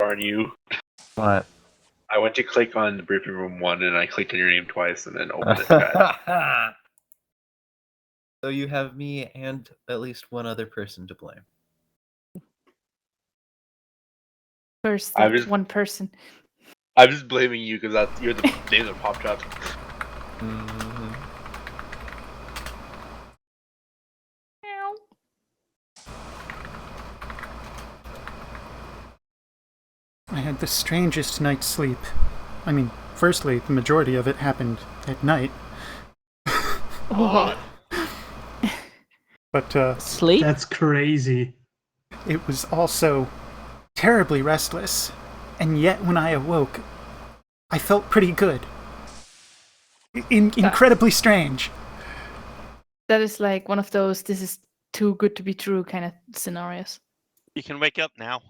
Darn you. What? I went to click on the briefing room 1 and I clicked on your name twice and then opened the chat. So you have me and at least one other person to blame. First, I'm just- one person. I'm just blaming you because you're the name that popped up. I had the strangest night's sleep. I mean, firstly, the majority of it happened at night. What? But, Sleep? That's crazy. it was also terribly restless. And yet, when I awoke, I felt pretty good. Incredibly strange. That is like one of those "this is too good to be true" kind of scenarios. You can wake up now.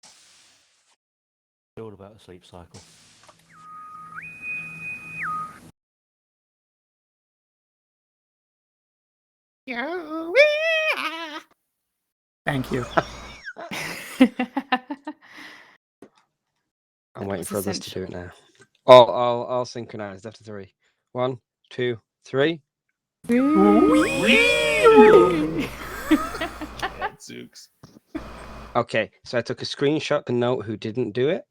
It's all about a sleep cycle. Thank you. I'm waiting was for others to essential. do it now. I'll synchronize after 3. 1, 2, 3. Zooks. Okay, so I took a screenshot to note who didn't do it.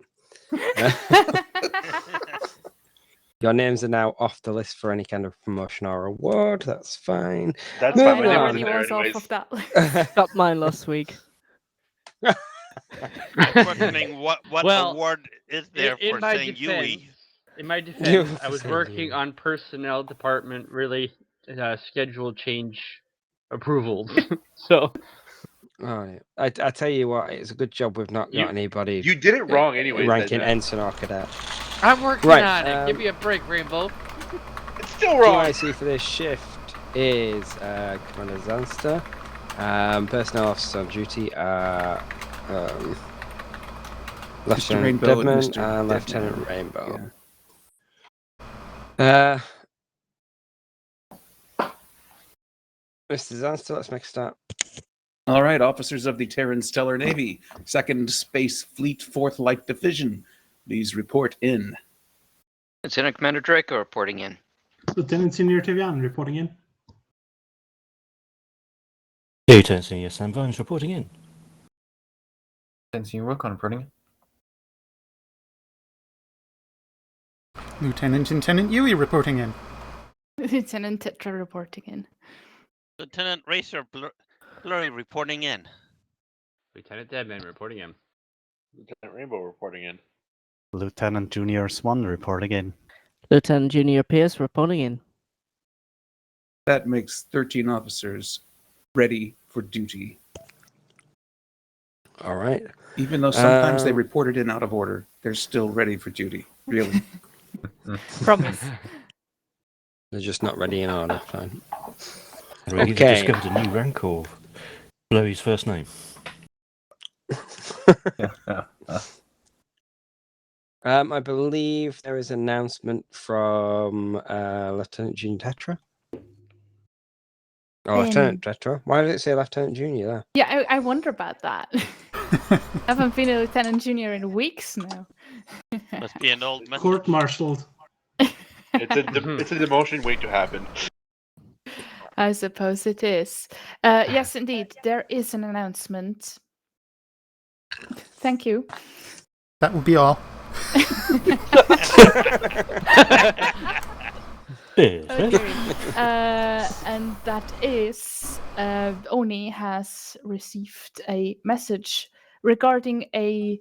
Your names are now off the list for any kind of promotion or award. That's fine. That's Moving fine. My name on. wasn't there was off anyways. of that list. Got mine last week. I'm questioning what Well, award is there in for my saying defense, Yui. in my You defense, I was say working Yui. on personnel department really schedule change approvals. So Alright. I tell you what, it's a good job we've not got You- anybody You did it wrong anyways. ranking then. ensign or cadet. I'm working Right, on it. Give me a break, Rainbow. It's still wrong. PIC for this shift is Commander Zanster. Personnel officers on duty are Lieutenant Rainbow and Deadman Mr. and Deadman. Lieutenant Rainbow. Yeah. Mr. Zanster, let's make a start. All right, officers of the Terran Stellar Navy, Second Space Fleet, 4th Light Division, please report in. Lieutenant Commander Draco reporting in. Lieutenant Senior Tivian reporting in. Lieutenant Senior Sam Vines reporting in. Senior Wilcon reporting. Lieutenant and Lieutenant Yui reporting in. Lieutenant Tetra reporting in. Lieutenant Racer Blurry reporting in. Lieutenant Deadman reporting in. Lieutenant Rainbow reporting in. Lieutenant Junior Swan reporting in. Lieutenant Junior Pierce reporting in. That makes 13 officers ready for duty. All right. Even though sometimes they reported in out of order, they're still ready for duty. Really. Promise. They're just not ready in order. Fine. Really, Okay. they discovered a new rank or Blurry's first name. I believe there is an announcement from Lieutenant Junior Tetra. Oh, Lieutenant Tetra. Why did it say Lieutenant Junior there? Yeah, I wonder about that. I haven't been a Lieutenant Junior in weeks now. Must be an old message. Court-martialed. It's a demotion waiting to happen. I suppose it is. Yes, indeed, there is an announcement. Thank you. That will be all. Okay. And that is Oni has received a message regarding a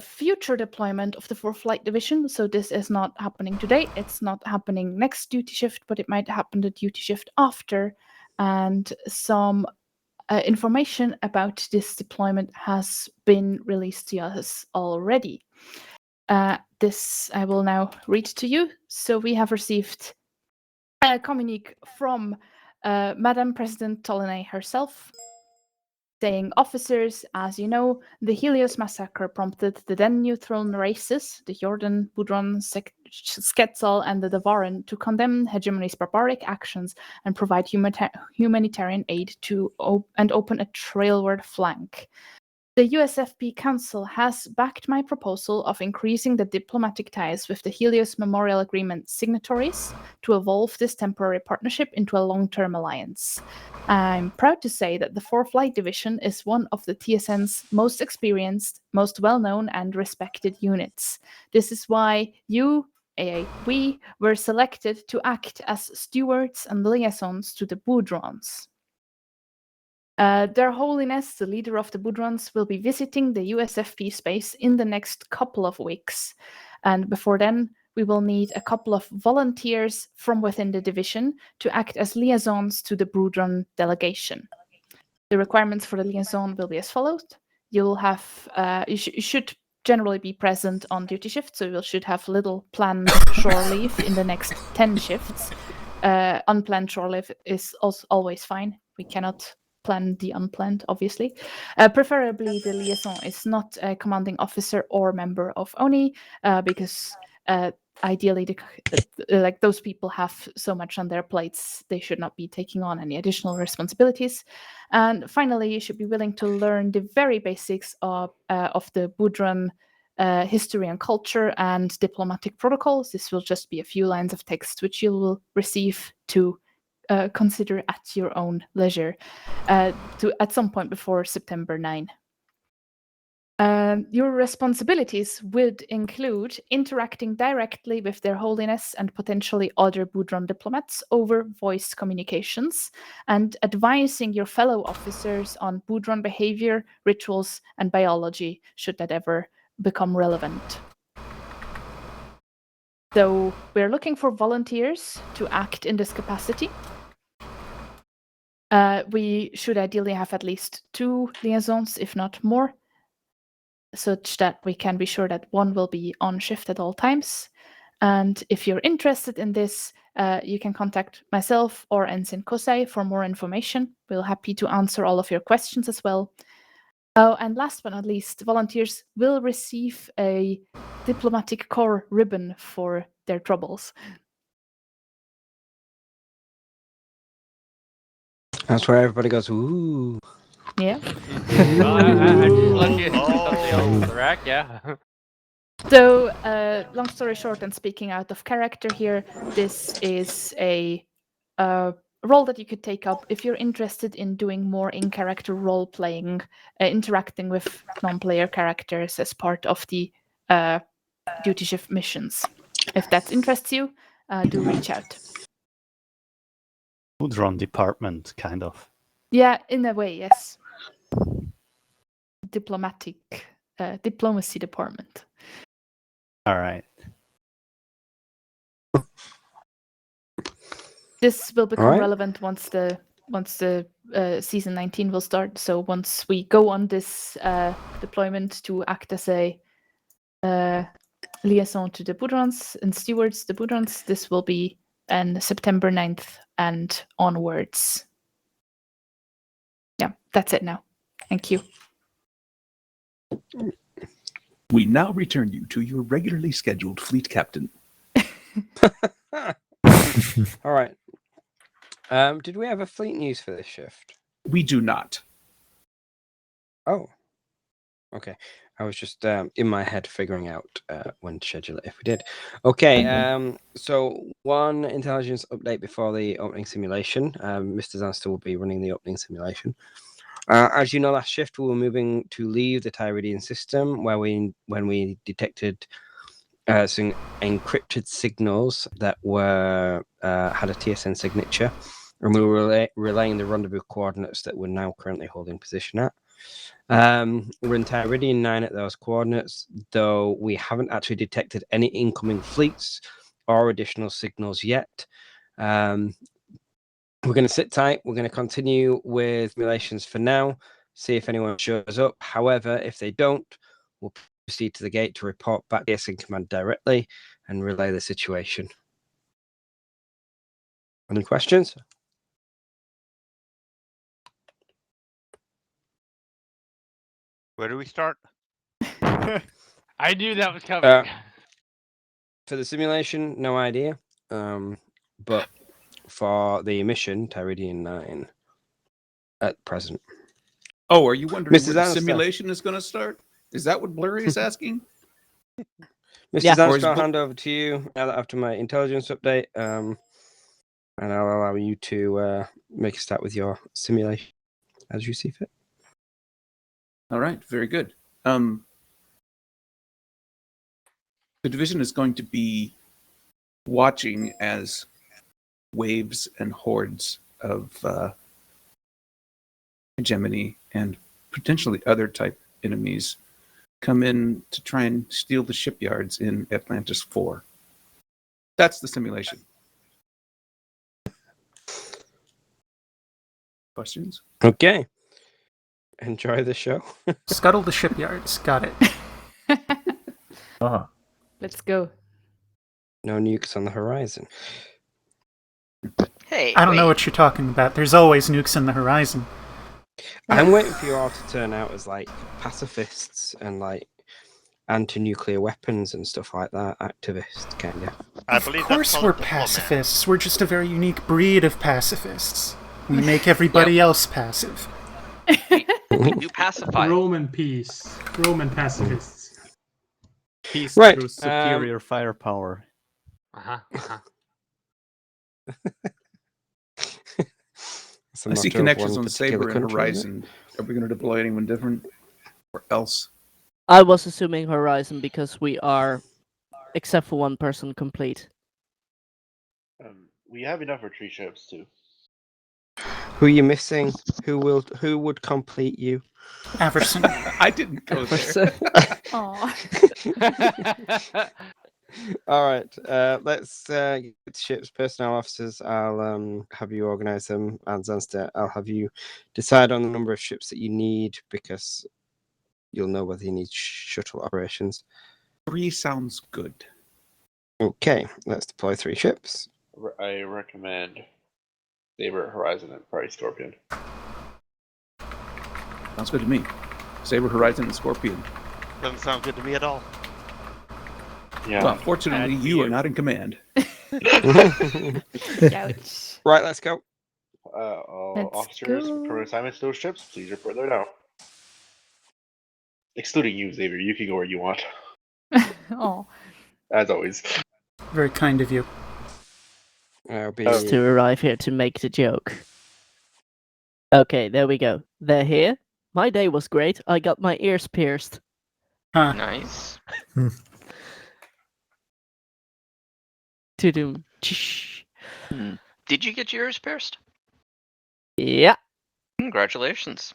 future deployment of the 4th Flight Division. So this is not happening today. It's not happening next duty shift, but it might happen the duty shift after. And some information about this deployment has been released to us already. This I will now read to you. So we have received a communique from Madam President Tolonay herself. saying, "Officers, as you know, the Helios massacre prompted the then new throne races, the Jordan, Budron, Sketzal, and the Devaran, to condemn hegemony's barbaric actions and provide humanitarian aid and open a trailward flank. The USFP Council has backed my proposal of increasing the diplomatic ties with the Helios Memorial Agreement signatories to evolve this temporary partnership into a long-term alliance. I'm proud to say that the 4th Light Division is one of the TSN's most experienced, most well-known and respected units. This is why we were selected to act as stewards and liaisons to the Budrons. Their Holiness, the leader of the Budrons, will be visiting the USFP space in the next couple of weeks. And before then, we will need a couple of volunteers from within the division to act as liaisons to the Budron delegation. The requirements for the liaison will be as follows. You'll have, you should generally be present on duty shift, so you should have little planned shore leave in the next 10 shifts. Unplanned shore leave is also always fine. We cannot plan the unplanned, obviously. Preferably, the liaison is not a commanding officer or member of ONI, because ideally, like those people have so much on their plates, they should not be taking on any additional responsibilities. And finally, you should be willing to learn the very basics of the Budron history and culture and diplomatic protocols. This will just be a few lines of text which you will receive to consider at your own leisure at some point before September 9. Your responsibilities would include interacting directly with Their Holiness and potentially other Budron diplomats over voice communications, and advising your fellow officers on Budron behavior, rituals, and biology, should that ever become relevant. So we're looking for volunteers to act in this capacity. We should ideally have at least 2 liaisons, if not more, such that we can be sure that one will be on shift at all times. And if you're interested in this, you can contact myself or Ensign Kosei for more information. We're happy to answer all of your questions as well. Oh, and last but not least, volunteers will receive a Diplomatic Corps ribbon for their troubles. That's where everybody goes, ooh. Yeah. I just let you something else, Thrak, yeah. So, long story short, and speaking out of character here, this is a role that you could take up if you're interested in doing more in-character role-playing, interacting with non-player characters as part of the duty shift missions. If that interests you, do reach out. Budron department, kind of. Yeah, in a way, yes. Diplomacy department. All right. This will become Alright. relevant once the season 19 will start. So once we go on this deployment to act as a liaison to the Budrons and stewards the Budrons, this will be on September 9th and onwards. Yeah, that's it now. Thank you. We now return you to your regularly scheduled fleet captain. All right. Did we have a fleet news for this shift? We do not. Oh. Okay. I was just in my head figuring out when to schedule it if we did. Okay. So one intelligence update before the opening simulation. Mr. Zanster will be running the opening simulation. As you know, last shift we were moving to leave the Tyridian system when we detected some encrypted signals that were had a TSN signature, and we were relaying the rendezvous coordinates that we're now currently holding position at. We're in Tyridian 9 at those coordinates, though we haven't actually detected any incoming fleets or additional signals yet. We're going to sit tight. We're going to continue with simulations for now, see if anyone shows up. However, if they don't, we'll proceed to the gate to report back to TSN Command directly and relay the situation. Any questions? Where do we start? I knew that was coming. For the simulation, no idea. But for the mission, Teridian 9, at present. Oh, are you wondering Mrs. where the Anastas. simulation is going to start? Is that what Blurry is asking? Mr. Yeah. Zansk, Or is I'll Bo- hand over to you now that after my intelligence update, and I'll allow you to make a start with your simulation as you see fit. All right, very good. The division is going to be watching as waves and hordes of hegemony and potentially other type enemies come in to try and steal the shipyards in Atlantis 4. That's the simulation. Questions? Okay. Enjoy the show. Scuttle the shipyards. Got it. Uh-huh. Let's go. No nukes on the horizon. Hey, I don't know wait. what you're talking about. There's always nukes in the horizon. I'm waiting for you all to turn out as like pacifists and like anti-nuclear weapons and stuff like that. Activists, kind of. I Of believe course that's we're called diplomat. pacifists. We're just a very unique breed of pacifists. We make everybody else passive. You pacify. Roman peace. Roman pacifists. Peace Right, through superior firepower. Uh-huh. Uh-huh. It's a I see motto of connections one on particular Saber and country, isn't it? Horizon. Are we going to deploy anyone different? Or else? I was assuming Horizon because we are, except for one person, complete. We have enough for 3 ships too. Who are you missing? Who would complete you? Averson. I didn't go there. So- Aw. All right, let's get to ships, personnel officers. I'll have you organize them, and Zanster, I'll have you decide on the number of ships that you need because you'll know whether you need shuttle operations. 3 sounds good. Okay, let's deploy 3 ships. I recommend Saber, Horizon, and probably Scorpion. Sounds good to me. Saber, Horizon, and Scorpion. Doesn't sound good to me at all. Yeah. Well, fortunately, Bad for you are you. not in command. Ouch. Right, let's go. All Let's officers go. with current assignments to those ships, please report there now. Excluding you, Xavier. You can go where you want, Oh. as always. Very kind of you. I'll be... Just to arrive here to make the joke. Okay, there we go. They're here. My day was great. I got my ears pierced. Huh. Nice. To-doom. Did you get your ears pierced? Yeah. Congratulations.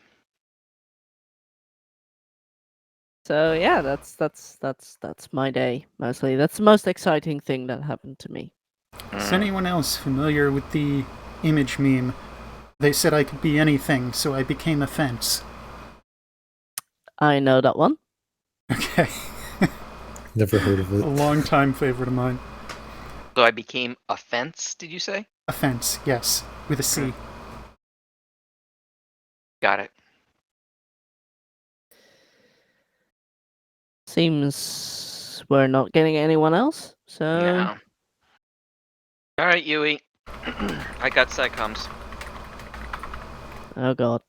So yeah, that's my day mostly. That's the most exciting thing that happened to me. Is anyone else familiar with the image meme? They said I could be anything, so I became a fence. I know that one. Okay. Never heard of A it. long-time favorite of mine. So I became a fence, did you say? A fence, yes, with a C. Got it. Seems we're not getting anyone else. So No. Alright, Yui. I got SciComs. oh god.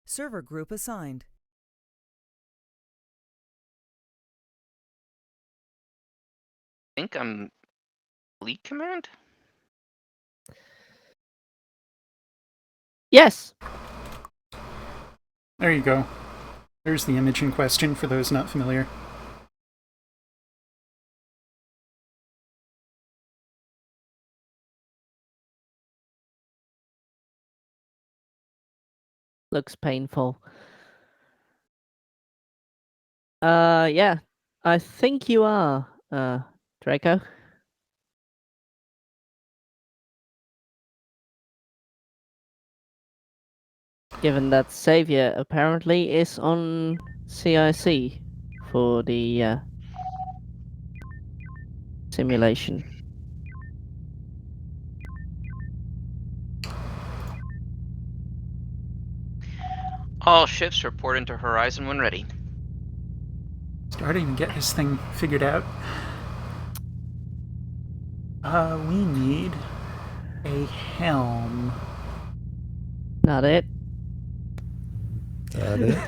Server group assigned. I think I'm Fleet Command? Yes. There you go. There's the image in question for those not familiar. Looks painful. Yeah. I think you are, Draco. Given that Savior apparently is on CIC for the simulation. All ships report into Horizon when ready. Starting to get this thing figured out. We need a helm. Not it. Got it.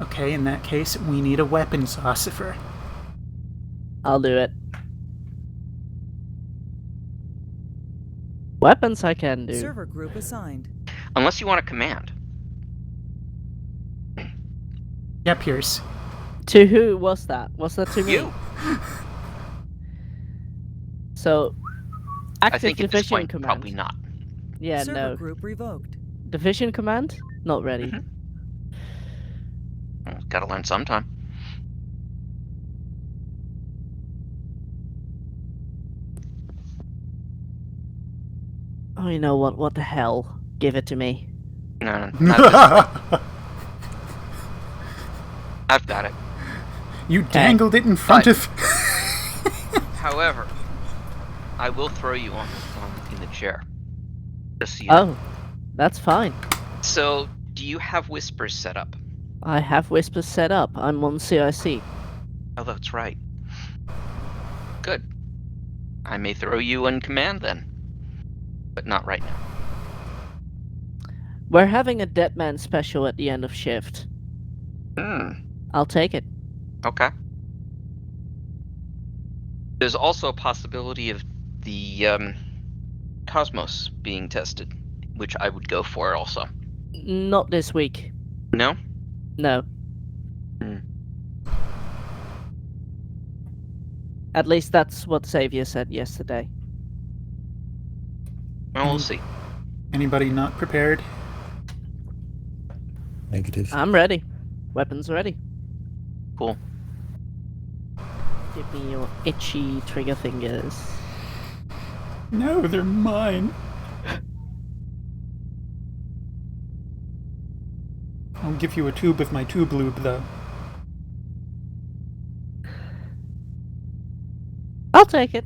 Okay, in that case, we need a weapons ossifer. I'll do it. Weapons I can do. Server group assigned. Unless you want a command. Yeah, Pierce. To who was that? Was that to me? You. So, active I think at this division point, command. probably not. Yeah, Server no. group revoked. Division command? Not ready. Well, gotta learn sometime. Oh, you know what? What the hell? Give it to me. No, not this point. I've got it. You dangled it in front of... However, I will throw you in the chair. Just so you know. Oh, that's fine. So, do you have whispers set up? I have whispers set up. I'm on CIC. Oh, that's right. Good. I may throw you in command then. But not right now. We're having a dead man special at the end of shift. I'll take it. Okay. There's also a possibility of the Cosmos being tested, which I would go for also. Not this week. No? No. At least that's what Xavier said yesterday. Well, we'll see. Anybody not prepared? Negative. I'm ready. Weapons ready. Cool. Give me your itchy trigger fingers. No, they're mine. I'll give you a tube of my tube lube, though. I'll take it.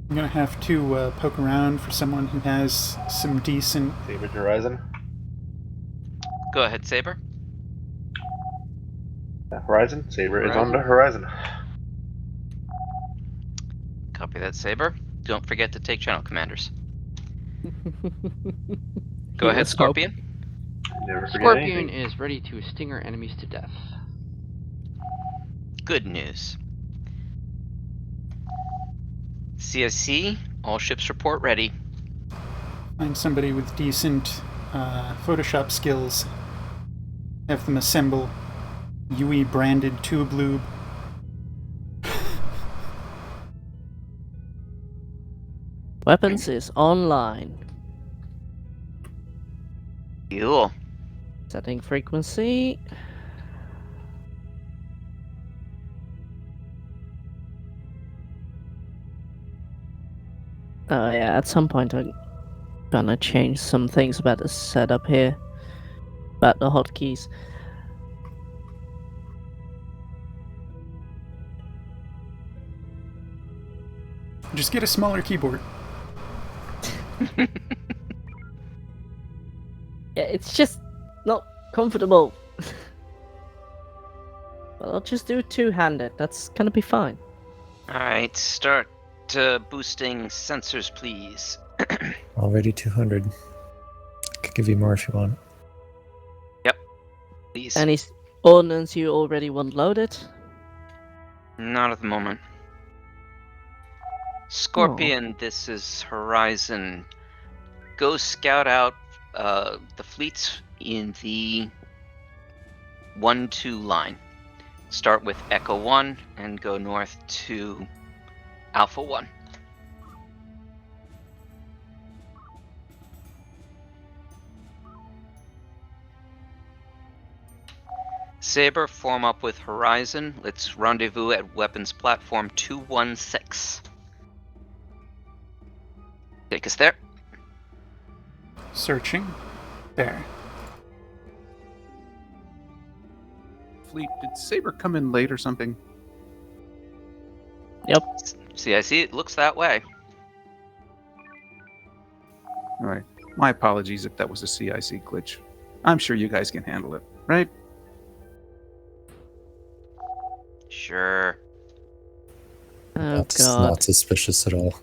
I'm gonna have to poke around for someone who has some decent... Saber Horizon. Go ahead, Saber. Horizon? Saber is on the horizon. Copy that, Saber. Don't forget to take channel commanders. Go ahead, Scorpion. Never forget Scorpion anything. is ready to stinger enemies to death. Good news. CSC, all ships report ready. Find somebody with decent Photoshop skills. Have them assemble UE branded tube lube. Weapons is online. Cool. Setting frequency. Oh yeah, at some point I'm gonna change some things about the setup here. About the hotkeys. Just get a smaller keyboard. Yeah, it's just not comfortable. But I'll just do it two-handed. That's gonna be fine. Alright, start boosting sensors, please. Already 200. Could give you more if you want. Yep. Please. Any ordnance you already want loaded? Not at the moment. Scorpion, this is Horizon. Go scout out the fleets in the 1-2 line. Start with Echo 1 and go north to Alpha 1. Saber, form up with Horizon. Let's rendezvous at weapons platform 216. Take us there. Searching. There. Fleet, did Saber come in late or something? Yep. See, I see it looks that way. All right. My apologies if that was a CIC glitch. I'm sure you guys can handle it, right? Sure. Oh That's god. not suspicious at all.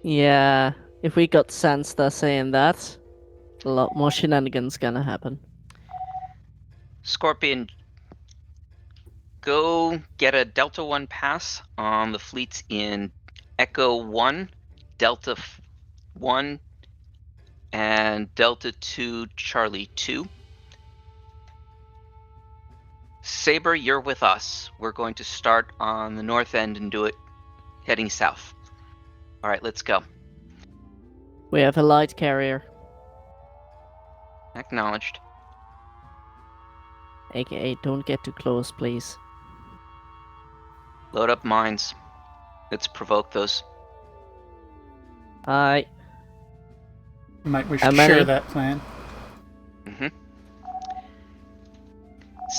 Yeah, if we got Sansa saying that, a lot more shenanigans gonna happen. Scorpion, go get a Delta 1 pass on the fleets in Echo 1, Delta 1, and Delta 2, Charlie 2. Saber, you're with us. We're going to start on the north end and do it heading south. All right, let's go. We have a light carrier, Acknowledged. aka don't get too close, please. Load up mines. Let's provoke those. Aye. You might wish How to many? share that plan. Mm-hmm.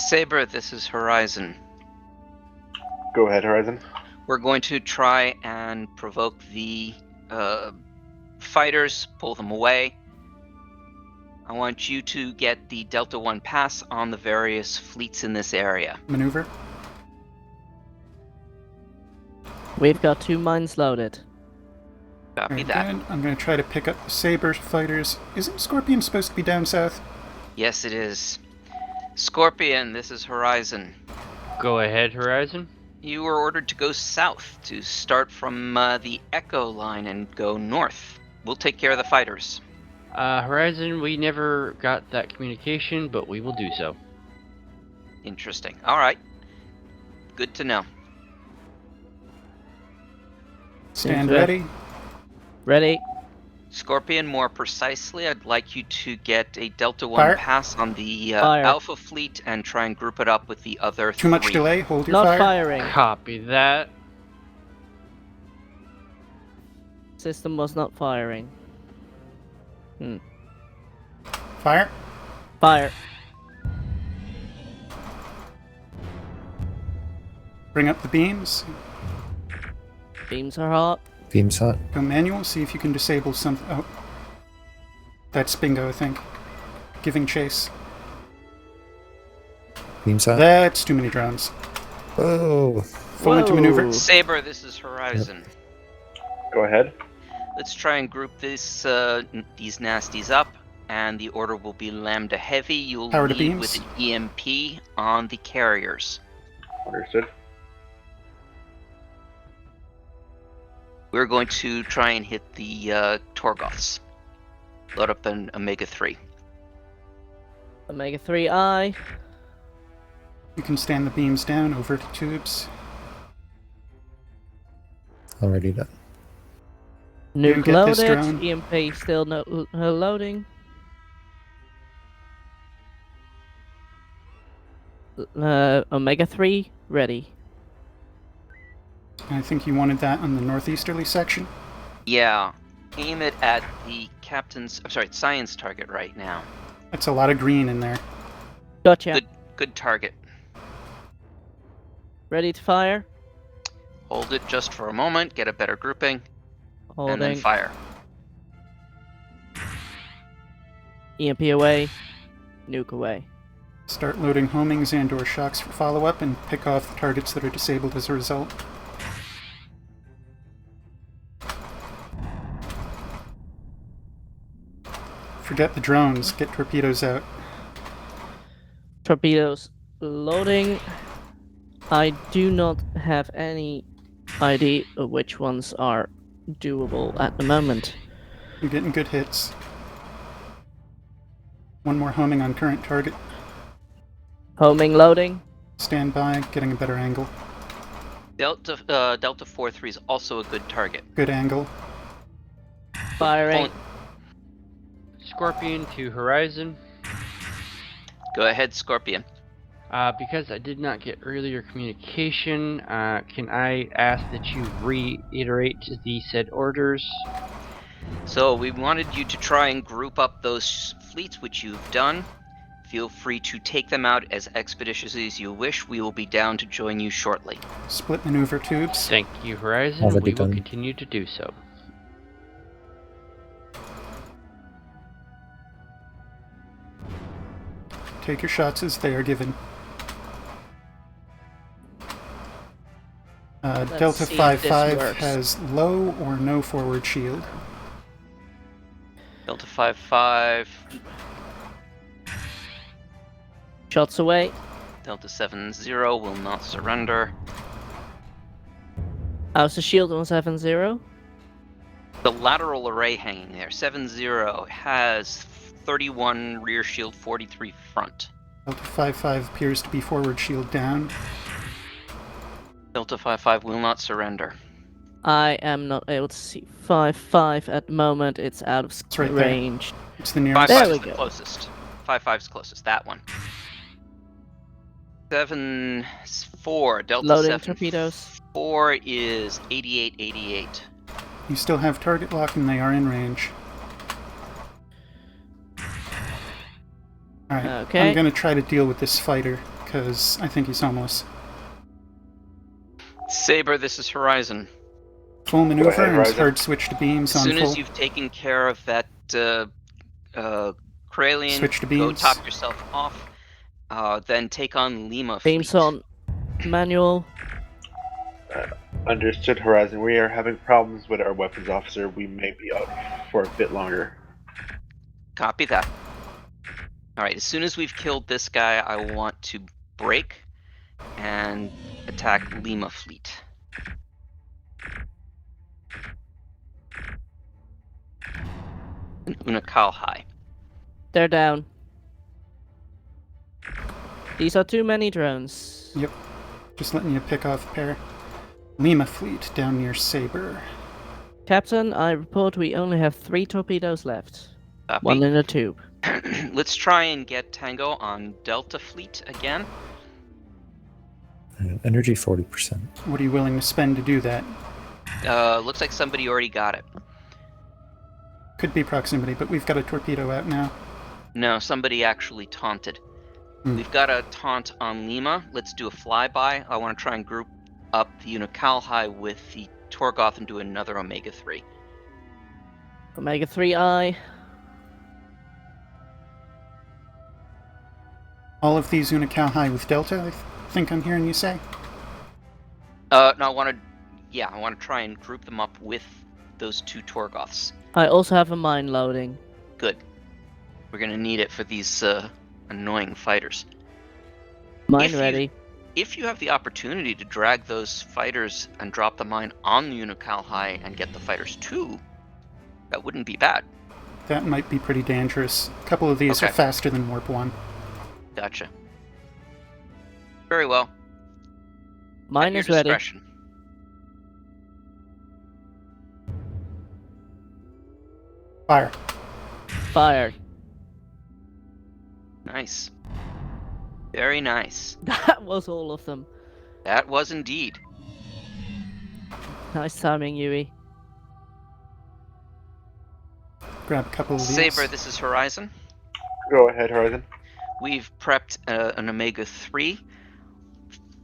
Saber, this is Horizon. Go ahead, Horizon. We're going to try and provoke the fighters, pull them away. I want you to get the Delta 1 pass on the various fleets in this area. Maneuver. We've got 2 mines loaded. Copy Very that. good. I'm going to try to pick up the Saber fighters. Isn't Scorpion supposed to be down south? Yes, it is. Scorpion, this is Horizon. Go ahead, Horizon. You were ordered to go south, to start from the Echo line and go north. We'll take care of the fighters. Horizon, we never got that communication, but we will do so. Interesting. All right. Good to know. Stand Good. ready. Ready? Scorpion, more precisely, I'd like you to get a Delta 1 Fire. pass on the Fire. Alpha fleet and try and group it up with the other Too much three. delay. Hold your Not fire. firing. Copy that. System was not firing. Fire. Fire. Bring up the beams. Beams are hot. Beam's hot. Go manual. See if you can disable something. Oh. That's bingo, I think. Giving chase. Beam's hot. That's too many drones. Oh, Full into maneuver. Whoa. Saber, this is Horizon. Go ahead. Let's try and group these nasties up, and the order will be Lambda Heavy. You'll Power to lead with beams. an EMP on the carriers. Understood. We're going to try and hit the Torgoths. Load up an Omega 3. Omega 3I. You can stand the beams down over to tubes. already done. You Nuke get this loaded. drone. EMP still no loading. Omega 3 ready. I think you wanted that on the northeasterly section. Yeah, aim it at the captain's, science target right now. That's a lot of green in there. Gotcha. Good target. Ready to fire. Hold it just for a moment, get a better grouping, Holding. and then fire. EMP away. Nuke away. Start loading homings and or shocks for follow-up and pick off the targets that are disabled as a result. Forget the drones, get torpedoes out. Torpedoes loading. I do not have any idea of which ones are doable at the moment. You're getting good hits. One more homing on current target. Homing loading. Stand by, getting a better angle. Delta 4-3 is also a good target. Good angle. Firing. Scorpion to Horizon. Go ahead, Scorpion. Because I did not get earlier communication, can I ask that you reiterate the said orders? So we wanted you to try and group up those fleets, which you've done. Feel free to take them out as expeditiously as you wish. We will be down to join you shortly. Split maneuver tubes. Thank you, Horizon. Already We will done. continue to do so. Take your shots as they are given. Delta see if 5-5 this works. has low or no forward shield. Delta 5-5, Shots away. Delta 7-0 will not surrender. How's the shield on 7-0? The lateral array hanging there, 7-0, has 31 rear shield, 43 front. Delta 5-5 appears to be forward shield down. Delta 5-5 will not surrender. I am not able to see 5-5 at the moment. It's out of It's right there. range. It's the nearest. There 5-5 we is the go. closest. 5-5's closest, that one. 7-4, Delta Loading 7. torpedoes. 4 is 88-88. You still have target lock and they are in range. Alright, Okay. I'm gonna try to deal with this fighter, because I think he's homeless. Saber, this is Horizon. Full maneuver ahead, and Horizon. hard switch to beams As on soon full. as you've taken care of that Krallian, Switch to go beams. top yourself off. Then take on Lima Beams fleet. on. Manual. Understood, Horizon. We are having problems with our weapons officer. We may be out for a bit longer. Copy that. Alright, as soon as we've killed this guy, I want to break and attack Lima fleet. And Unikal High. They're down. These are too many drones. Yep. Just letting you pick off a pair. Lima fleet down near Saber. Captain, I report we only have 3 torpedoes left. Copy. One in a tube. Let's try and get Tango on Delta fleet again. Energy 40%. What are you willing to spend to do that? Looks like somebody already got it. Could be proximity, but we've got a torpedo out now. No, somebody actually taunted. Hmm. We've got a taunt on Lima. Let's do a flyby. I want to try and group up the Unikal High with the Torgoth and do another Omega 3. Omega 3I. All of these Unikal High with Delta, I think I'm hearing you say? No, I want to try and group them up with those 2 Torgoths. I also have a mine loading. Good. We're gonna need it for these annoying fighters. Mine ready. If you have the opportunity to drag those fighters and drop the mine on the Unikal High and get the fighters too, that wouldn't be bad. That might be pretty dangerous. A couple of these Okay. are faster than Warp 1. Gotcha. Very well. Mine At is your ready. discretion. Fire. Fired. Nice. Very nice. That was all of them. That was indeed. Nice timing, Yui. Grab a couple of these. Saber, this is Horizon. Go ahead, Horizon. We've prepped an Omega 3.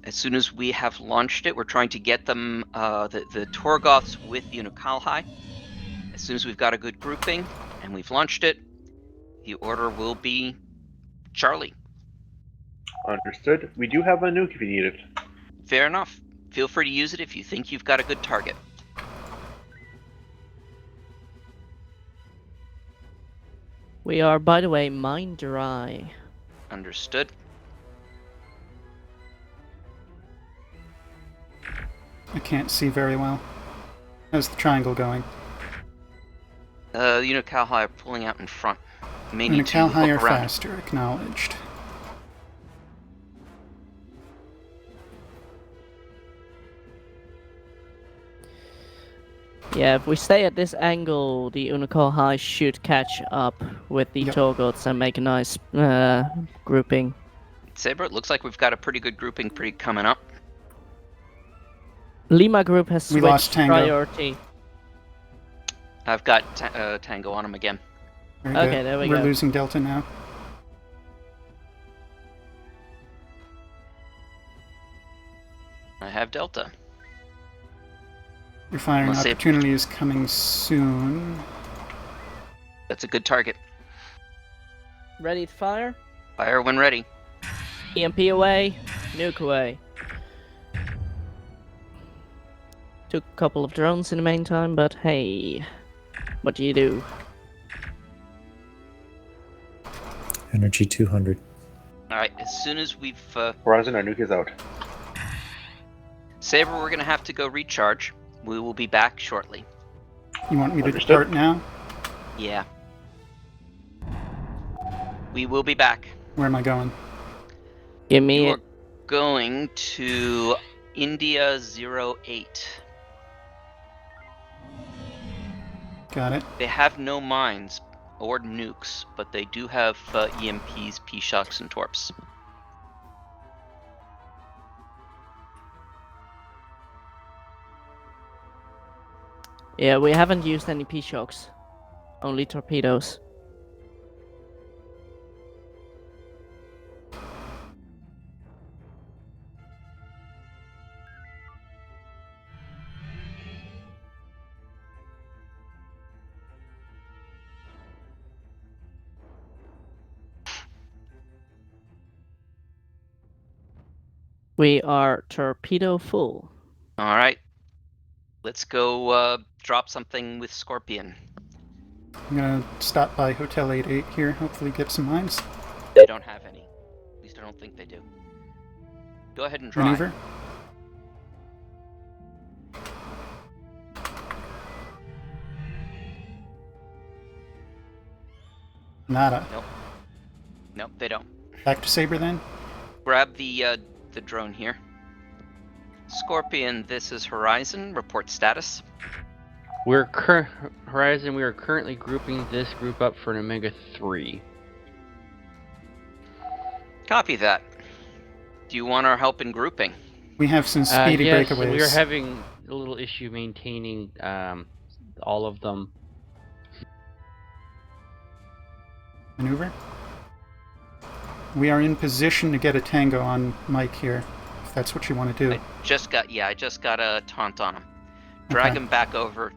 As soon as we have launched it, we're trying to get them, the Torgoths with the Unikal High. As soon as we've got a good grouping and we've launched it, the order will be Charlie. Understood. We do have a nuke if you need it. Fair enough. Feel free to use it if you think you've got a good target. We are, by the way, mine dry. Understood. I can't see very well. How's the triangle going? The Unikal High are pulling out in front. You may need to Unikal High look or around. faster, acknowledged. Yeah, if we stay at this angle, the Unikal High should catch up with the Yep. Torgoths and make a nice grouping. Saber, it looks like we've got a pretty good grouping coming up. Lima group has We lost switched Tango. priority. I've got Tango on him again. Very Okay, good. there we We're go. losing Delta now. I have Delta. Your firing Unless they- opportunity is coming soon. That's a good target. Ready to fire? Fire when ready. EMP away, nuke away. Took a couple of drones in the meantime, but hey, what do you do? Energy 200. Alright, as soon as we've... Horizon, our nuke is out. Saber, we're going to have to go recharge. We will be back shortly. You want me to Understood. depart now? Yeah. We will be back. Where am I going? Give me You it. are going to India 08. Got it. They have no mines or nukes, but they do have EMPs, P-Shocks, and Torps. Yeah, we haven't used any P-Shocks. Only torpedoes. We are torpedo full. Alright. Let's go drop something with Scorpion. I'm gonna stop by Hotel 88 here, hopefully get some mines. They don't have any. At least I don't think they do. Go ahead and try. Maneuver. Nada. Nope, they don't. Back to Saber then? Grab the drone here. Scorpion, this is Horizon. Report status. Horizon, we are currently grouping this group up for an Omega 3. Copy that. Do you want our help in grouping? We have some speedy yes, breakaways. we are having a little issue maintaining all of them. Maneuver. We are in position to get a Tango on Mike here, if that's what you want to do. I just got a taunt on him. Drag Okay. him back over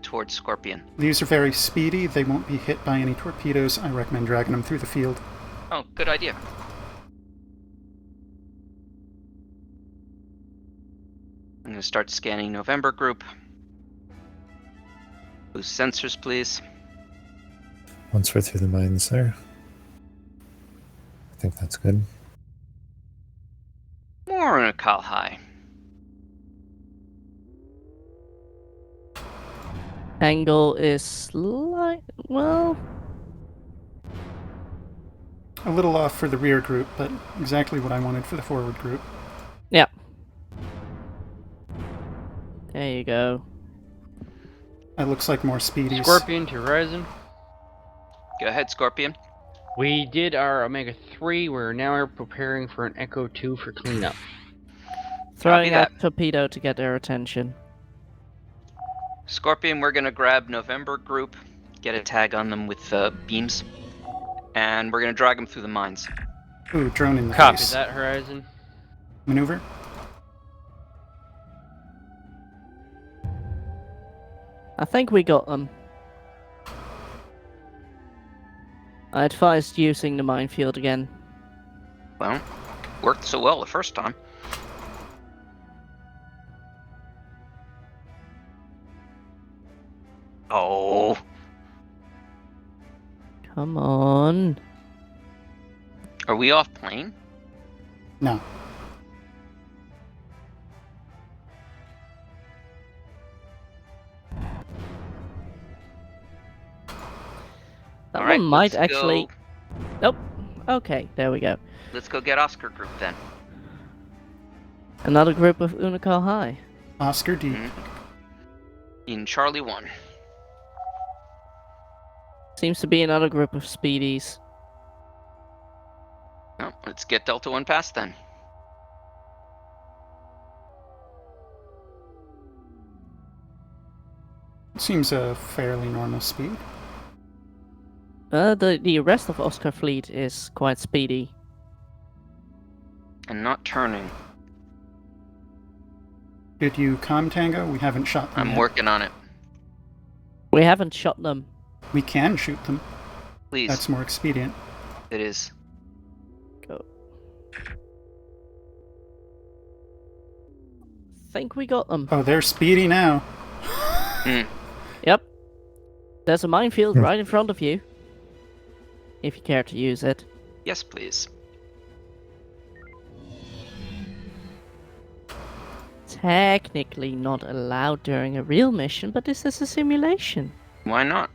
towards Scorpion. These are very speedy. They won't be hit by any torpedoes. I recommend dragging them through the field. Oh, good idea. I'm going to start scanning November group. Boost sensors, please. Once we're through the mines there. I think that's good. More in a Kal High. Angle is slight. Well, A little off for the rear group, but exactly what I wanted for the forward group. yeah. There you go. That looks like more speedies. Scorpion to Horizon. Go ahead, Scorpion. We did our Omega 3. We're now preparing for an Echo 2 for cleanup. Throwing that. a torpedo to get their attention. Scorpion, we're going to grab November group, get a tag on them with beams, and we're going to drag them through the mines. Ooh, drone in the Copy face. that, Horizon. Maneuver. I think we got them. I advised using the minefield again. Well, worked so well the first time. Oh, Come on. are we off plane? No. That All right, one might let's actually. go- Nope. Okay, there we go. Let's go get Oscar group then. Another group of Unical High. Oscar deep. Mhm. In Charlie 1. Seems to be another group of speedies. Well, let's get Delta 1 past then. Seems a fairly normal speed. The rest of Oscar fleet is quite speedy. And not turning. Did you Tango? We haven't shot them I'm yet. working on it. We haven't shot them. We can shoot them. Please. That's more expedient. It is. Go. Think we got them. Oh, they're speedy now. Yep. There's a minefield right in front of you. If you care to use it. Yes, please. Technically not allowed during a real mission, but this is a simulation. Why not?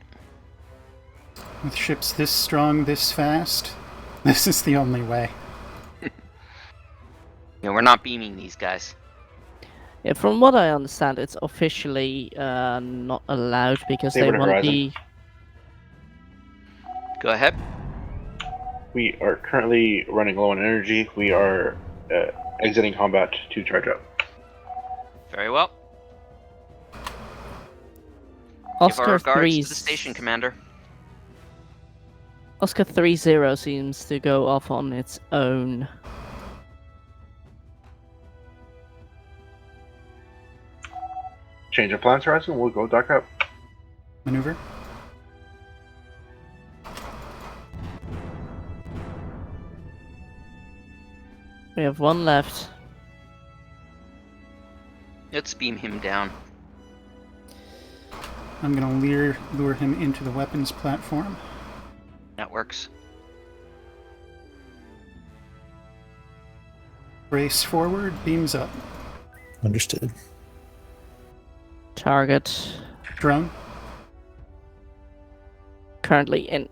With ships this strong, this fast, this is the only way. Yeah, we're not beaming these guys. Yeah, from what I understand, it's officially not allowed because they Favorite want Horizon. the... Go ahead. We are currently running low on energy. We are exiting combat to charge up. Very well. Give Oscar our regards 3 to the station commander. Oscar 3-0 seems to go off on its own. Change of plans, Horizon. We'll go dock up. Maneuver. We have one left. Let's beam him down. I'm gonna lure him into the weapons platform. That works. Brace forward, beams up. Understood. Target Drone. currently in.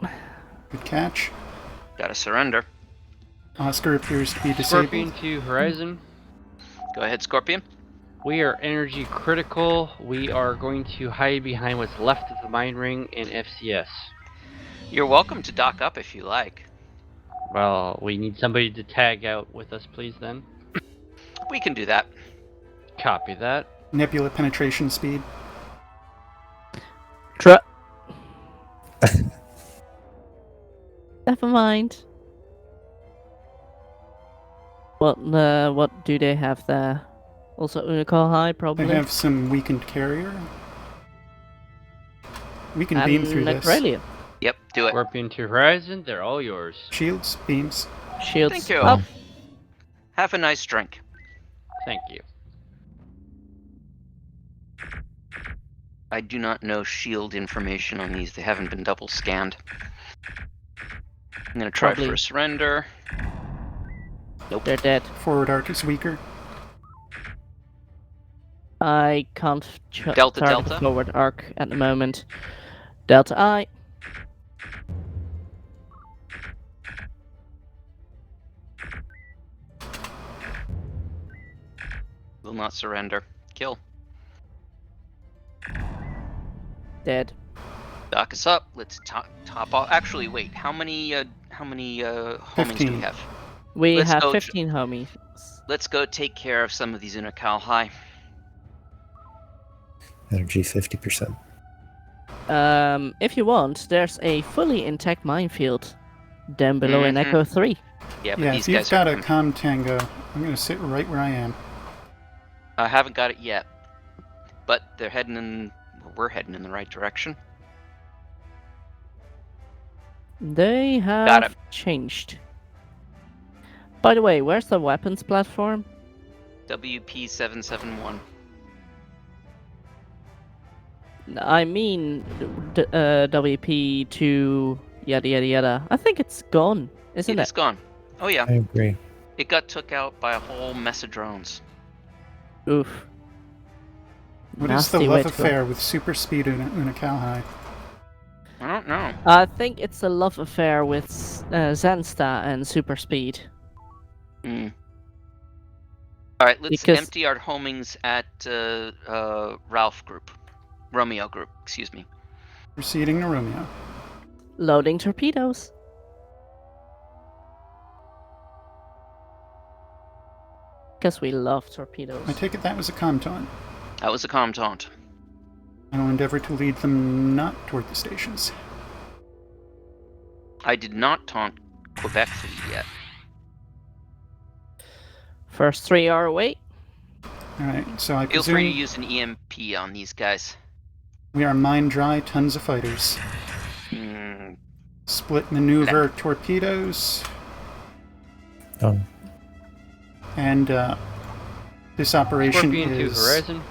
Good catch. Gotta surrender. Oscar appears to be Scorpion disabled. to Horizon. Go ahead, Scorpion. We are energy critical. We are going to hide behind what's left of the mine ring in FCS. You're welcome to dock up if you like. Well, we need somebody to tag out with us, please, then. We can do that. Copy that. Nebula penetration speed. Never mind. What do they have there? Also Unicol High, probably. They have some weakened carrier. We can beam through this. Brilliant. Yep, do it. Scorpion to Horizon. They're all yours. Shields, beams. Shields Thank you. up. Have a nice drink. Thank you. I do not know shield information on these. They haven't been double scanned. I'm gonna try Probably. for a surrender. Nope. They're dead. Forward arc is weaker. I can't Delta, target Delta. forward arc at the moment. Delta I. Will not surrender. Kill. Dead. Dock us up. Let's top off. Actually, wait. How many homings do we 15. have? We Let's have go 15 homies. Let's go take care of some of these Unicol High. Energy 50%. If you want, there's a fully intact minefield down below in Mhm. Echo 3. Yeah, but Yeah, these if you've guys got are. a Tango, I'm gonna sit right where I am. I haven't got it yet, but they're heading in. We're heading in the right direction. They Got have it. changed. By the way, where's the weapons platform? WP771. I mean, WP2 yada yada yada. I think it's gone, isn't It's it? gone. Oh yeah, I agree. it got took out by a whole mess of drones. Oof. What is the Nasty way love to go. affair with super speed in Unicol High? I don't know. I think it's a love affair with Zensta and Super Speed. Mm. All right, let's Because- empty our homings at Romeo Group. Excuse me. Proceeding to Romeo. Loading torpedoes. Because we love torpedoes. I take it that was a comm taunt. That was a comm taunt. I will endeavor to lead them not toward the stations. I did not taunt Quebec Fleet yet. First 3 are away. Alright, so I Feel free to presume use an EMP on these guys. we are mine dry, tons of fighters. Split maneuver torpedoes. Done. And this operation Scorpion to is Horizon.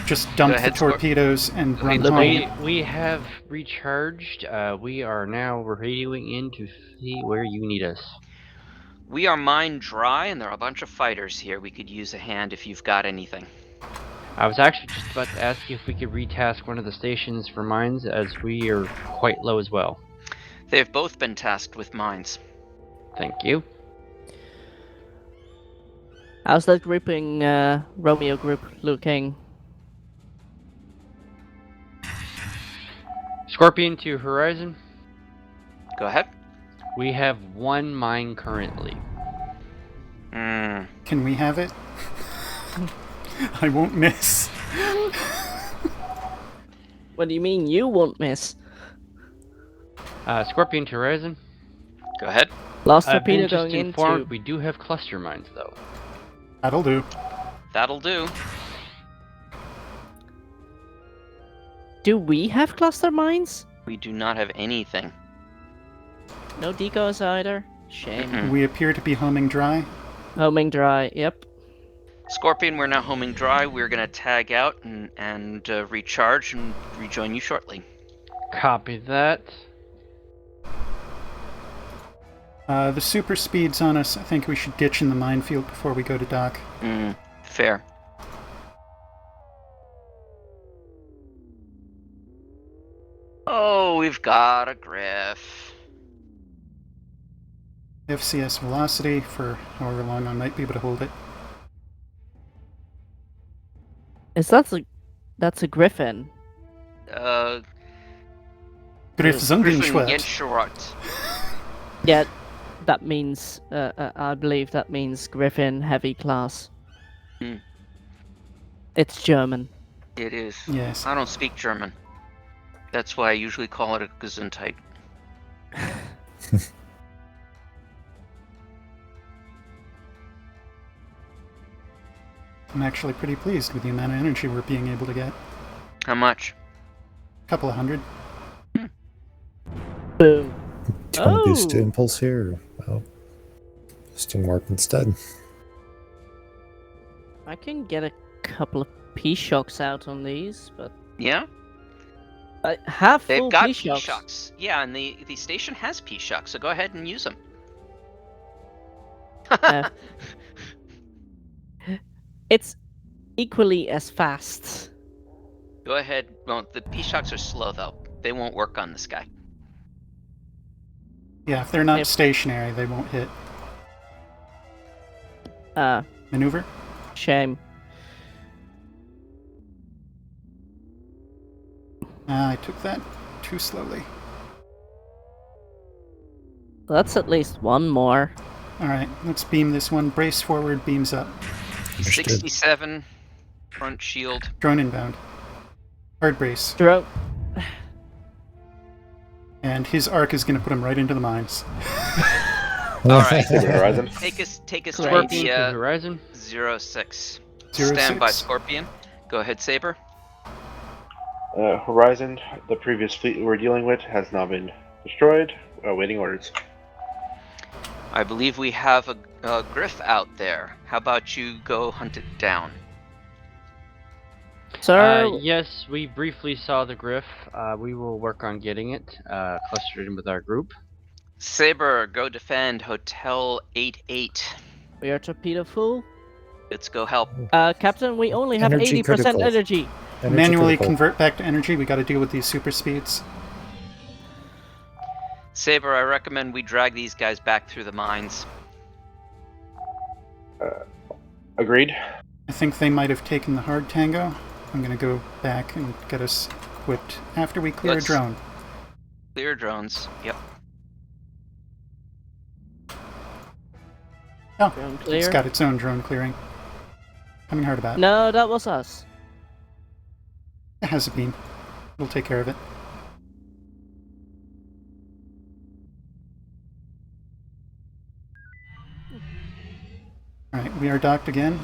just dump Go ahead, the torpedoes and run home. We have recharged. We are now radioing in to see where you need us. We are mine dry, and there are a bunch of fighters here. We could use a hand if you've got anything. I was actually just about to ask you if we could retask one of the stations for mines, as we are quite low as well. They've both been tasked with mines. Thank you. How's that grouping, Romeo group looking? Scorpion to Horizon. Go ahead. We have 1 mine currently. Can we have it? I won't miss. What do you mean you won't miss? Scorpion to Horizon. Go ahead. Last I've torpedo been just going informed into... we do have cluster mines, though. That'll do. That'll do. Do we have cluster mines? We do not have anything. No decos either. Shame. We appear to be homing dry. Homing dry, yep. Scorpion, we're now homing dry. We're going to tag out and recharge and rejoin you shortly. Copy that. The super speed's on us. I think we should ditch in the minefield before we go to dock. Fair. Oh, we've got a Griff. FCS velocity for however long I might be able to hold it. That's a griffin. Griff Zungenschwert. Genschwart. Yeah, that means, I believe that means griffin heavy class. It's German. It is. Yes. I don't speak German. That's why I usually call it a Gesundheit. I'm actually pretty pleased with the amount of energy we're being able to get. How much? Couple of hundred. Boom. Do you want to boost to impulse here? Well, boosting warp instead. I can get a couple of P-shocks out on these, but... Yeah? I have They've full got P-shocks. P-shocks. Yeah, and the station has P-shocks, so go ahead and use them. It's equally as fast. Go ahead. Well, the P-shocks are slow, though. They won't work on this guy. Yeah, if they're not stationary, they won't hit. Maneuver? Shame. I took that too slowly. That's at least one more. Alright, let's beam this one. Brace forward, beams up. Understood. 67. Front shield. Drone inbound. Hard brace. Drone. And his arc is going to put him right into the mines. Alright. Horizon. Take us to Scorpion to the Horizon. 06. 06. Stand by, Scorpion. Go ahead, Saber. Horizon, the previous fleet we were dealing with, has now been destroyed. Awaiting orders. I believe we have a Griff out there. How about you go hunt it down? Sir, Yes, we briefly saw the Griff. We will work on getting it clustered in with our group. Saber, go defend Hotel 88. we are torpedo full. Let's go help. Captain, we only have Energy 80% critical. energy. Energy Manually critical. convert back to energy. We got to deal with these super speeds. Saber, I recommend we drag these guys back through the mines. Agreed. I think they might have taken the hard tango. I'm going to go back and get us equipped after we clear Let's- a drone. Clear drones. Yep. Oh, Drone it's clear. got its own drone clearing. Haven't heard about it. No, that was us. It has a beam. We'll take care of it. Alright, we are docked again.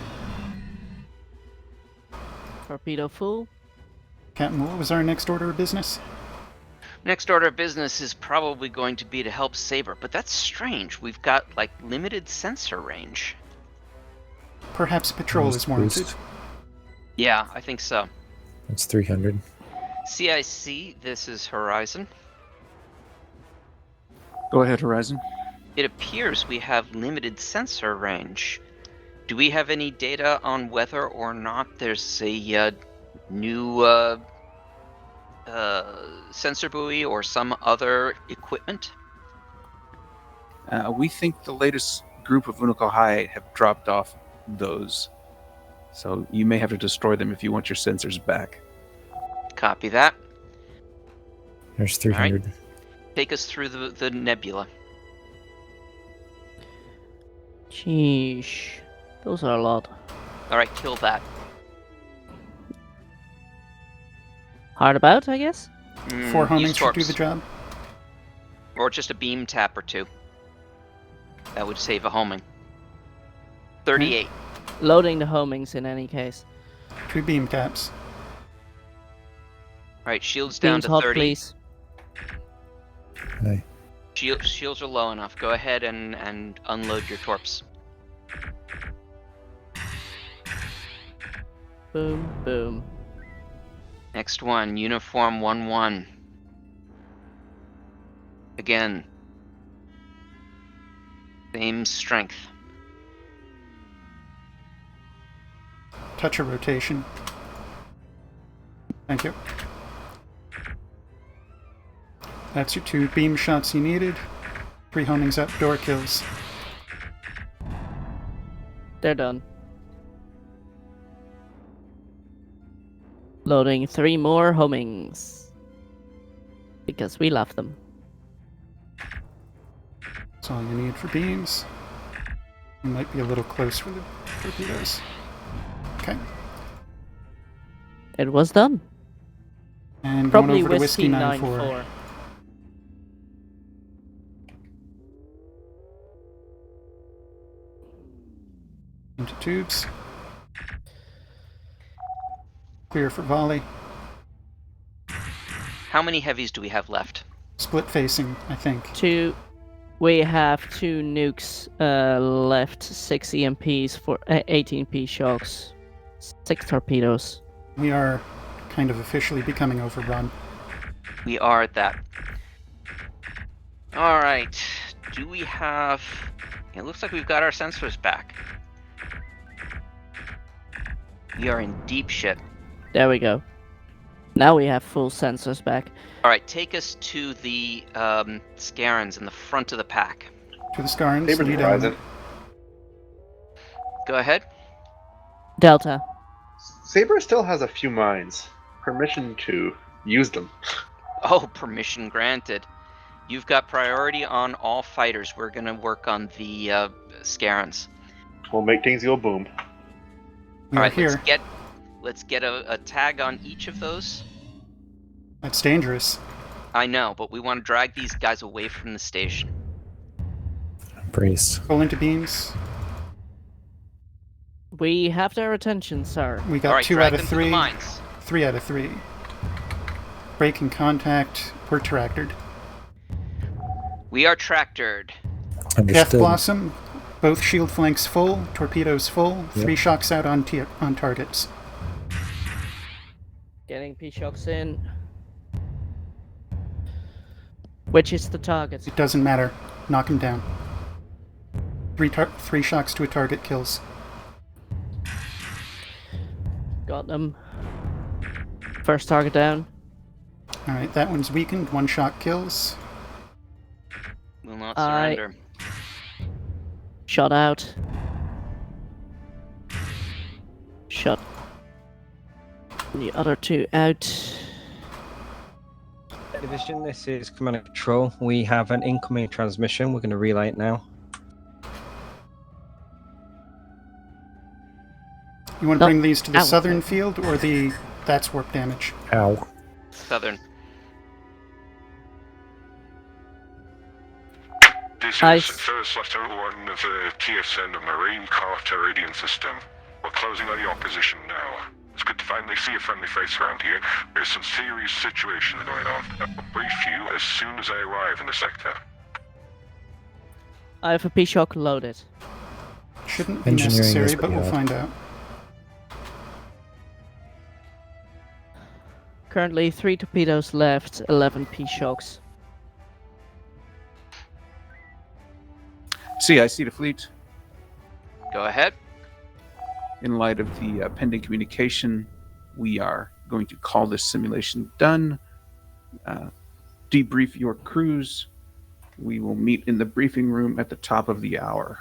Torpedo full. Captain, what was our next order of business? Next order of business is probably going to be to help Saber, but that's strange. We've got, like, limited sensor range. Perhaps patrol is warranted. Yeah, I think so. That's 300. CIC, this is Horizon. Go ahead, Horizon. It appears we have limited sensor range. Do we have any data on whether or not there's a new sensor buoy or some other equipment? We think the latest group of Unocal High have dropped off those. So you may have to destroy them if you want your sensors back. Copy that. There's 300. All right. Take us through the nebula. Sheesh. Those are a lot. Alright, kill that. Hard about, I guess? 4 use homings should do torps. the job. Or just a beam tap or 2. That would save a homing. 38. Loading the homings in any case. 2 beam taps. Alright, shields down Beams to hot, 30. please. Aye. Shields are low enough. Go ahead and unload your torps. Boom, boom. Next one, uniform 1-1. Again. Same strength. Touch of rotation. Thank you. That's your 2 beam shots you needed. 3 homings up, door kills. They're done. Loading 3 more homings. Because we love them. That's all you need for beams. You might be a little close for the torpedoes. Okay. It was done. And Probably going over to Whiskey Whiskey 94. 9-4. Into tubes. Clear for volley. How many heavies do we have left? Split facing, I think. 2. We have 2 nukes left, 6 EMPs, for 18 P shocks, 6 torpedoes. We are kind of officially becoming overrun. We are at that. Alright. Do we have... It looks like we've got our sensors back. We are in deep shit. There we go. Now we have full sensors back. Alright, take us to the Scarens in the front of the pack. To the Scarens, Saber lead Horizon. element. Go ahead. Delta. Saber still has a few mines. Permission to use them. Oh, permission granted. You've got priority on all fighters. We're gonna work on the Scarens. We'll make things go boom. We are Alright, here. let's get a tag on each of those. That's dangerous. I know, but we want to drag these guys away from the station. Brace. Pull into beams. We have their attention, sir. We got Alright, 2 drag out of them to the 3. mines. 3 out of 3. Breaking contact. We're tractored. We are tractored. Death Understood. Blossom. Both shield flanks full. Torpedoes full. Yep. 3 shocks out on targets. Getting P shocks in. Which is the target? It doesn't matter. Knock him down. 3 shocks to a target kills. Got them. First target down. Alright, that one's weakened. 1 shock kills. Will not surrender. Shot out. Shot the other 2 out. Division, this is Command and Control. We have an incoming transmission. We're going to relay it now. You want to No. bring these to the Ow. southern field or the... That's warp damage. Ow. Southern. This I is s- first letter 1 of the TSN Marine Corps Terran system. We're closing on your position now. It's good to finally see a friendly face around here. There's some serious situations going on. I'll brief you as soon as I arrive in the sector. I have a P-Shock loaded. Shouldn't be Engineering necessary, is but we'll bad. find out. Currently 3 torpedoes left, 11 P-Shocks. See, I see the fleet. Go ahead. In light of the pending communication, we are going to call this simulation done. Debrief your crews. We will meet in the briefing room at the top of the hour.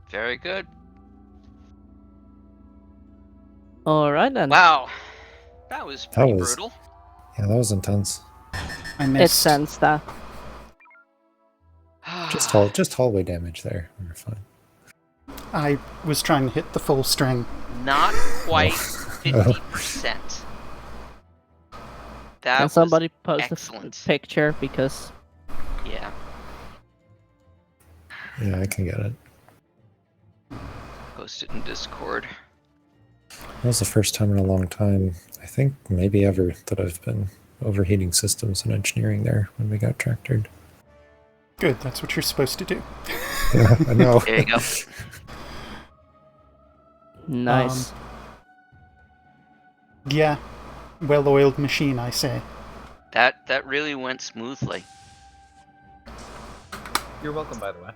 Very good. Alright then. Wow. That was pretty was- brutal. Yeah, that was intense. I It missed. sends that. Just hallway damage there. We're fine. I was trying to hit the full string. Not quite 50%. That Can was somebody post a excellent. picture because Yeah. Yeah, I can get it. Post it in Discord. That was the first time in a long time, I think maybe ever, that I've been overheating systems and engineering there when we got tractored. Good, that's what you're supposed to do. Yeah, I know. There you go. nice. Yeah, well-oiled machine, I say. That really went smoothly. You're welcome, by the way.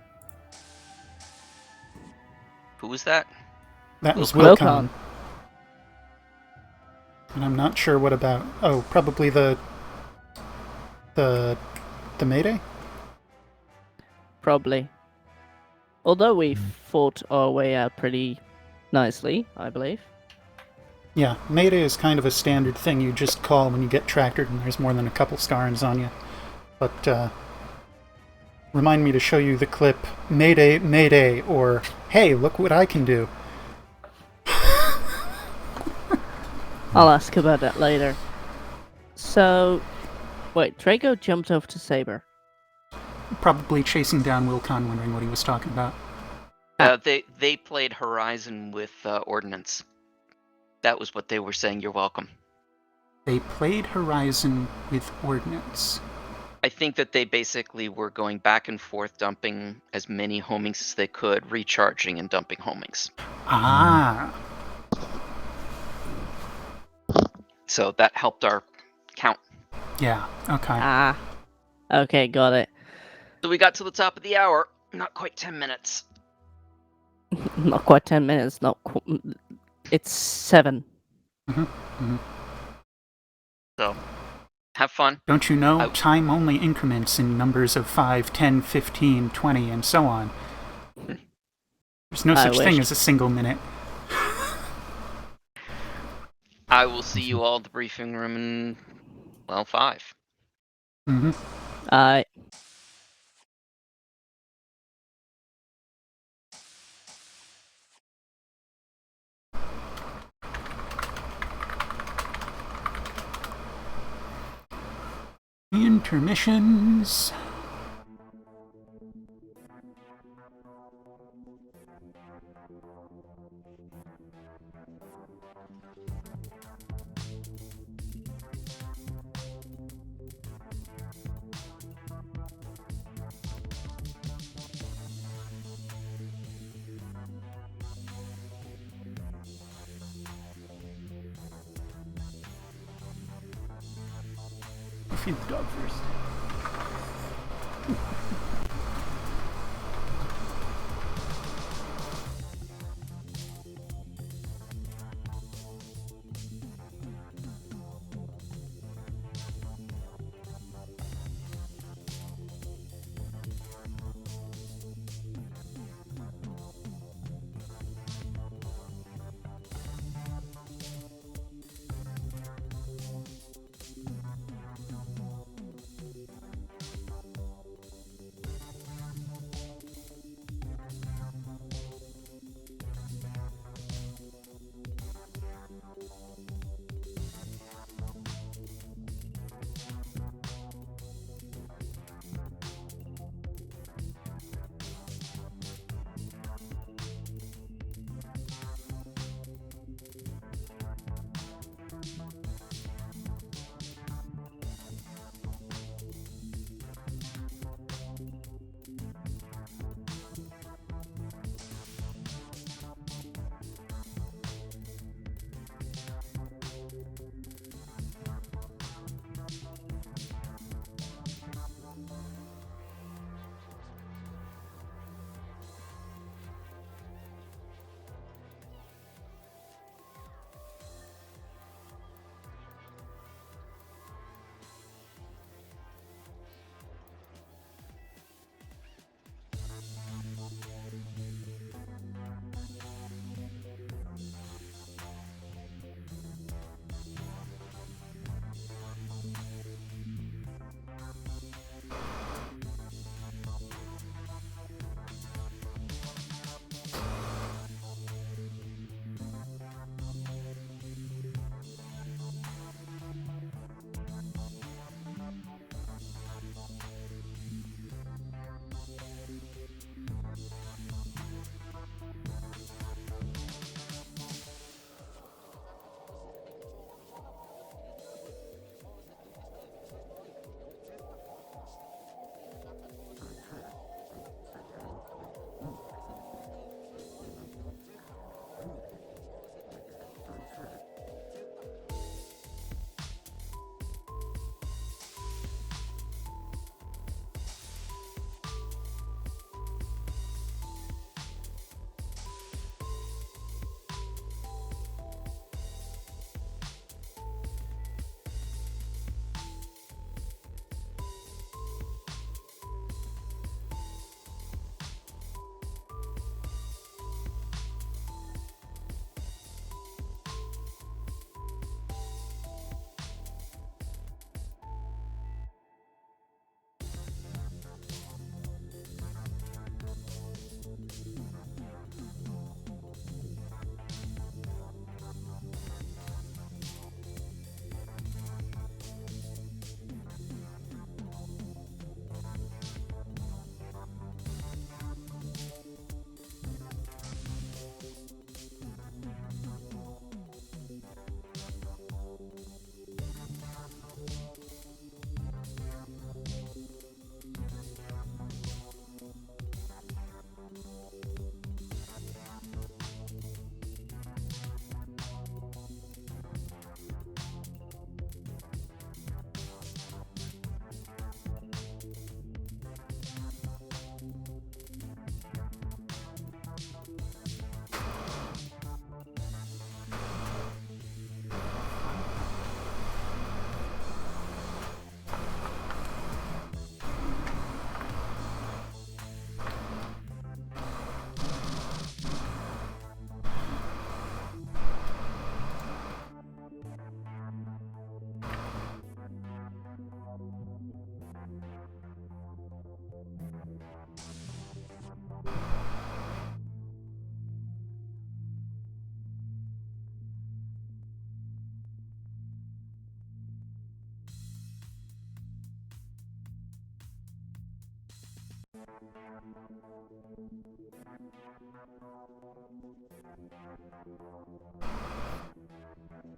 Who was that? That was Wilcon. Wilcon. And I'm not sure what about... Oh, probably the Mayday? Probably. Although we fought our way out pretty nicely, I believe. Yeah, Mayday is kind of a standard thing you just call when you get tractored and there's more than a couple stars on you. But, remind me to show you the clip, Mayday, Mayday, or, hey, look what I can do. I'll ask about that later. So, wait, Draco jumped over to Saber. Probably chasing down Wilcon, wondering what he was talking about. They played Horizon with Ordnance. That was what they were saying. You're welcome. They played Horizon with Ordnance. I think that they basically were going back and forth, dumping as many homings as they could, recharging and dumping homings. Ah, So that helped our count. yeah, okay. Ah. Okay, got it. So we got to the top of the hour. Not quite 10 minutes. Not quite 10 minutes, it's 7. So have fun. Don't you know, I- time only increments in numbers of 5, 10, 15, 20, and so on. There's no I such thing wish. as a single minute. I will see you all in the briefing room in, well, 5. Mm-hmm. Intermissions. Feed the dog first.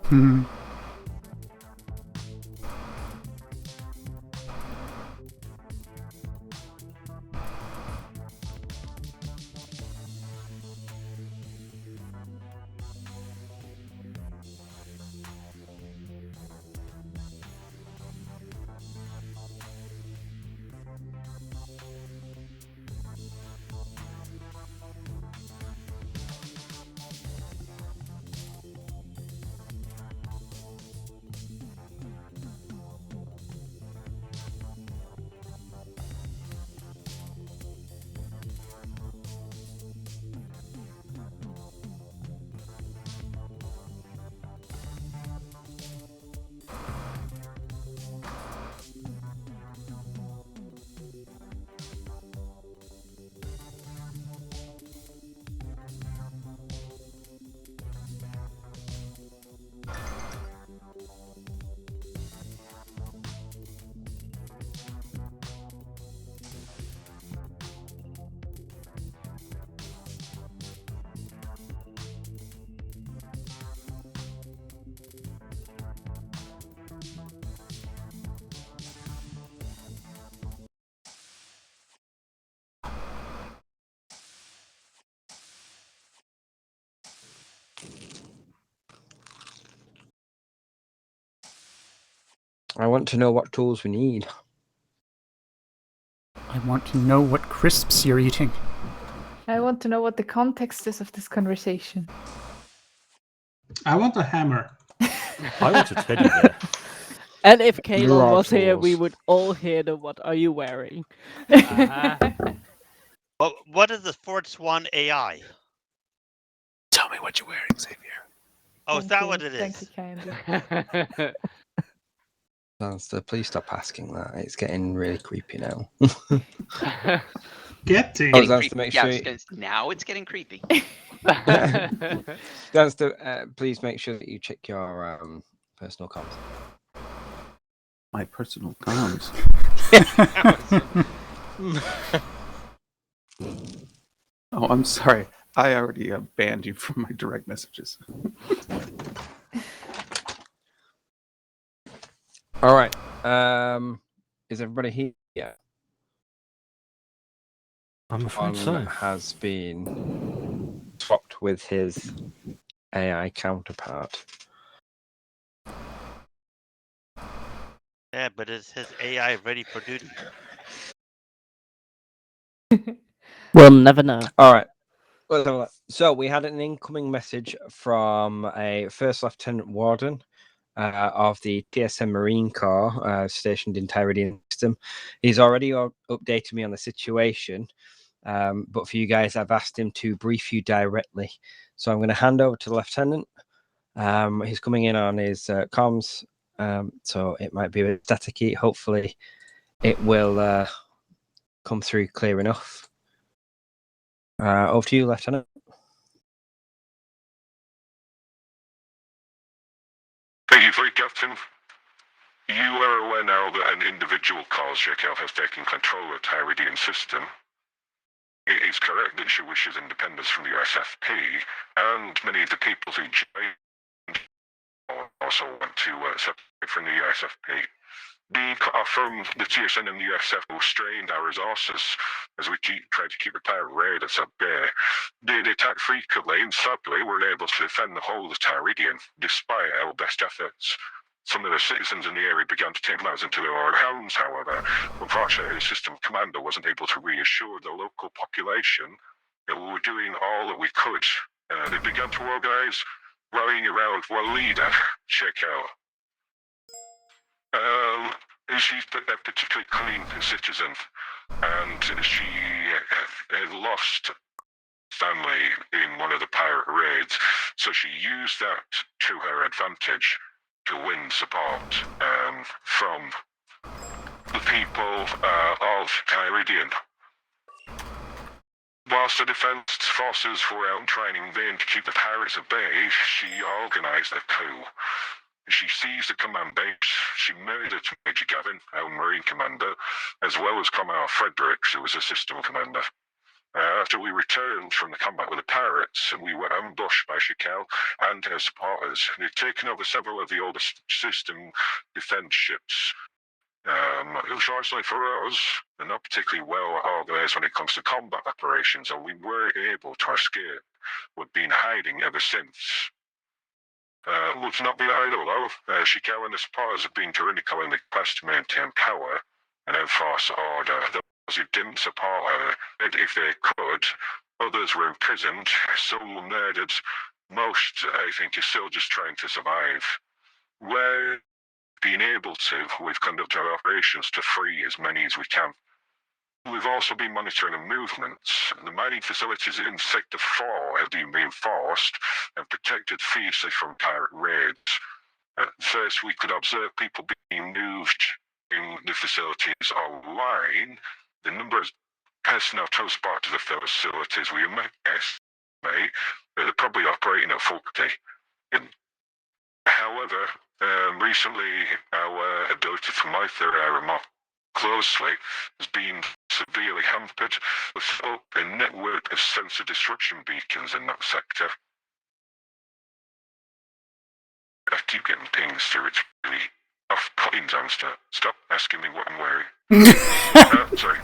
Hmm. I want to know what tools we need. I want to know what crisps you're eating. I want to know what the context is of this conversation. I want a hammer. I want a teddy bear. And if There Kalon are was here, we tools. would all hear the "What are you wearing?" Well, what is the Forts 1 AI? Tell me what you're wearing, Xavier. Oh, is Thank that you. what it Thank is? you, Candy. Monster, please stop asking that. It's getting really creepy now. Getting. Oh, Getting that's to creepy. make Yeah, sure. now it's getting creepy. That's to please make sure that you check your personal comms. My personal comms. Oh, I'm sorry. I already banned you from my direct messages. All right. Is everybody here? Yeah. I'm afraid One so. has been swapped with his AI counterpart. Yeah, but is his AI ready for duty? We'll never know. All right. So we had an incoming message from a First Lieutenant Warden of the TSN Marine Corps stationed in Tyridian system. He's already updated me on the situation, but for you guys, I've asked him to brief you directly. So I'm going to hand over to the Lieutenant. He's coming in on his comms, so it might be a bit staticky. Hopefully, it will come through clear enough. Over to you, Lieutenant. Thank you for it, Captain. You are aware now that an individual called Shekel has taken control of the Tyridian system. It is correct that she wishes independence from the USFP, and many of the people who joined also want to separate from the USFP. From the TSN and the USF strained our resources as we tried to keep the pirate raiders at bay. They attacked frequently, and sadly were unable to defend the whole of Tyridian, despite our best efforts. Some of the citizens in the area began to take matters into their own hands, however. Unfortunately, the system commander wasn't able to reassure the local population that we were doing all that we could. They began to organize, rallying around one leader, Shekel. She's a particularly clean citizen, and she had lost family in one of the pirate raids, so she used that to her advantage to win support from the people of Tyridian. Whilst the defense forces were out trying in vain to keep the pirates at bay, she organized a coup. She seized the command base. She murdered Major Gavin, our Marine commander, as well as Commodore Fredericks, who was a system commander. After we returned from the combat with the pirates, we were ambushed by Chikel and her supporters. They'd taken over several of the older system defense ships. Unfortunately for us, they're not particularly well organized when it comes to combat operations, and we were able to escape. We've been hiding ever since. We've not been idle, though. Chikel and the supporters have been tyrannical in the quest to maintain power and enforce order. Those who didn't support her did if they could. Others were imprisoned, some were murdered. Most, I think, is still just trying to survive. We're being able to, we've conducted our operations to free as many as we can. We've also been monitoring the movements. The mining facilities in Sector 4 have been reinforced and protected fiercely from pirate raids. At first, we could observe people being moved in the facilities online. The number of personnel transported to the facilities we estimate they're probably operating at full capacity. However, recently our ability to monitor our more closely has been severely hampered. We've set up a network of sensor destruction beacons in that sector. I keep getting pings through. It's really off-putting, Zamster. Stop asking me what I'm wearing. Sorry.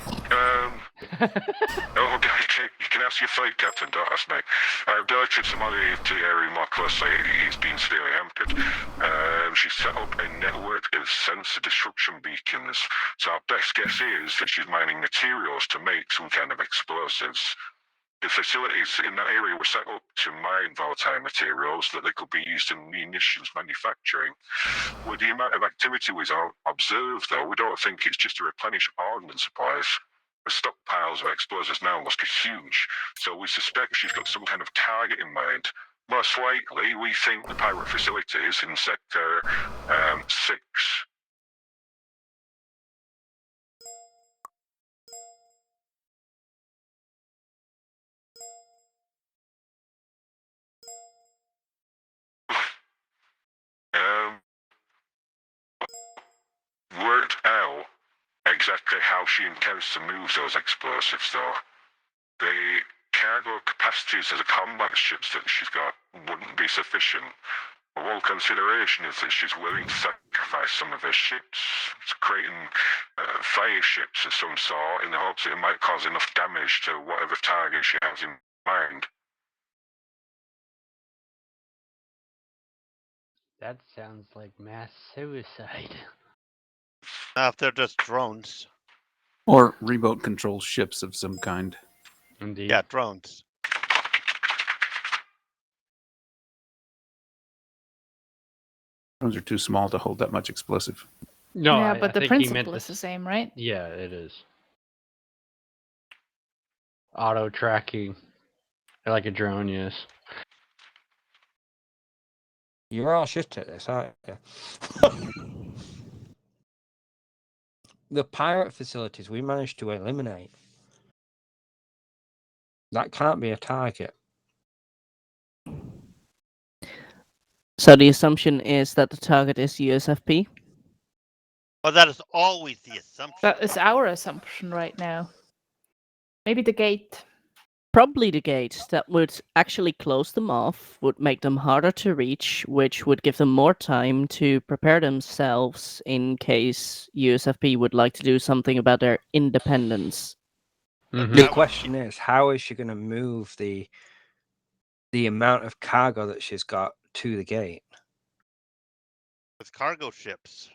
Okay, you can ask your flight captain, don't ask me. Our ability to monitor the area more closely is being severely hampered. She set up a network of sensor destruction beacons, so our best guess is that she's mining materials to make some kind of explosives. The facilities in that area were set up to mine volatile materials that they could be used in munitions manufacturing. With the amount of activity we observed, though, we don't think it's just to replenish ordnance supplies. The stockpiles of explosives now must be huge, so we suspect she's got some kind of target in mind. Most likely, we think the pirate facilities in Sector 6. Worked out exactly how she intends to move those explosives, though. The cargo capacities of the combat ships that she's got wouldn't be sufficient. One consideration is that she's willing to sacrifice some of her ships, creating fire ships of some sort in the hopes that it might cause enough damage to whatever target she has in mind. That sounds like mass suicide. If they're just drones. Or remote control ships of some kind. Indeed. Yeah, drones. Drones are too small to hold that much explosive. No, yeah, I but the think he meant principle is the same, right? Yeah, it is. Auto tracking, like a drone, yes. You're all shit at this, aren't you? The pirate facilities we managed to eliminate. That can't be a target. So the assumption is that the target is USFP? Well, that is always the assumption. That is our assumption right now. Maybe the gate. Probably the gate. That would actually close them off, would make them harder to reach, which would give them more time to prepare themselves in case USFP would like to do something about their independence. The question is, how is she going to move the amount of cargo that she's got to the gate? With cargo ships.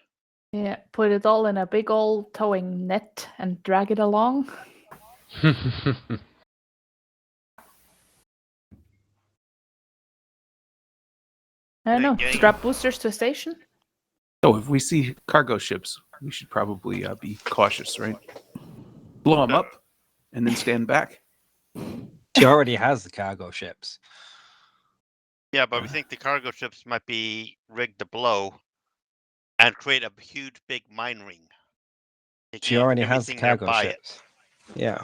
Yeah, put it all in a big old towing net and drag it along. I don't know. Strap boosters to a station? So if we see cargo ships, we should probably be cautious, right? Blow them up and then stand back. She already has the cargo ships. Yeah, but we think the cargo ships might be rigged to blow and create a huge big mine ring. She already has the cargo ships. Yeah.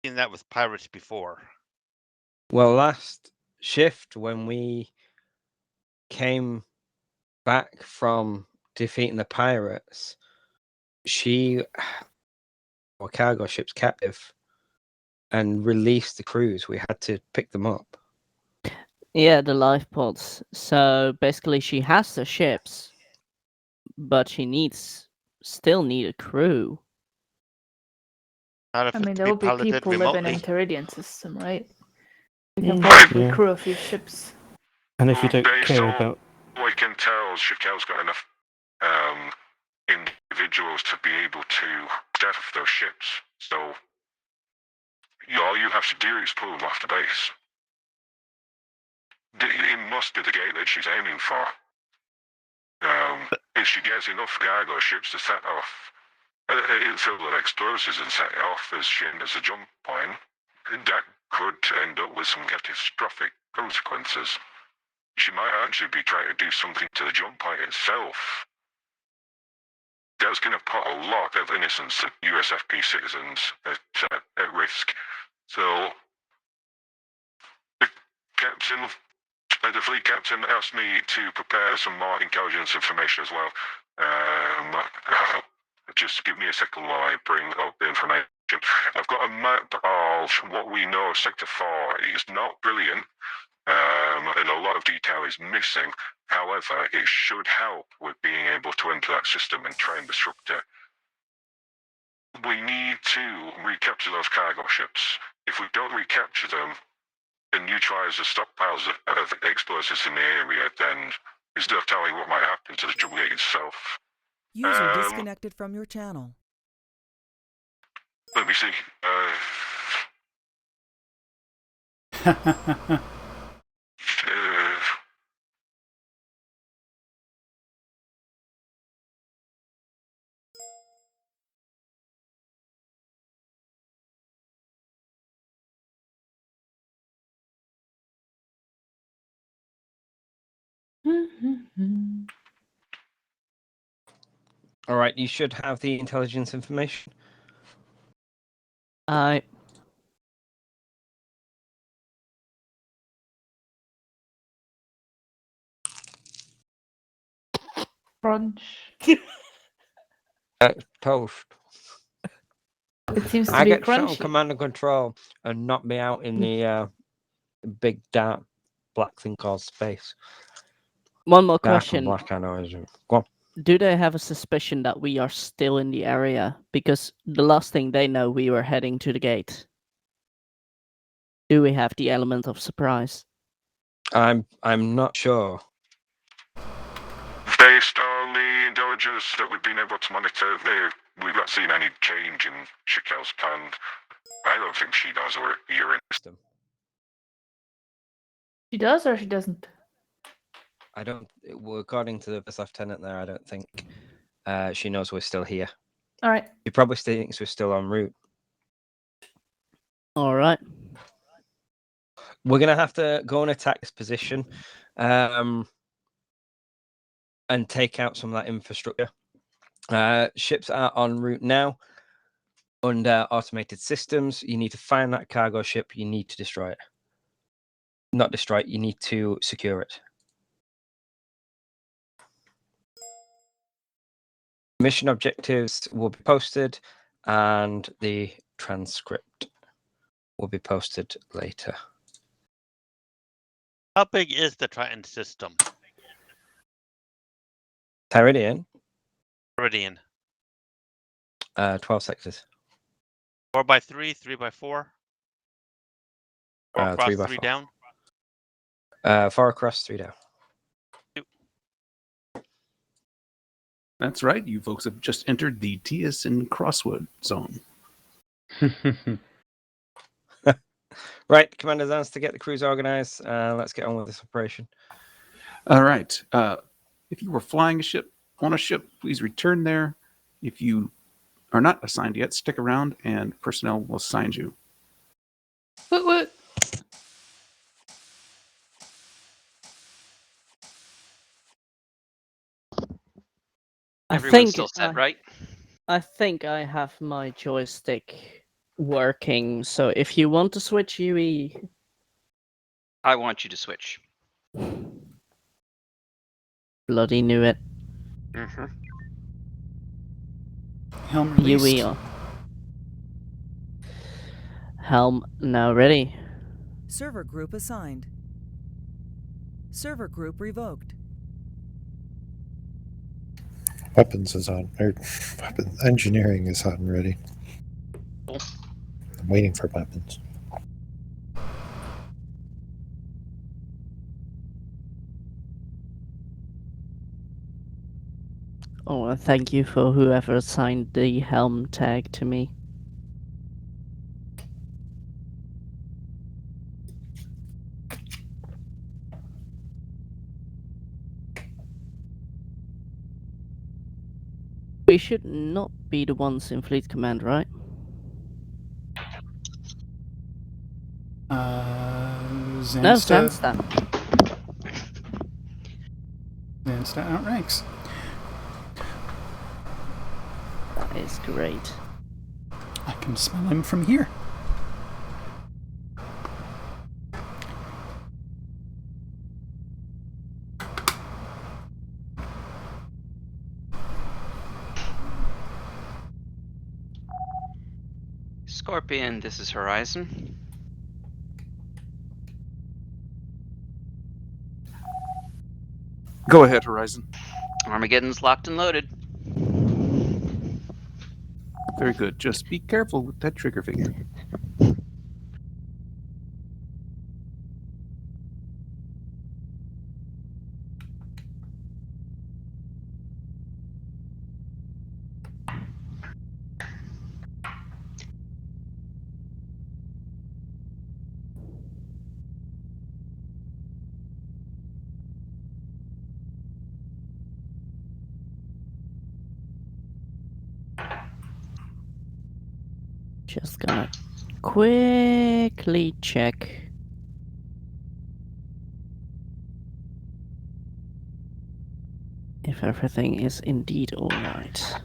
Seen that with pirates before. Well, last shift when we came back from defeating the pirates, she or cargo ships captive and released the crews. We had to pick them up. Yeah, the life pods. So basically, she has the ships, but she still need a crew. Not if I it's mean, to there be will be piloted people living in remotely. Teridian system, right? You can Mm, probably yeah. crew a few ships. And if you don't Based care on about, what we can tell, Shipkel's got enough individuals to be able to staff those ships. So all you have to do is pull them off the base. It must be the gate that she's aiming for. If she gets enough cargo ships to set off, fill with explosives and set it off as she enters the jump point, that could end up with some catastrophic consequences. She might actually be trying to do something to the jump point itself. That's going to put a lot of innocent USFP citizens at risk. So, the fleet captain asked me to prepare some more intelligence information as well. Just give me a second while I bring up the information. I've got a map of what we know of Sector 4. It's not brilliant, and a lot of detail is missing. However, it should help with being able to enter that system and try and disrupt it. We need to recapture those cargo ships. If we don't recapture them and neutralize the stockpiles of explosives in the area, then there's no telling what might happen to the jump gate itself. User disconnected from your channel. Let me see. All right, you should have the intelligence information. Crunch. Toast. It seems to I be get to sit on crunchy. command and control and not be out in the big dark black thing called space. One more Dark question. and black, I know. Go on. Do they have a suspicion that we are still in the area? Because the last thing they know, we were heading to the gate. Do we have the element of surprise? I'm not sure. Based on the intelligence that we've been able to monitor, we've not seen any change in Shikel's plan. I don't think she does, or you're in system. She does or she doesn't? I don't. Well, according to the first lieutenant there, I don't think she knows we're still here. All right. She probably thinks we're still en route. All right. We're gonna have to go and attack this position, and take out some of that infrastructure. Ships are en route now under automated systems. You need to find that cargo ship. You need to destroy it. Not destroy it. You need to secure it. Mission objectives will be posted, and the transcript will be posted later. How big is the Triton system? Teridian, Meridian. 12 sectors. 4x3, 3x4? Or across 3 by 3 4. down? 4 across, 3 down. That's right. You folks have just entered the TSN Crosswood zone. Right, Commander's answer to get the crews organized. Let's get on with this operation. All right. If you were flying a ship on a ship, please return there. If you are not assigned yet, stick around and personnel will assign you. What? Everyone's still set, right? I think I have my joystick working. So if you want to switch UE, I want you to switch. Bloody knew it. Mm-hmm. Helm Here we released. are. Helm now ready. Server group assigned. Server group revoked. Weapons is on. Weapon engineering is on and ready. I'm waiting for weapons. Oh, and thank you for whoever assigned the helm tag to me. We should not be the ones in fleet command, right? Zansta. No, Zansta. Zansta outranks. That is great. I can smell him from here. Scorpion, this is Horizon. Go ahead, Horizon. Armageddon's locked and loaded. Very good. Just be careful with that trigger finger. Just gonna quickly check. If everything is indeed alright.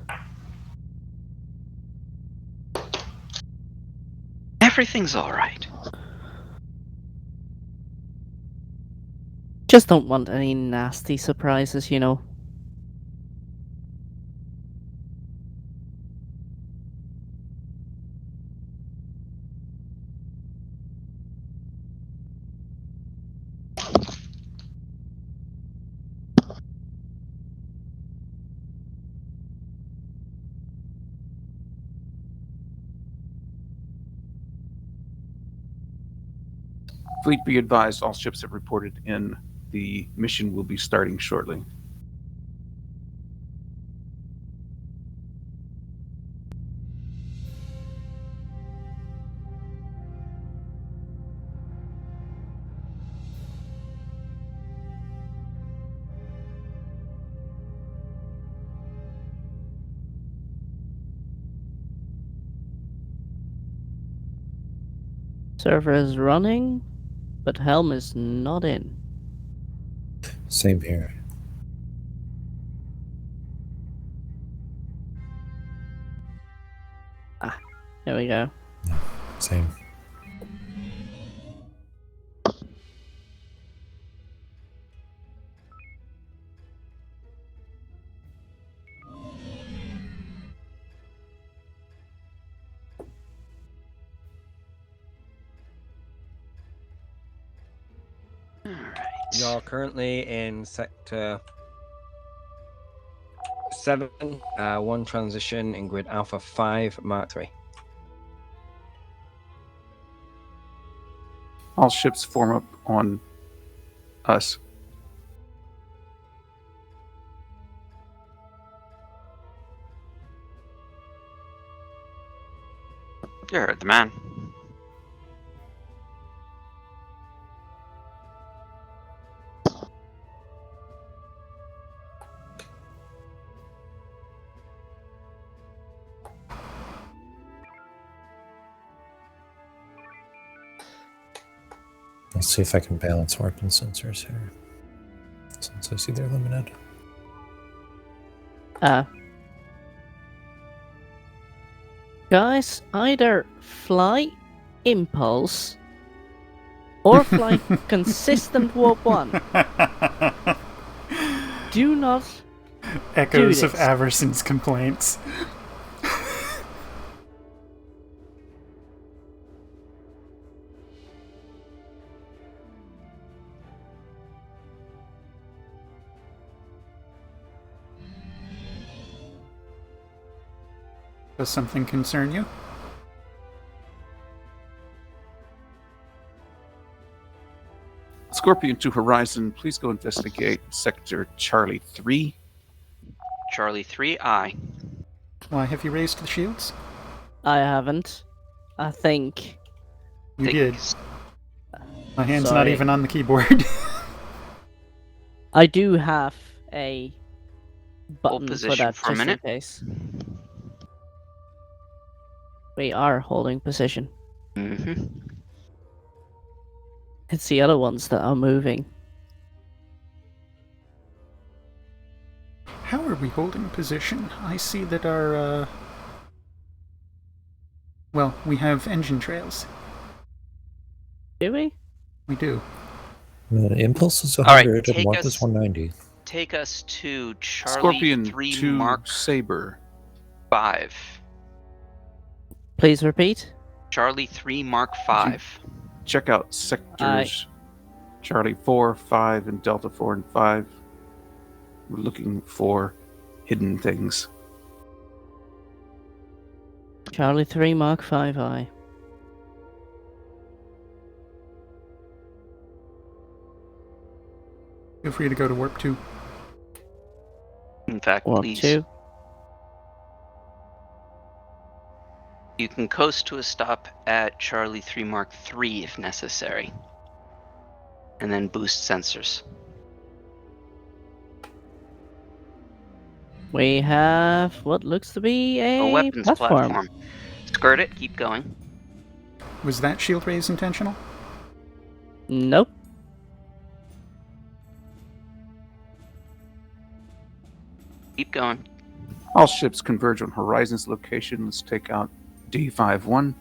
Everything's alright. Just don't want any nasty surprises, you know. Fleet, be advised, all ships have reported in. The mission will be starting shortly. Server is running, but Helm is not in. Same here. Ah, there we go. Same. You're currently in sector 7, 1 transition in grid Alpha 5, Mark 3. All ships form up on us. You heard the man. Let's see if I can balance weapon sensors here. Since I see they're limited. Guys, either fly Impulse or fly Consistent Warp 1. Do not. Echoes Do of this. Averson's complaints. Does something concern you? Scorpion to Horizon, please go investigate Sector Charlie 3. Charlie 3, aye. Why have you raised the shields? I haven't. I think. You Take- did. My hand's not Sorry. even on the keyboard. I do have a Hold button for position that for a just in minute. case. We are holding position. Mm-hmm. It's the other ones that are moving. How are we holding position? I see that our, well, we have engine trails. Do we? We do. Impulse is right, 100 and take warp us- is 190. Take us to Charlie Scorpion 3 to Mark Saber. 5. Please repeat. Charlie 3 Mark 5. Check out sectors Charlie 4, 5, and Delta 4 and 5. We're looking for hidden things. Charlie 3 Mark 5I. Feel free to go to warp 2. In fact, Warp please. 2. You can coast to a stop at Charlie 3 Mark 3 if necessary. And then boost sensors. We have what looks to be A a weapons platform. Skirt it, keep going. Was that shield raise intentional? Nope. Keep going. All ships converge on Horizon's location. Let's take out D51.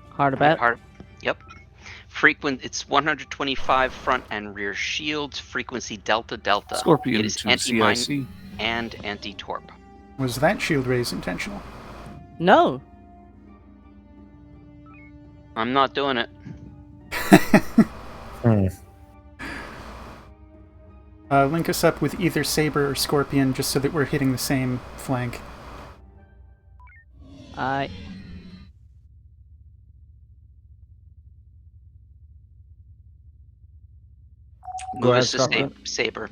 Hard about. Yep. It's 125 front and rear shields. Frequency Delta Delta. Scorpion It is to anti-mine CIC. and anti-torp. Was that shield raise intentional? No. I'm not doing it. Link us up with either Saber or Scorpion just so that we're hitting the same flank. I. Move us to Saber.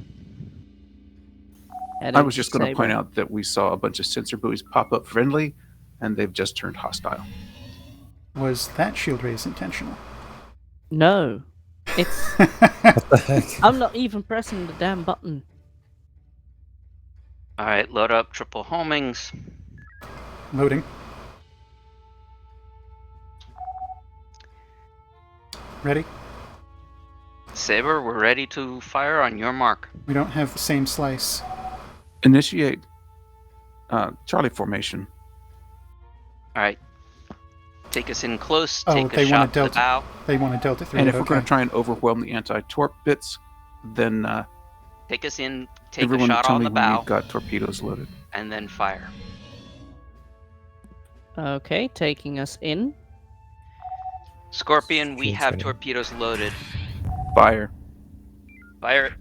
I was just going to point out that we saw a bunch of sensor buoys pop up friendly, and they've just turned hostile. Was that shield raise intentional? No. It's. What the heck? I'm not even pressing the damn button. Alright, load up triple homings. Loading. Ready? Saber, we're ready to fire on your mark. We don't have the same slice. Initiate Charlie formation. Alright. Take us in close, Oh, take they a want a shot to the delta. bow. They want a Delta 3. And if we're okay. going to try and overwhelm the anti-torp bits, then Take us in, take a everyone shot tell on me the when bow, you've got torpedoes loaded. and then fire. Okay, taking us in. Scorpion, we have Ready. torpedoes loaded. Fire. Fire it.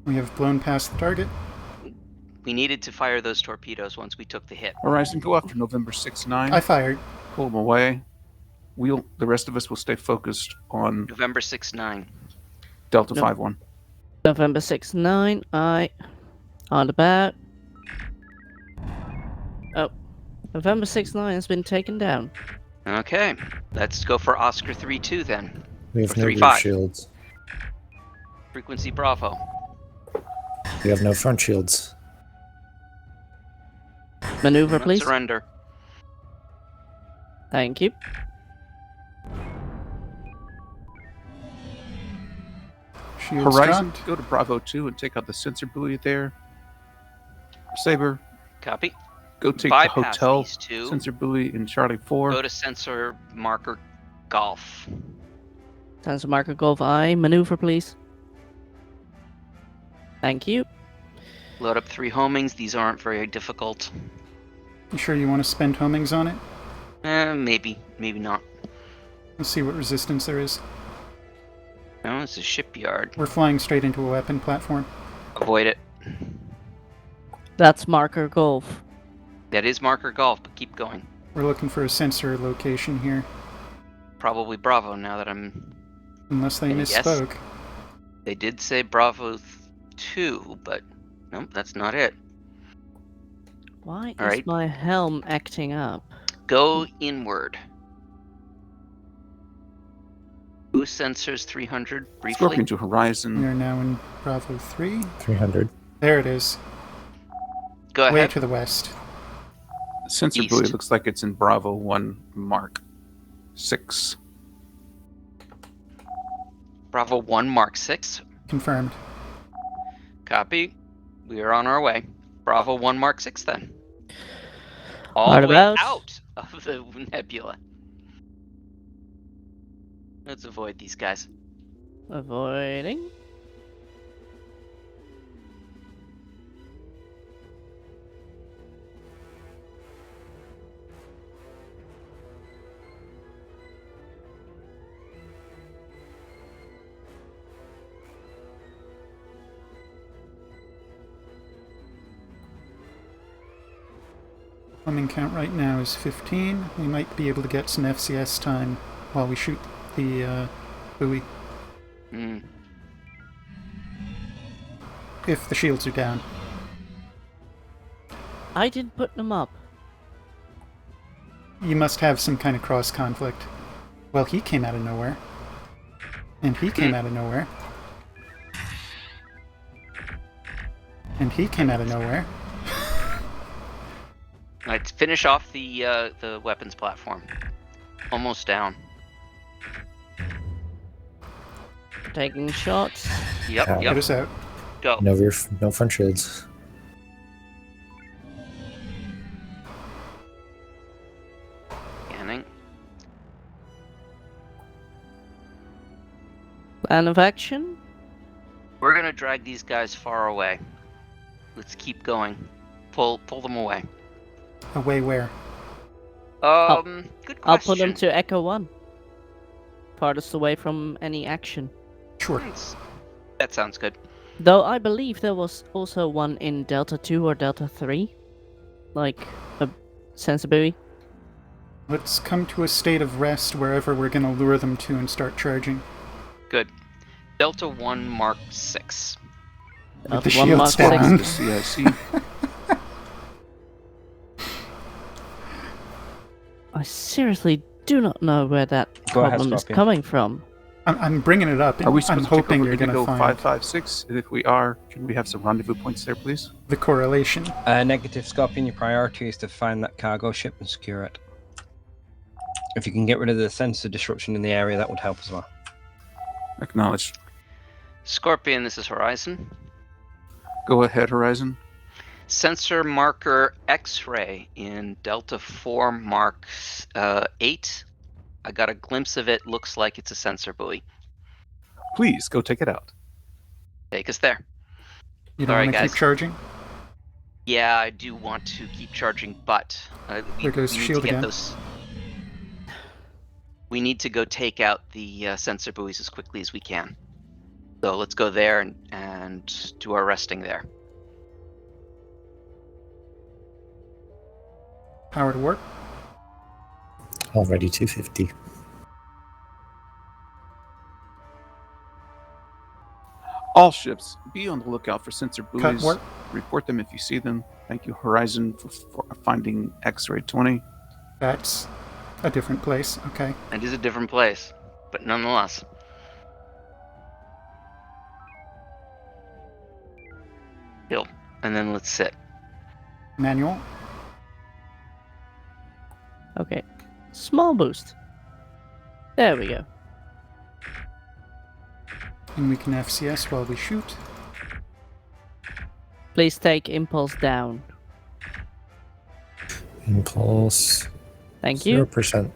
We have blown past the target. We needed to fire those torpedoes once we took the hit. Horizon, go after November 6-9. I fired. Pull them away. The rest of us will stay focused on November 6-9. Delta Nope. 5-1. November 6-9. I. On about. Oh. November 6-9 has been taken down. Okay, let's go for Oscar 3-2 then. We have Or no rear 3-5. shields. Frequency Bravo. We have no front shields. Maneuver, Not please. surrender. Thank you. Shields Horizon, dropped. go to Bravo 2 and take out the sensor buoy there. Saber, Copy. go take Bypass the hotel these two. sensor buoy in Charlie 4. Go to sensor marker Golf. Sensor marker Golf I. Maneuver, please. Thank you. Load up 3 homings. These aren't very difficult. You sure you want to spend homings on it? Maybe. Maybe not. Let's see what resistance there is. No, it's a shipyard. We're flying straight into a weapon platform. Avoid it. That's marker Golf. That is marker Golf, but keep going. We're looking for a sensor location here. Probably Bravo now that I'm... Unless they Any guess? misspoke. They did say Bravo 2, but nope, that's not it. Why All is right. my helm acting up? Go inward. Boost sensors 300 briefly. Scorpion to We Horizon. are now in Bravo 3. 300. There it is. Go Way ahead. to the west. Sensor East. buoy looks like it's in Bravo 1 Mark 6. Bravo 1 Mark 6. Confirmed. Copy. We are on our way. Bravo 1 Mark 6 then. All Right the way about. out of the nebula. Let's avoid these guys. Avoiding. Homing count right now is 15. We might be able to get some FCS time while we shoot the buoy. Mm. If the shields are down. I didn't put them up. You must have some kind of cross conflict. Well, he came out of nowhere. And he came out of nowhere. And he came out of nowhere. Let's finish off the weapons platform. Almost down. Taking shots. Yep, Yeah. Get yep. us out. Go. No front shields. Scanning. Plan of action. We're gonna drag these guys far away. Let's keep going. Pull them away. Away where? Good question. I'll put them to Echo 1. Farthest away from any action. Sure. Nice. That sounds good. Though I believe there was also one in Delta 2 or Delta 3. Like a sensor buoy. Let's come to a state of rest wherever we're going to lure them to and start charging. Good. Delta 1 Mark 6. With the One shields Mark down. The CIC. I seriously do not know where that Go ahead, problem is Scorpion. coming from. I'm bringing it up. Are we I'm supposed hoping to you're go, going to go find 556? If we are, can we have some rendezvous points there, please? the correlation. Negative, Scorpion. Your priority is to find that cargo ship and secure it. If you can get rid of the sensor disruption in the area, that would help as well. Acknowledged. Scorpion, this is Horizon. Go ahead, Horizon. Sensor marker X-ray in Delta 4 Mark 8. I got a glimpse of it. Looks like it's a sensor buoy. Please, go take it out. Take us there. You don't Sorry, want to guys. keep charging? Yeah, I do want to keep charging, but There goes the need shield to get again. those. We need to go take out the sensor buoys as quickly as we can. So let's go there and do our resting there. Power to work? Already 250. All ships, be on the lookout for sensor Cut buoys. work? Report them if you see them. Thank you, Horizon, for finding X-ray 20. That's a different place. Okay. It is a different place, but nonetheless. Kill, and then let's sit. Manual? Okay. Small boost. There we go. And we can FCS while we shoot. Please take impulse down. Impulse. Thank you. 0%.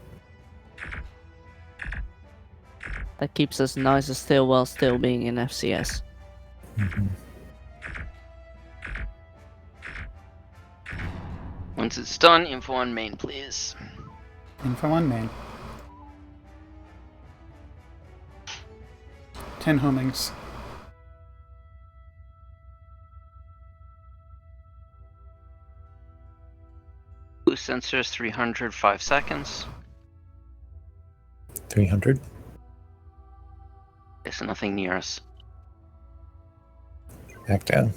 That keeps us nice and still while still being in FCS. Once it's done, info on main, please. Info on main. 10 homings. Boost sensors 300, 5 seconds. 300. There's nothing near us. Back down.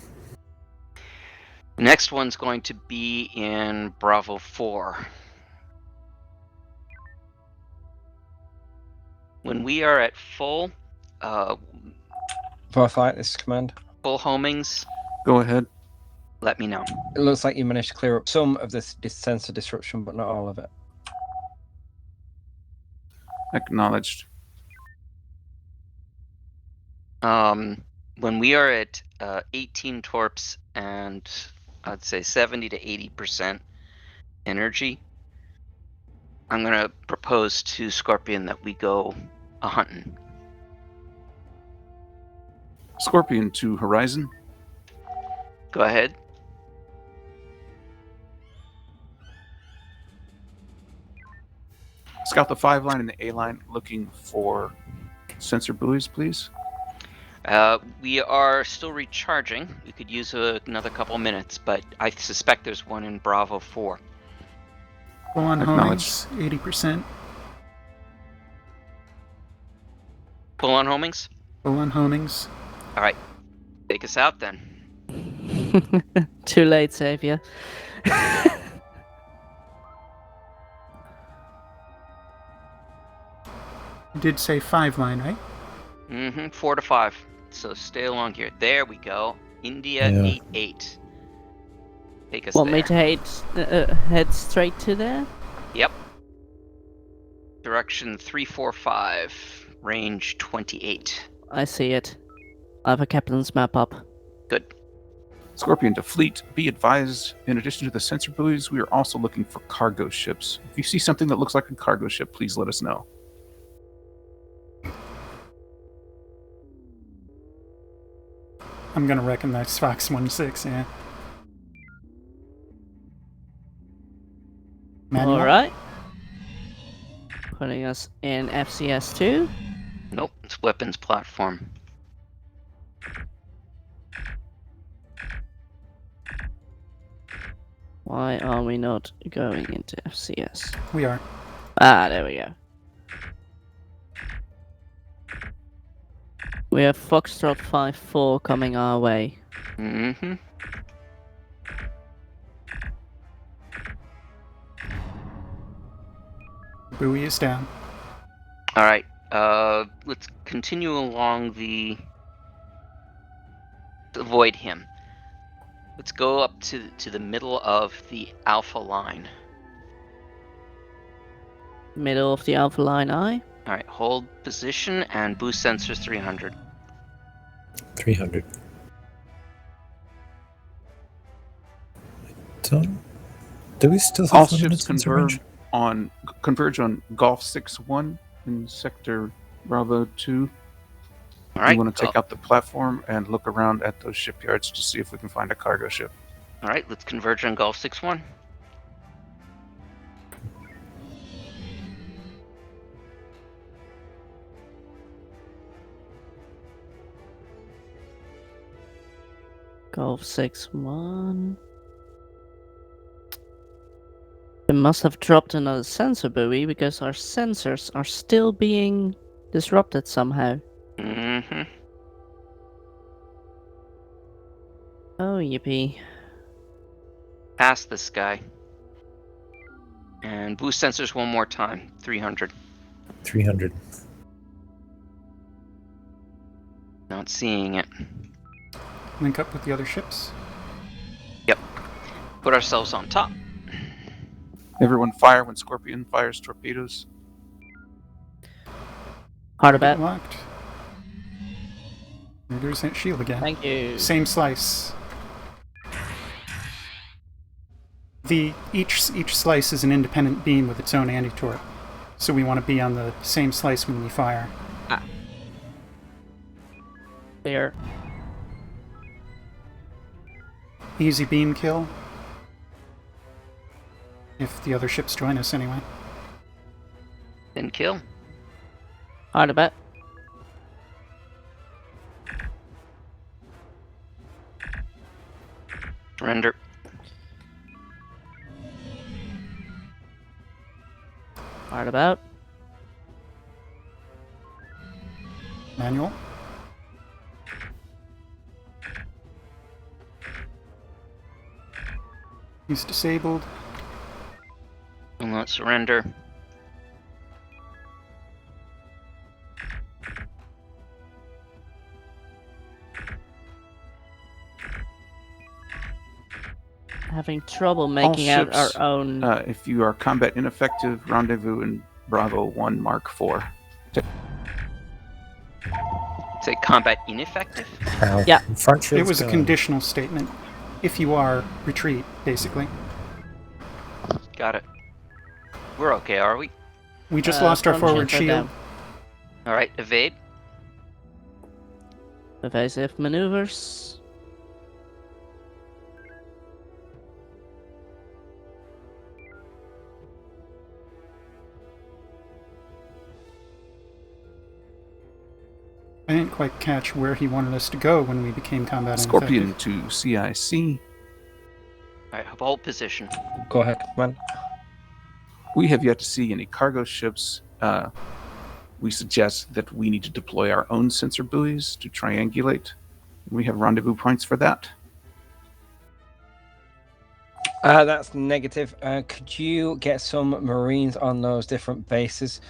The next one's going to be in Bravo 4. When we are at full, For a flight, this command. full homings, Go ahead. let me know. It looks like you managed to clear up some of this sensor disruption, but not all of it. Acknowledged. When we are at 18 torps and I'd say 70 to 80% energy, I'm gonna propose to Scorpion that we go a hunting. Scorpion to Horizon. Go ahead. Scout the 5 line and the A line looking for sensor buoys, please. We are still recharging. We could use another couple minutes, but I suspect there's one in Bravo 4. Full on homings, 80%. Full on homings? Full on homings. Alright. Take us out then. Too late, Savior. You did say 5 line, right? Mm-hmm. 4 to 5. So stay along here. There we go. India Yeah. 88. Take us Want there. me to head straight to there? Yep. Direction 345. Range 28. I see it. I have a captain's map up. Good. Scorpion to Fleet. Be advised, in addition to the sensor buoys, we are also looking for cargo ships. If you see something that looks like a cargo ship, please let us know. I'm gonna recognize Fox 16, yeah. Manual? Alright. Putting us in FCS 2. Nope. It's weapons platform. Why are we not going into FCS? We are. Ah, there we go. We have Foxtrot 5-4 coming our way. Mm-hmm. Buoy is down. Alright. Let's continue along the... Avoid him. Let's go up to the middle of the Alpha line. Middle of the Alpha Line I. Alright, hold position and boost sensors 300. 300. Do we still have All limited ships sensor range? converge on Golf 6-1 in Sector Bravo 2. Alright. We want to take out the platform and look around at those shipyards to see if we can find a cargo ship. Alright, let's converge on Golf 6-1. Golf 6-1. We must have dropped another sensor buoy because our sensors are still being disrupted somehow. Mm-hmm. Oh, yippee. Pass this guy. And boost sensors one more time. 300. 300. Not seeing it. Link up with the other ships. Yep. Put ourselves on top. Everyone fire when Scorpion fires torpedoes. Hard about. Locked. There's that shield again. Thank you. Same slice. Each slice is an independent beam with its own anti-torp. So we want to be on the same slice when we fire. There. Easy beam kill. If the other ships join us anyway. Then kill. Hard to bet. Surrender. Hard about. Manual. He's disabled. Will not surrender. Having trouble making out our ships, own. If you are combat ineffective, rendezvous in Bravo 1 Mark 4. Say combat ineffective? Wow. Yeah. Front It shield's was a gone. conditional statement. If you are, retreat, basically. Got it. We're okay, are we? We just lost our front forward shields are shield. down. Alright, evade. Evasive maneuvers. I didn't quite catch where he wanted us to go when we became combat Scorpion ineffective. to CIC. Alright, hold position. Go ahead, man. We have yet to see any cargo ships. We suggest that we need to deploy our own sensor buoys to triangulate. We have rendezvous points for that. That's negative. Could you get some Marines on those different bases?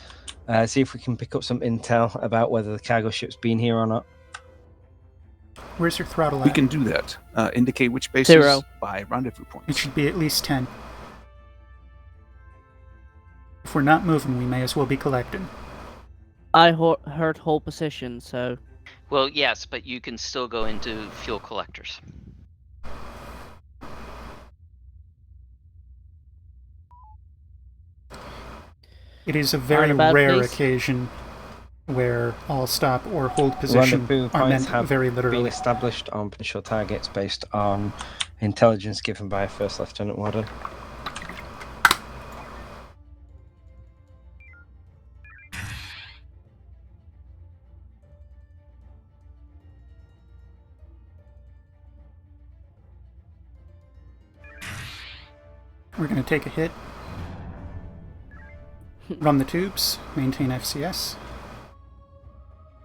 See if we can pick up some intel about whether the cargo ship's been here or not. Where's your throttle We at? can do that. Indicate which bases 0. by rendezvous It points. should be at least 10. If we're not moving, we may as well be collected. I heard whole position, so Well, yes, but you can still go into fuel collectors. It is a very Roundabout, rare please. occasion where all stop or hold position Rendezvous are points meant have very been literally. established on potential targets based on intelligence given by First Lieutenant Warden. We're going to take a hit. Run the tubes. Maintain FCS.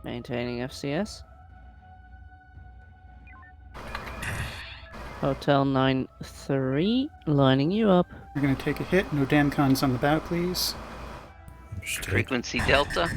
maintaining FCS. Hotel 9-3, lining you up. We're going to take a hit. No damcons on the bow, please. Understood. Frequency delta.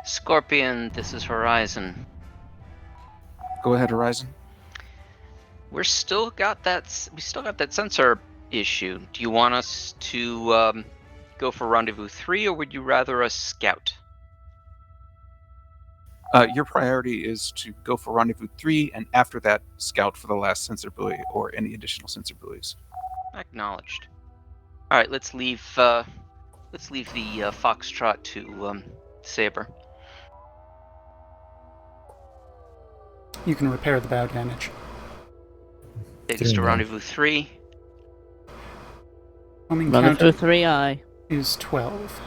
Scorpion, this is Horizon. Go ahead, Horizon. We still got that sensor issue. Do you want us to go for Rendezvous 3, or would you rather us scout? Your priority is to go for Rendezvous 3, and after that, scout for the last sensor buoy or any additional sensor buoys. Acknowledged. All right, let's leave the Foxtrot to Saber. You can repair the bow damage. Take us to Doing that. Rendezvous 3. Homing Running count through 3i. is 12.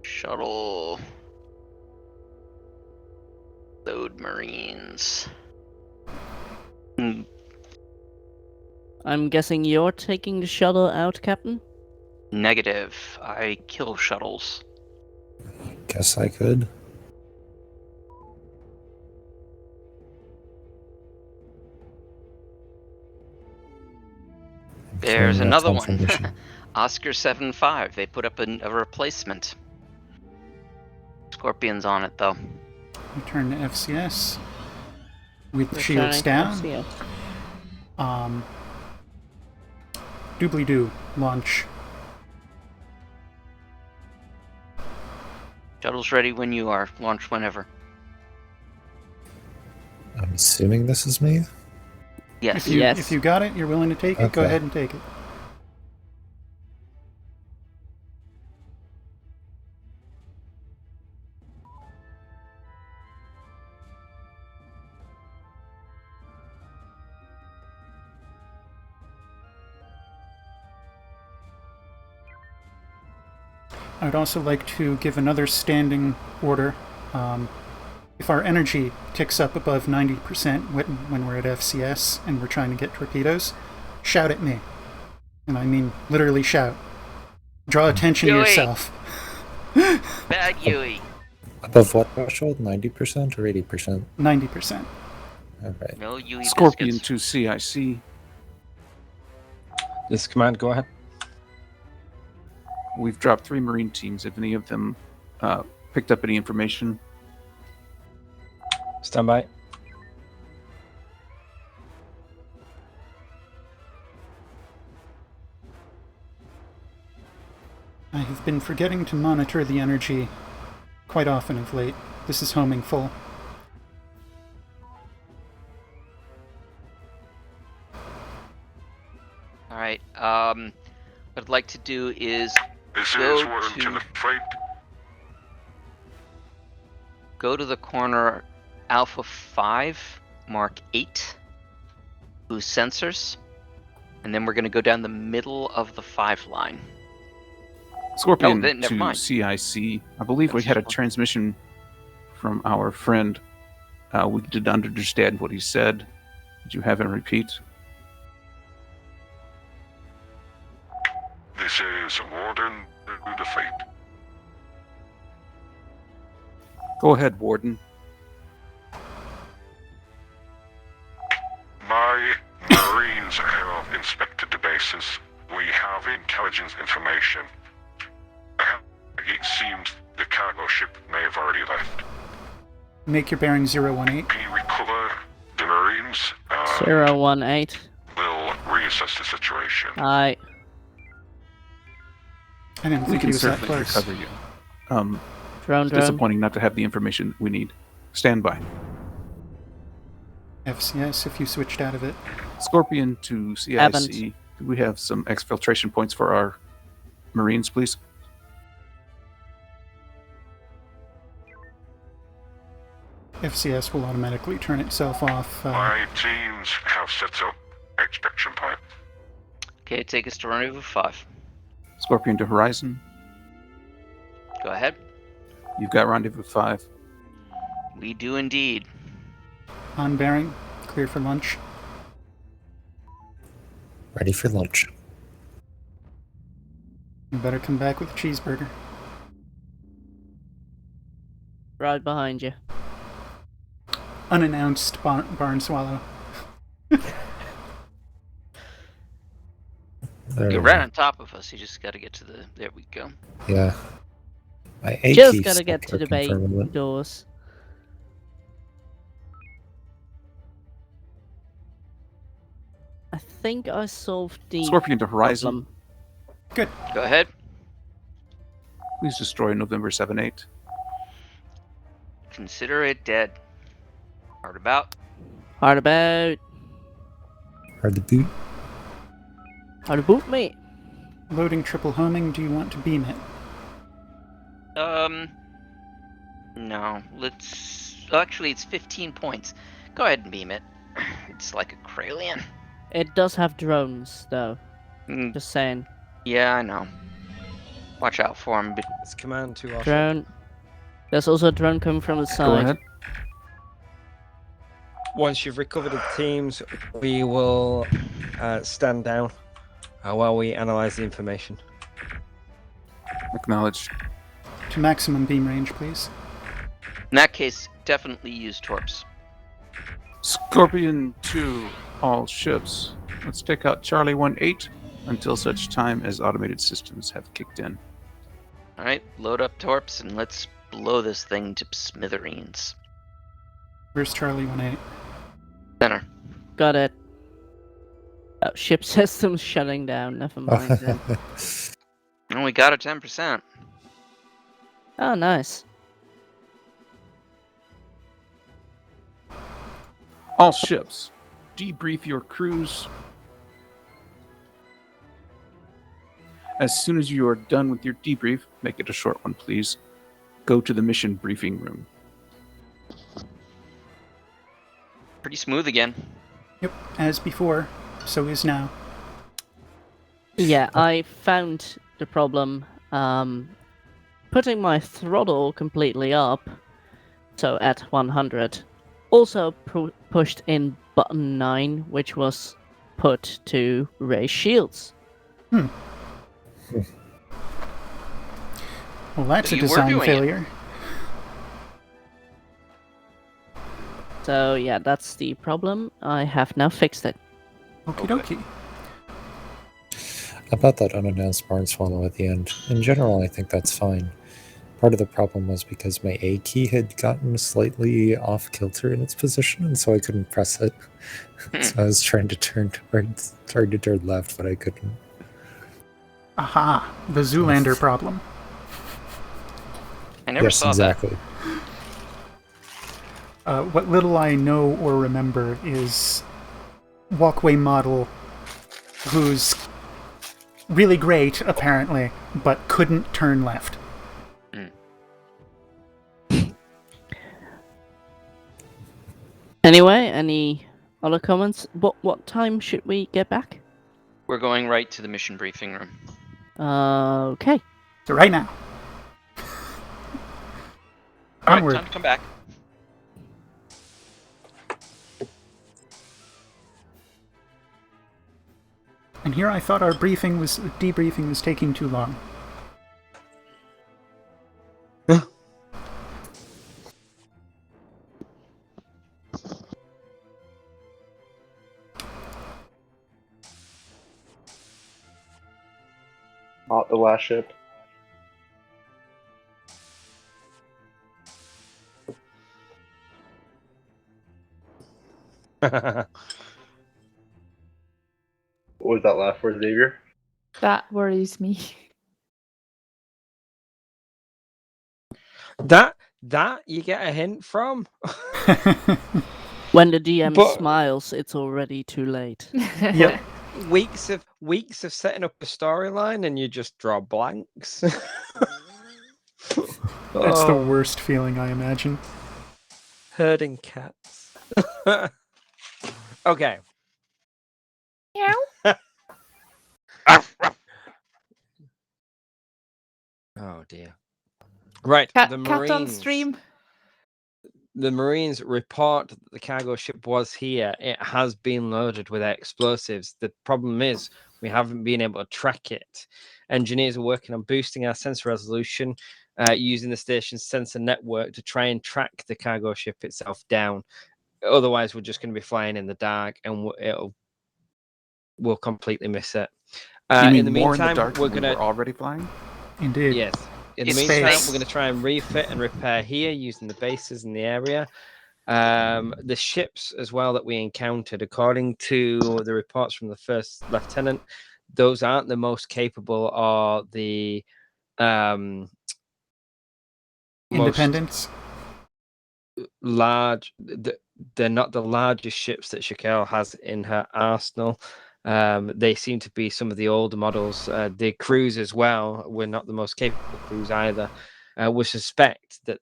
Shuttle. Load Marines. I'm guessing you're taking the shuttle out, Captain? Negative. I kill shuttles. Guess I could. There's Confirm another that's one. confirmation. Oscar 7-5. They put up a replacement. Scorpion's on it though. Return to FCS. With Returning shields to down. FCS. Doobly-doo. Launch. Shuttle's ready when you are. Launch whenever. I'm assuming this is me. Yes. If you got it, you're willing to take it, go Okay. ahead and take it. I'd also like to give another standing order. If our energy ticks up above 90% when we're at FCS and we're trying to get torpedoes, shout at me. And I mean literally shout. Draw attention to Yui. yourself. Bad Yui. Above what threshold? 90% or 80%? 90%. Alright. No Yui Scorpion biscuits. to CIC. This command, go ahead. We've dropped 3 Marine teams. Have any of them picked up any information? Stand by. I have been forgetting to monitor the energy quite often of late. This is homing full. Alright, what I'd like to do is This go is Warden to the fleet. go to the corner Alpha 5, Mark 8, boost sensors, and then we're going to go down the middle of the 5 line. Scorpion Oh, then never to mind. CIC. I believe we That's had a fine. transmission from our friend. We did not understand what he said. Did you have him repeat? This is Warden to the fleet. Go ahead, Warden. My Marines have inspected the bases. We have intelligence information. It seems the cargo ship may have already left. Make your bearing 018. Can you recover the Marines? 018. We'll reassess the situation. Aye. I didn't We think he can was that certainly close. recover you. Drone, It's drone. disappointing not to have the information we need. Stand by. FCS if you switched out of it. Scorpion to CIC. Haven't. Do we have some exfiltration points for our Marines, please? FCS will automatically turn itself off. My teams have set up extraction point. Okay, take us to rendezvous 5. Scorpion to Horizon. Go ahead. You've got rendezvous 5. We do indeed. On bearing. Clear for lunch. Ready for lunch. You better come back with a cheeseburger. Right behind you. Unannounced barn swallow. There You're we right go. on top of us. You just got to get to the. There we go. Yeah. My A Just key's gotta get not to the working bay for a moment. doors. I think I solved the Scorpion to Horizon. problem. Go ahead. Please destroy November 7-8. Consider it dead. Hard about. Hard about. Hard to boot. Hard about, mate. Loading triple homing. Do you want to beam it? No. Let's. Actually, it's 15 points. Go ahead and beam it. It's like a Kralian. It does have drones, though. Mm, Just saying. yeah, I know. Watch out for him. It's command to our ship. Drone. There's also a drone coming from the Go side. ahead. Once you've recovered the teams, we will stand down while we analyze the information. Acknowledged. To maximum beam range, please. In that case, definitely use torps. Scorpion to all ships. Let's take out Charlie 1-8 until such time as automated systems have kicked in. Alright, load up torps and let's blow this thing to smithereens. Where's Charlie 1-8? Center. Got it. Oh, ship systems shutting down. Never mind then. And we got a 10%. Oh, nice. All ships, debrief your crews. As soon as you are done with your debrief, make it a short one, please. Go to the mission briefing room. Pretty smooth again. Yep, as before, so is now. Yeah, I found the problem. Putting my throttle completely up, so at 100. Also pushed in button 9, which was put to raise shields. Well, that's So a you were design doing it. failure. So yeah, that's the problem. I have now fixed it. Okie dokie. About that unannounced barn swallow at the end, in general, I think that's fine. Part of the problem was because my A key had gotten slightly off kilter in its position, and so I couldn't press it. So I was trying to turn left, but I couldn't. Aha, the Zoolander problem. I never saw exactly. What little I know or remember is walkway model who's really great, apparently, but couldn't turn left. Anyway, any other comments? What time should we get back? We're going right to the mission briefing room. Okay. So right now. All right, Onward. time to come back. And here I thought our debriefing was taking too long. Not the last ship. What was that last word, Xavier? That worries me. That you get a hint from. When the DM But- smiles, it's already too late. Yep. weeks of setting up a storyline and you just draw blanks. That's the worst feeling, I imagine. Herding cats. Okay. Meow. Oh dear. Right, Cat, the cat on Marines. stream. The Marines report that the cargo ship was here. It has been loaded with explosives. The problem is we haven't been able to track it. Engineers are working on boosting our sensor resolution using the station's sensor network to try and track the cargo ship itself down. Otherwise, we're just going to be flying in the dark and we'll completely miss it. You mean in the more meantime, in the dark we're than going we're already flying? Indeed. Yes. In the It's meantime, space. we're going to try and refit and repair here using the bases in the area. The ships as well that we encountered, according to the reports from the first lieutenant, those aren't the most capable or the Independence. large. They're not the largest ships that Shakel has in her arsenal. They seem to be some of the older models. The crews as well were not the most capable crews either. We suspect that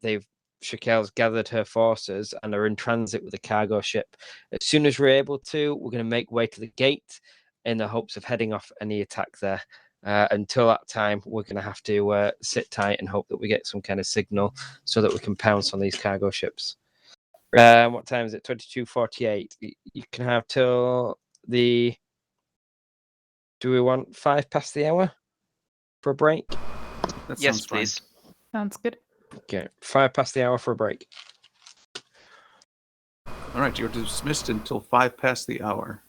Shakel's gathered her forces and are in transit with a cargo ship. As soon as we're able to, we're going to make way to the gate in the hopes of heading off any attack there. Until that time, we're going to have to sit tight and hope that we get some kind of signal so that we can pounce on these cargo ships. What time is it? 22:48. You can have till the... Do we want 5 past the hour for a break? That Yes, sounds fine. please. Sounds good. Okay, 5 past the hour for a break. All right, you're dismissed until 5 past the hour.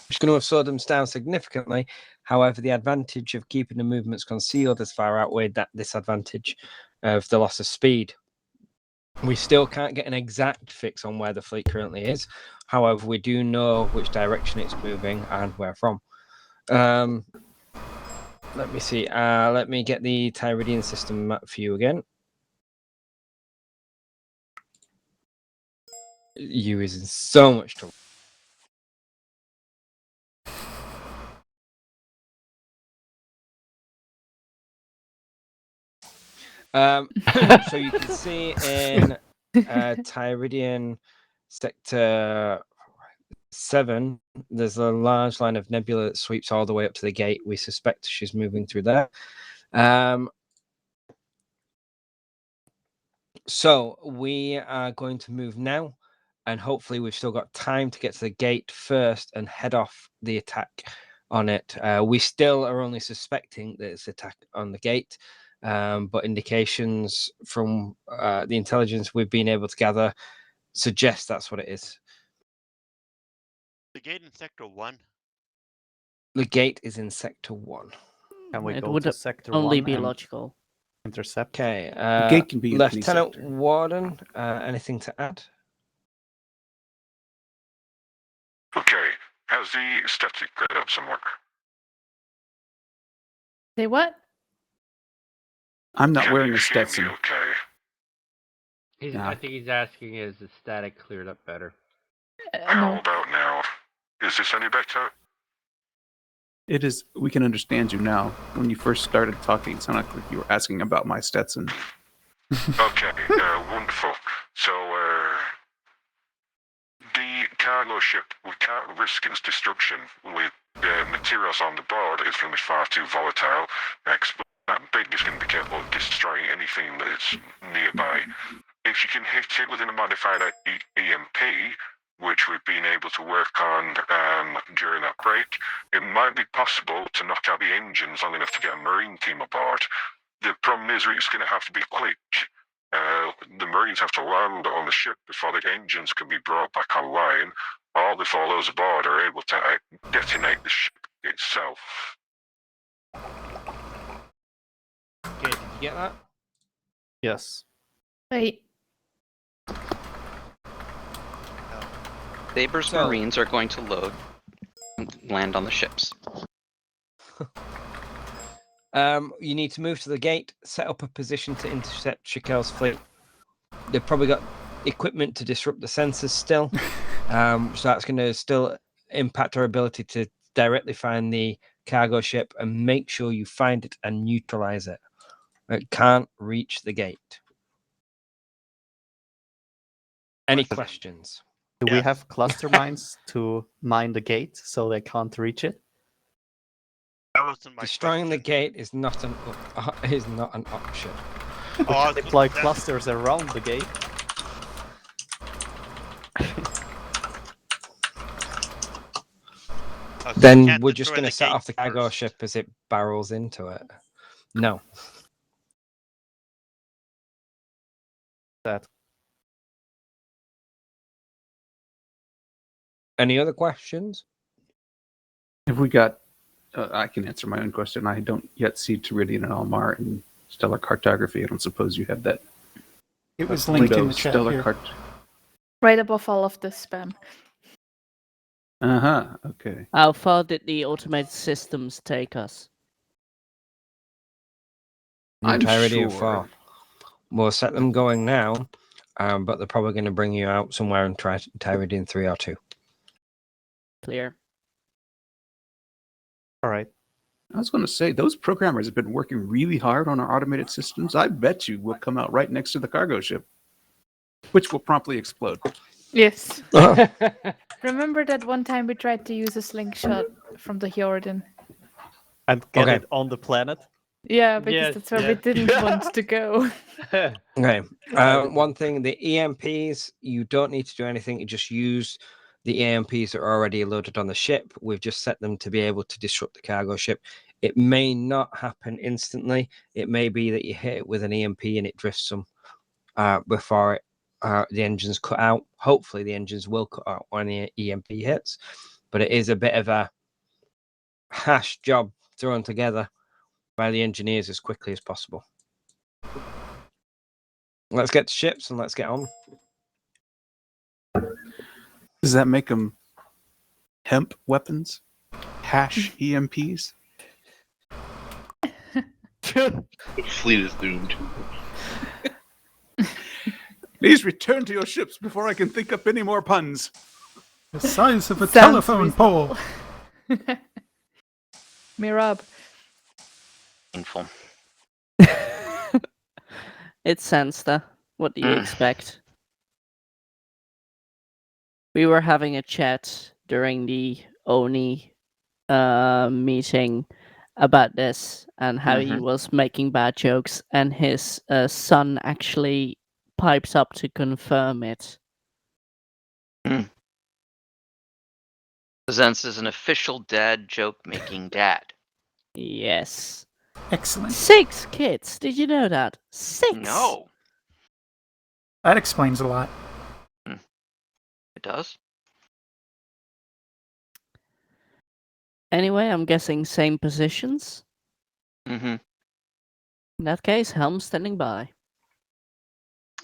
Which is going to have slowed them down significantly. However, the advantage of keeping the movements concealed has far outweighed that disadvantage of the loss of speed. We still can't get an exact fix on where the fleet currently is. However, we do know which direction it's moving and where from. Let me see. Let me get the Tyridian system map for you again. You is in so much trouble. So you can see in Tyridian sector 7, there's a large line of nebula that sweeps all the way up to the gate. We suspect she's moving through there. So we are going to move now, and hopefully we've still got time to get to the gate first and head off the attack on it. We still are only suspecting that it's attack on the gate. but indications from the intelligence we've been able to gather suggest that's what it is. The gate in Sector 1. The gate is in Sector 1. Can we It go would to Sector only 1 be and logical. intercept? Okay. The gate can be in any Lieutenant sector. Warden, anything to add? Okay, how's the static grid up somewhat? Say what? I'm not Can wearing you a hear me Stetson. okay? Yeah. I think he's asking, is the static cleared up better? How No. about now? Is this any better? It is. We can understand you now. When you first started talking, it sounded like you were asking about my Stetson. Okay, wonderful. So, the cargo ship, we can't risk its destruction with materials on the board. It's going to be far too volatile. That big is going to be capable of destroying anything that's nearby. If you can hit it within a modified EMP, which we've been able to work on during that break, it might be possible to knock out the engines long enough to get a Marine team aboard. The problem is it's going to have to be quick. The Marines have to land on the ship before the engines can be brought back online, or before those aboard are able to detonate the ship itself. Okay, did you get that? Yes. Wait. Saber's So- Marines are going to load and land on the ships. You need to move to the gate, set up a position to intercept Chikel's fleet. They've probably got equipment to disrupt the sensors still, so that's going to still impact our ability to directly find the cargo ship and make sure you find it and neutralize it. It can't reach the gate. Any questions? Do we Yes. have cluster mines to mine the gate so they can't reach it? That wasn't my Destroying the question. gate is not an option. We Oh, I can was deploy gonna- clusters around the gate. I was Then can't we're just destroy going to the set gate off the cargo first. ship as it barrels into it. No. That Any other questions? Have we got? I can answer my own question. I don't yet see Teridian and Almar in stellar cartography. I don't suppose you have that. It was linked in the chat stellar here. Right above all of this spam. Okay. How far did the automated systems take us? The I'm entirety of sure. 4. We'll set them going now, but they're probably going to bring you out somewhere in Tyridian 3 or 2. Clear. all right. I was going to say, those programmers have been working really hard on our automated systems. I bet you we'll come out right next to the cargo ship, which will promptly explode. Yes. Remember that one time we tried to use a slingshot from the Jordan? And get Okay. it on the planet. Yeah, because Yes, that's where we yes. didn't want to go. Okay. One thing, the EMPs, you don't need to do anything. You just use the EMPs that are already loaded on the ship. We've just set them to be able to disrupt the cargo ship. It may not happen instantly. It may be that you hit it with an EMP and it drifts some before the engines cut out. Hopefully the engines will cut out when the EMP hits. But it is a bit of a hash job thrown together by the engineers as quickly as possible. Let's get to ships and let's get on. Does that make them hemp weapons? Hash EMPs? The fleet is doomed. Please return to your ships before I can think up any more puns. The size of a Sounds telephone pole. Mirab. Painful. It's Sansta. What do you Mm. expect? We were having a chat during the Oni meeting about this and how he was making bad jokes, and his son actually pipes up to confirm it. Zenz is an official dad joke making dad. Yes. Excellent. 6 kids. Did you know that? 6. No, That explains a lot. it does. Anyway, I'm guessing same positions. Mm-hmm. In that case, helm standing by.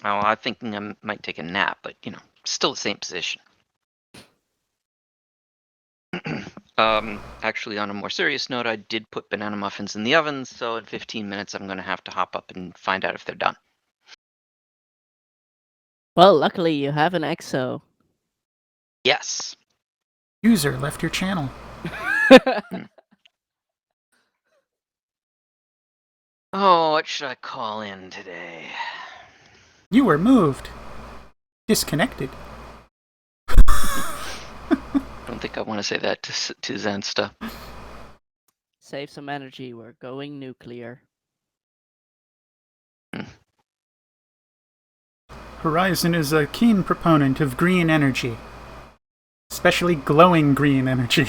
Oh, I'm thinking I might take a nap, but still the same position. Actually, on a more serious note, I did put banana muffins in the oven, so in 15 minutes I'm going to have to hop up and find out if they're done. Well, luckily you have an EXO. Yes. User left your channel. Oh, what should I call in today? You were moved. Disconnected. I don't think I want to say that to Zensta. Save some energy, we're going nuclear. Horizon is a keen proponent of green energy. Especially glowing green energy.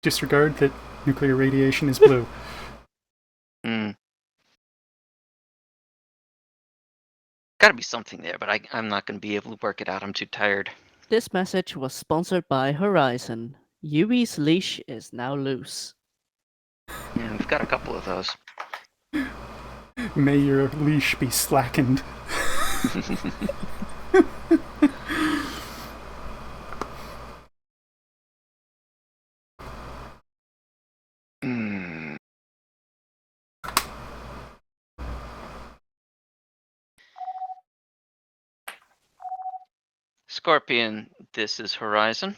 Disregard that nuclear radiation is blue. Gotta be something there, but I'm not going to be able to work it out. I'm too tired. This message was sponsored by Horizon. Yui's leash is now loose. Yeah, we've got a couple of those. May your leash be slackened. Scorpion, this is Horizon.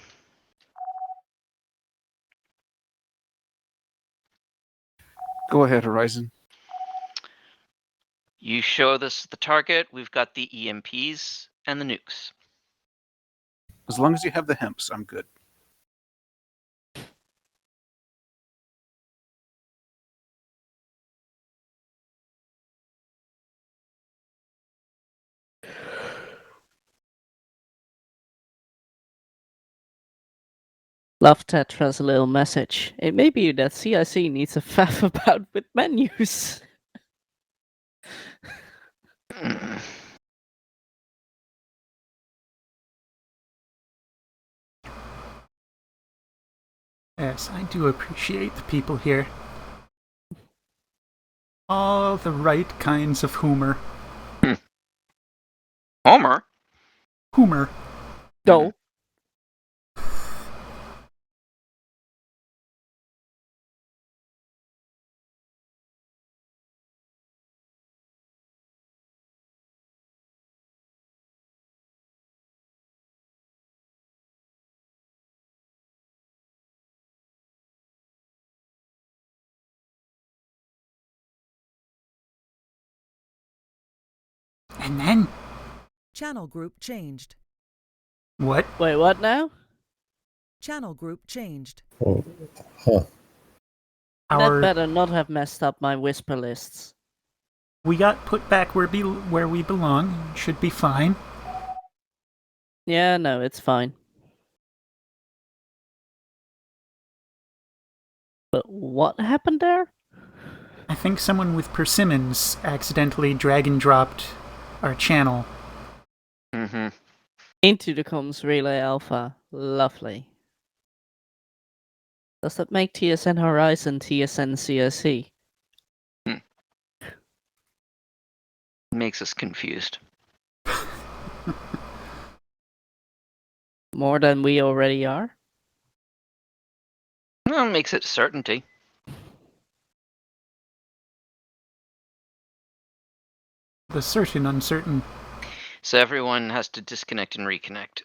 Go ahead, Horizon. You show us the target. We've got the EMPs and the nukes. As long as you have the hemps, I'm good. Love Tetra's little message. It may be that CIC needs a faff about with menus. Yes, I do appreciate the people here. All the right kinds of humor. Homer? Humor. Go. And then... Channel group changed. What? Wait, what now? Channel group changed. Oh, huh. That better not have messed up my whisper lists. We got put back where we belong. Should be fine. Yeah, no, it's fine. But what happened there? I think someone with persimmons accidentally drag and dropped our channel. Mm-hmm. Into the comms relay alpha. Lovely. Does that make TSN Horizon TSN CSC? Makes us confused. More than we already are? Well, makes it certainty. The certain uncertain. So everyone has to disconnect and reconnect.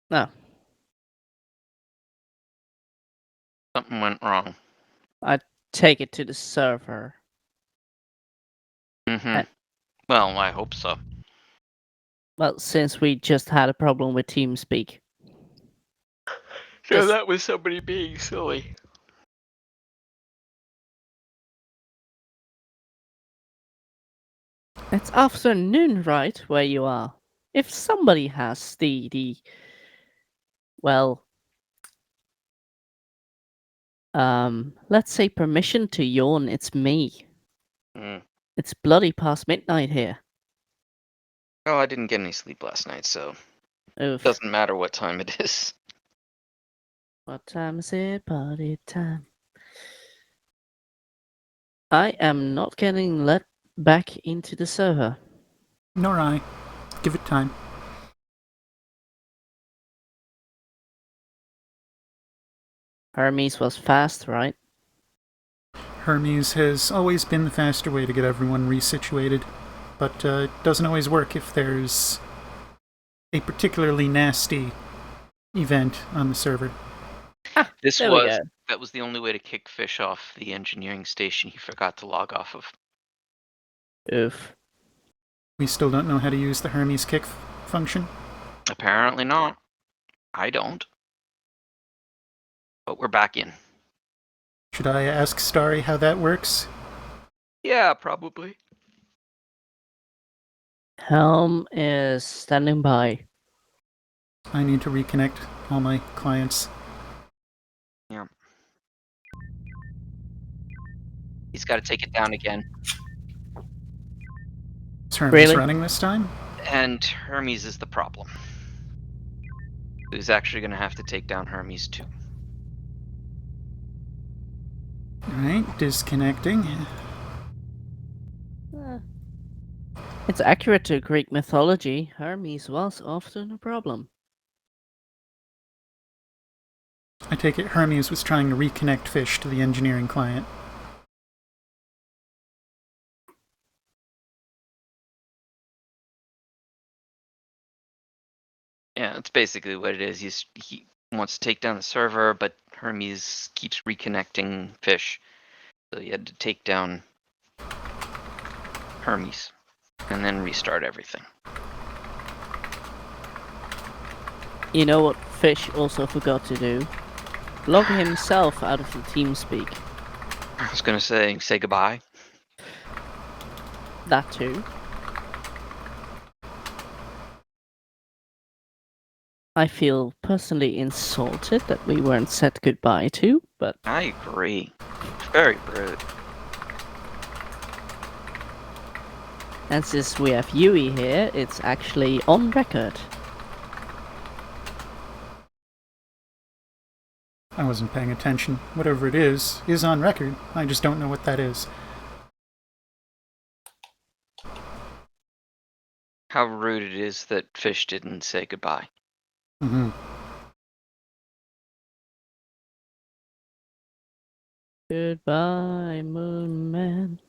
No. Something went wrong. I take it to the server. Mm-hmm. Well, I hope so. Well, since we just had a problem with TeamSpeak. So that was somebody being silly. It's afternoon, right, where you are? If somebody has well, Let's say permission to yawn. It's me. Mm. It's bloody past midnight here. Oh, I didn't get any sleep last night, so Oof. doesn't matter what time it is. What time is it? Party time. I am not getting let back into the server. Nor I. Give it time. Hermes was fast, right? Hermes has always been the faster way to get everyone resituated, but it doesn't always work if there's a particularly nasty event on the server. That was the only way to kick Fish off the engineering station he forgot to log off of. Oof. We still don't know how to use the Hermes kick function. Apparently not. I don't. But we're back in. Should I ask Starry how that works? Yeah, probably. Helm is standing by. I need to reconnect all my clients. Yeah. He's got to take it down again. Is Hermes running this time? And Hermes is the problem. He's actually going to have to take down Hermes too. Alright, disconnecting. It's accurate to Greek mythology. Hermes was often a problem. I take it Hermes was trying to reconnect Fish to the engineering client. Yeah, that's basically what it is. He wants to take down the server, but Hermes keeps reconnecting Fish. So he had to take down Hermes and then restart everything. You know what Fish also forgot to do? Log himself out of the TeamSpeak. I was going to say goodbye. That too. I feel personally insulted that we weren't said goodbye to, but... I agree. Very rude. And since we have Yui here, it's actually on record. I wasn't paying attention. Whatever it is on record. I just don't know what that is. How rude it is that Fish didn't say goodbye. Mm-hmm. Goodbye, Moon Man.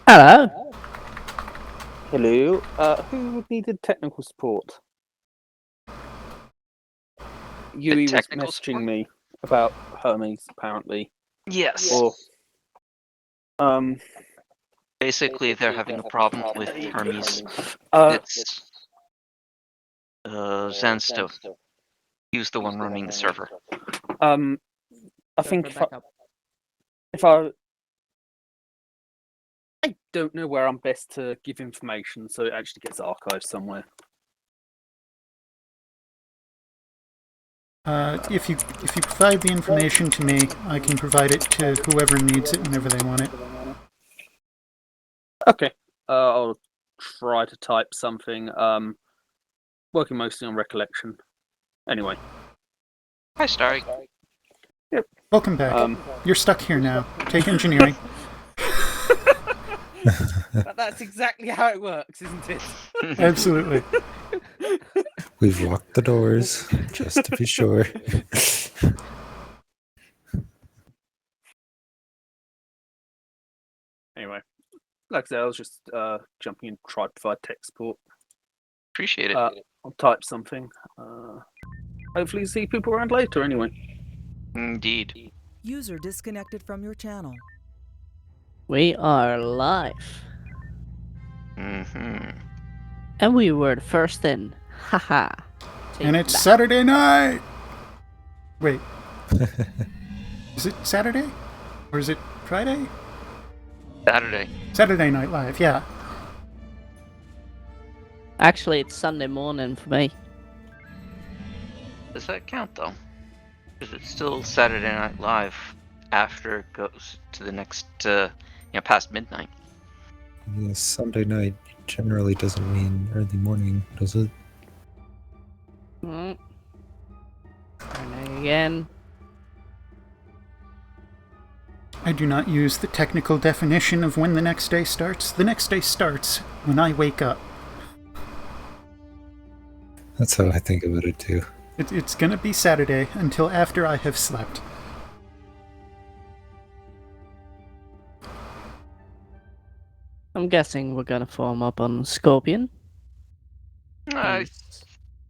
Hello. Hello. Who needed technical support? Yui was messaging me about Hermes, apparently. Yes. Or, basically, they're having a problem with Hermes. It's Zansto. He was the one running the server. I think if I don't know where I'm best to give information, so it actually gets archived somewhere. If you provide the information to me, I can provide it to whoever needs it whenever they want it. Okay. I'll try to type something. Working mostly on recollection. Anyway. Hi, Starry. Yep. Welcome back. You're stuck here now. Take engineering. But that's exactly how it works, isn't it? Absolutely. We've locked the doors, just to be sure. Anyway, like I said, I was just jumping in to try to provide tech support. Appreciate it. I'll type something. Hopefully see people around later anyway. Indeed. User disconnected from your channel. We are live. Mm-hmm. And we were the first in. Haha. And it's Saturday night! Wait. Is it Saturday? Or is it Friday? Saturday. Saturday Night Live, yeah. Actually, it's Sunday morning for me. Does that count though? Because it's still Saturday Night Live after it goes to the next, past midnight. Yeah, Sunday night generally doesn't mean early morning, does it? Trying again. I do not use the technical definition of when the next day starts. The next day starts when I wake up. That's how I think about it too. It's gonna be Saturday until after I have slept. I'm guessing we're gonna form up on Scorpion. I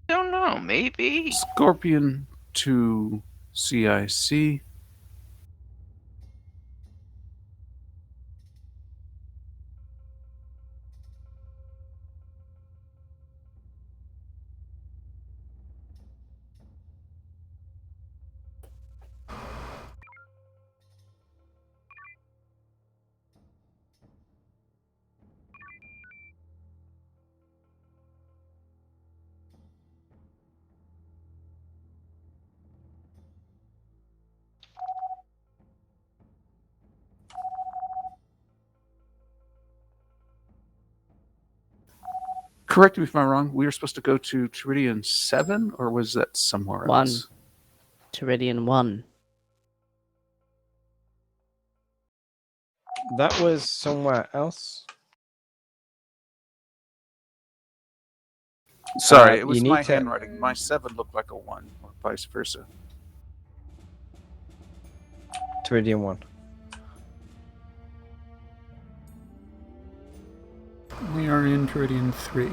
don't know. Maybe. Scorpion to CIC. Correct me if I'm wrong. We were supposed to go to Teridian 7, or was that somewhere else? 1. Teridian 1. That was somewhere else. Sorry, it was you my need to- handwriting. My 7 looked like a 1, or vice versa. Teridian 1. We are in Teridian 3.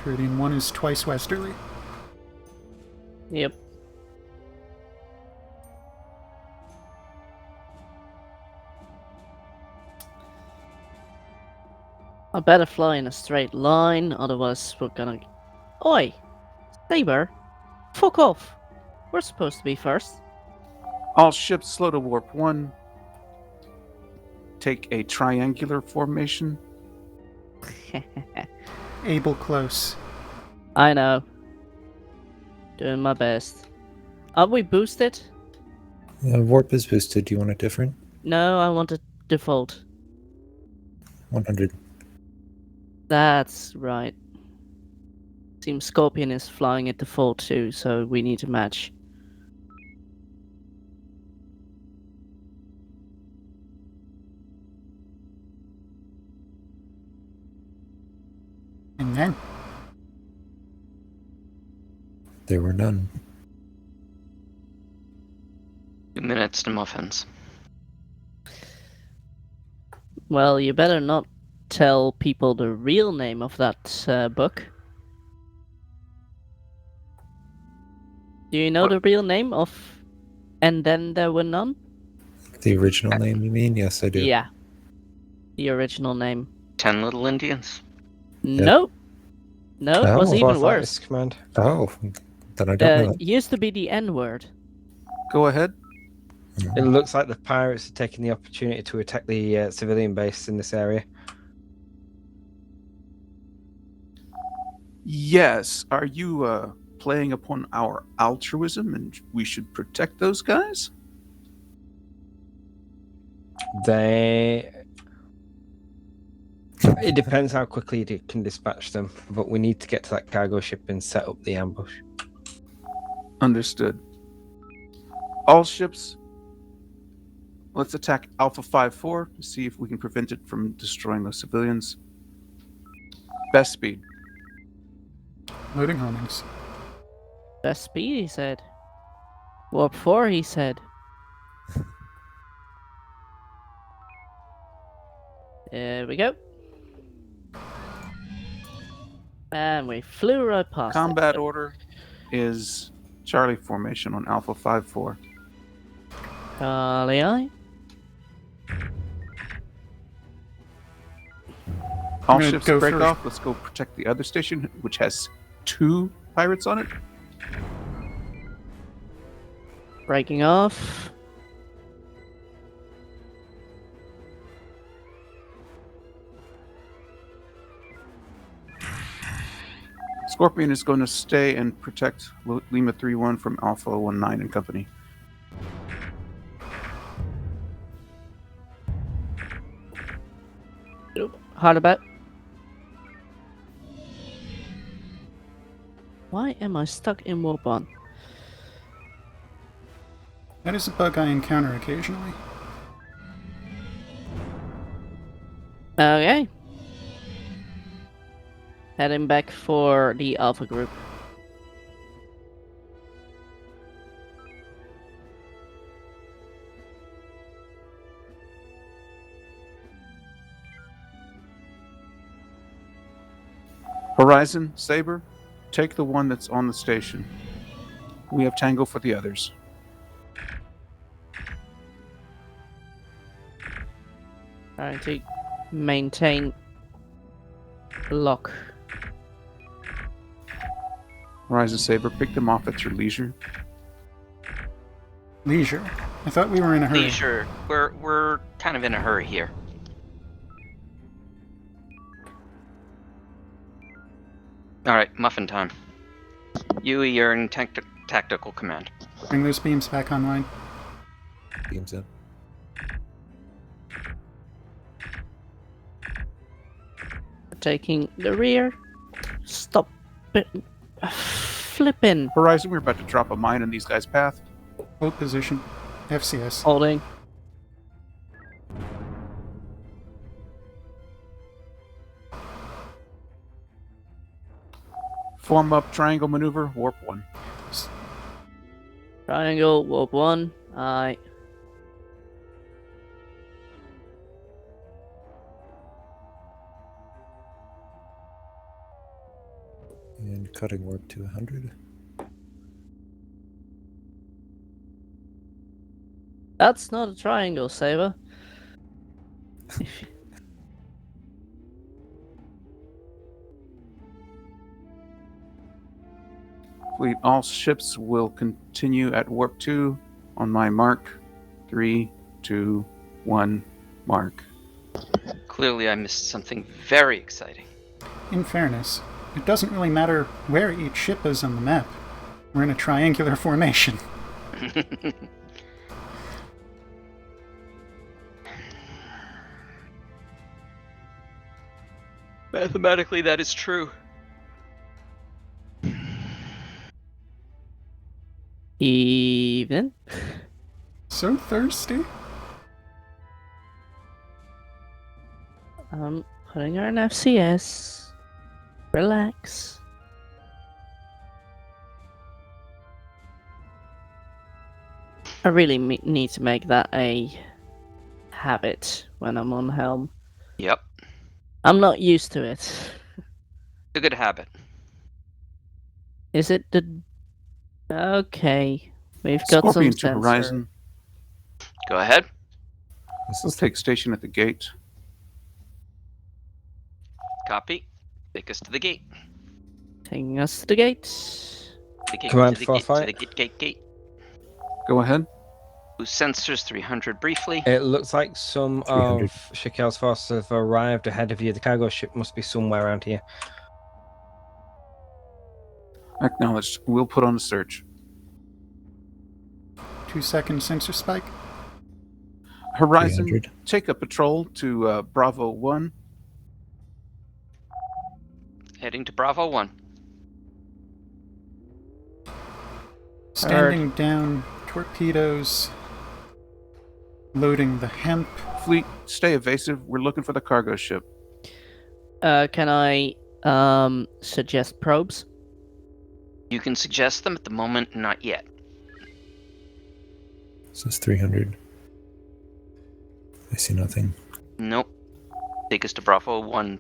Teridian 1 is twice westerly. Yep. I better fly in a straight line, otherwise we're gonna... Oi! Saber! Fuck off! We're supposed to be first. All ships slow to warp 1. Take a triangular formation. Able close. I know. Doing my best. Are we boosted? Warp is boosted. Do you want it different? No, I want it default. 100. That's right. Seems Scorpion is flying at default too, so we need to match. And then? There were none. 2 minutes to muffins. Well, you better not tell people the real name of that book. Do you know What? the real name of And Then There Were None? The original name, you mean? Yes, I do. Yeah. The original name. 10 Little Indians. Nope. No, it was Oh. even Fourth worse. Lattice Command. Oh, then I don't know. It used to be the N-word. Go ahead. It looks like the pirates are taking the opportunity to attack the civilian base in this area. Yes. Are you playing upon our altruism and we should protect those guys? It depends how quickly you can dispatch them, but we need to get to that cargo ship and set up the ambush. Understood. All ships, let's attack Alpha 5-4 to see if we can prevent it from destroying those civilians. Best speed. Loading homings. Best speed, he said. Warp 4, he said. There we go. And we flew right past Combat it. order is Charlie formation on Alpha 5-4. Charlie eye. All I'm gonna ships go break first. off. Let's go protect the other station, which has 2 pirates on it. Breaking off. Scorpion is going to stay and protect Lima 3-1 from Alpha 1-9 and company. Hard about. Why am I stuck in warp 1? That is a bug I encounter occasionally. Okay. Heading back for the Alpha group. Horizon, Saber, take the one that's on the station. We have Tango for the others. Trying to maintain lock. Horizon, Saber, pick them off at your leisure. Leisure? I thought we were in a hurry. Leisure. We're kind of in a hurry here. All right, muffin time. Yui, you're in tactical command. Bring those beams back online. Beams in. Taking the rear. Stop it. Flippin'. Horizon, we're about to drop a mine in these guys' path. Hold position. FCS. Holding. Form up triangle maneuver, warp 1. Triangle, warp 1. Aye. And cutting warp to 100. That's not a triangle, Saber. Fleet, all ships will continue at warp 2 on my mark. 3, 2, 1, mark. Clearly I missed something very exciting. In fairness, it doesn't really matter where each ship is on the map. We're in a triangular formation. Mathematically, that is true. Even. So thirsty. I'm putting her in FCS. Relax. I really need to make that a habit when I'm on helm. Yep. I'm not used to it. A good habit. Is it the... Okay. We've got Scorpion some to sensor. Horizon. Go ahead. Let's take station at the gate. Copy. Take us to the gate. Taking us to the gate. The gate, Command to the for gate, to fight. the gate. Go ahead. Whose sensors 300 briefly. It looks like some 300. of Shakel's forces have arrived ahead of you. The cargo ship must be somewhere around here. Acknowledged. We'll put on a search. 2-second sensor spike. Horizon, 300. take a patrol to Bravo 1. Heading to Bravo 1. Standing down torpedoes. Loading the hemp. Fleet, stay evasive. We're looking for the cargo ship. Can I suggest probes? You can suggest them at the moment, not yet. This is 300. I see nothing. Nope. Take us to Bravo 1.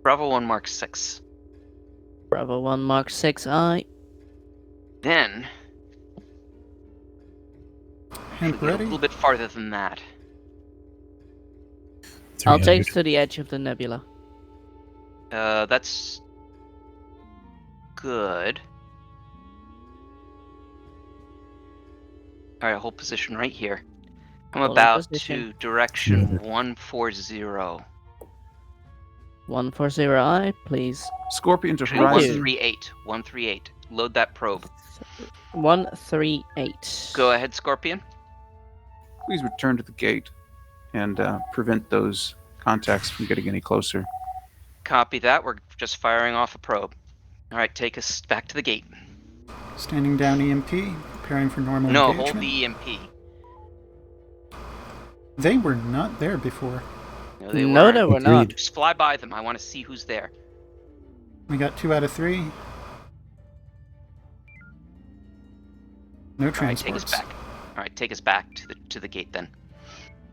Bravo 1 Mark 6. Bravo 1 Mark 6, aye. Then, Hemp we'll get a ready. little bit farther than that. I'll 300. take us to the edge of the nebula. That's good. Alright, hold position right here. I'm Hold about position. to direction 300. 140. 140I, please. Scorpion to Thank Horizon. you. 138. 138. Load that probe. 138. Go ahead, Scorpion. Please return to the gate and prevent those contacts from getting any closer. Copy that. We're just firing off a probe. All right, take us back to the gate. Standing down EMP, preparing for normal No, engagement. hold the EMP. They were not there before. No, they No, weren't. they were not. Just fly by them. I want to see who's there. We got 2 out of 3. No All right, take us transports. back. All right, take us back to the gate then.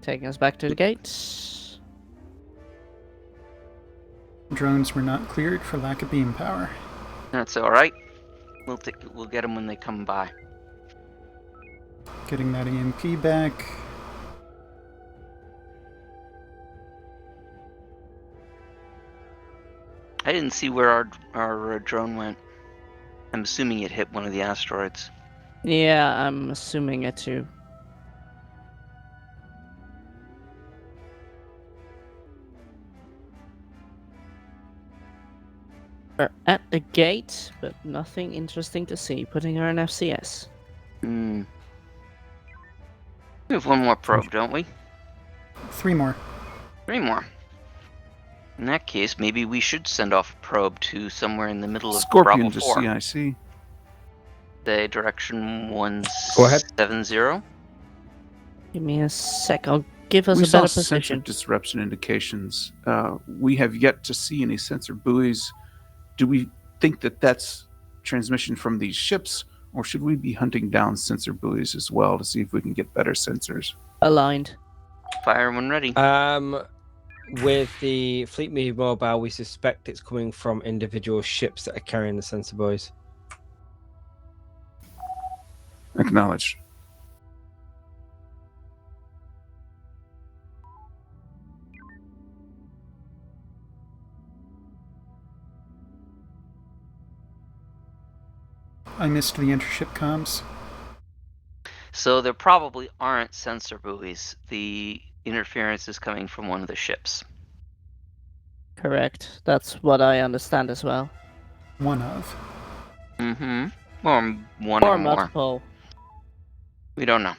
Taking us back to the gate. Drones were not cleared for lack of beam power. That's all right. We'll get them when they come by. Getting that EMP back. I didn't see where our drone went. I'm assuming it hit one of the asteroids. Yeah, I'm assuming it too. We're at the gate, but nothing interesting to see. Putting her in FCS. Hmm. We have one more probe, don't we? 3 more. 3 more. In that case, maybe we should send off a probe to somewhere in the middle of Scorpion Bravo to 4. CIC. Say direction Go ahead. 170. Give me a sec. I'll give us We a saw better sensor position. disruption indications. We have yet to see any sensor buoys. Do we think that that's transmission from these ships, or should we be hunting down sensor buoys as well to see if we can get better sensors? Aligned. Fire when ready. With the Fleet Media Mobile, we suspect it's coming from individual ships that are carrying the sensor buoys. Acknowledged. I missed the intership comms. So there probably aren't sensor buoys. The interference is coming from one of the ships. Correct. That's what I understand as well. One of. Mm-hmm. Or one Or or more. multiple. We don't know.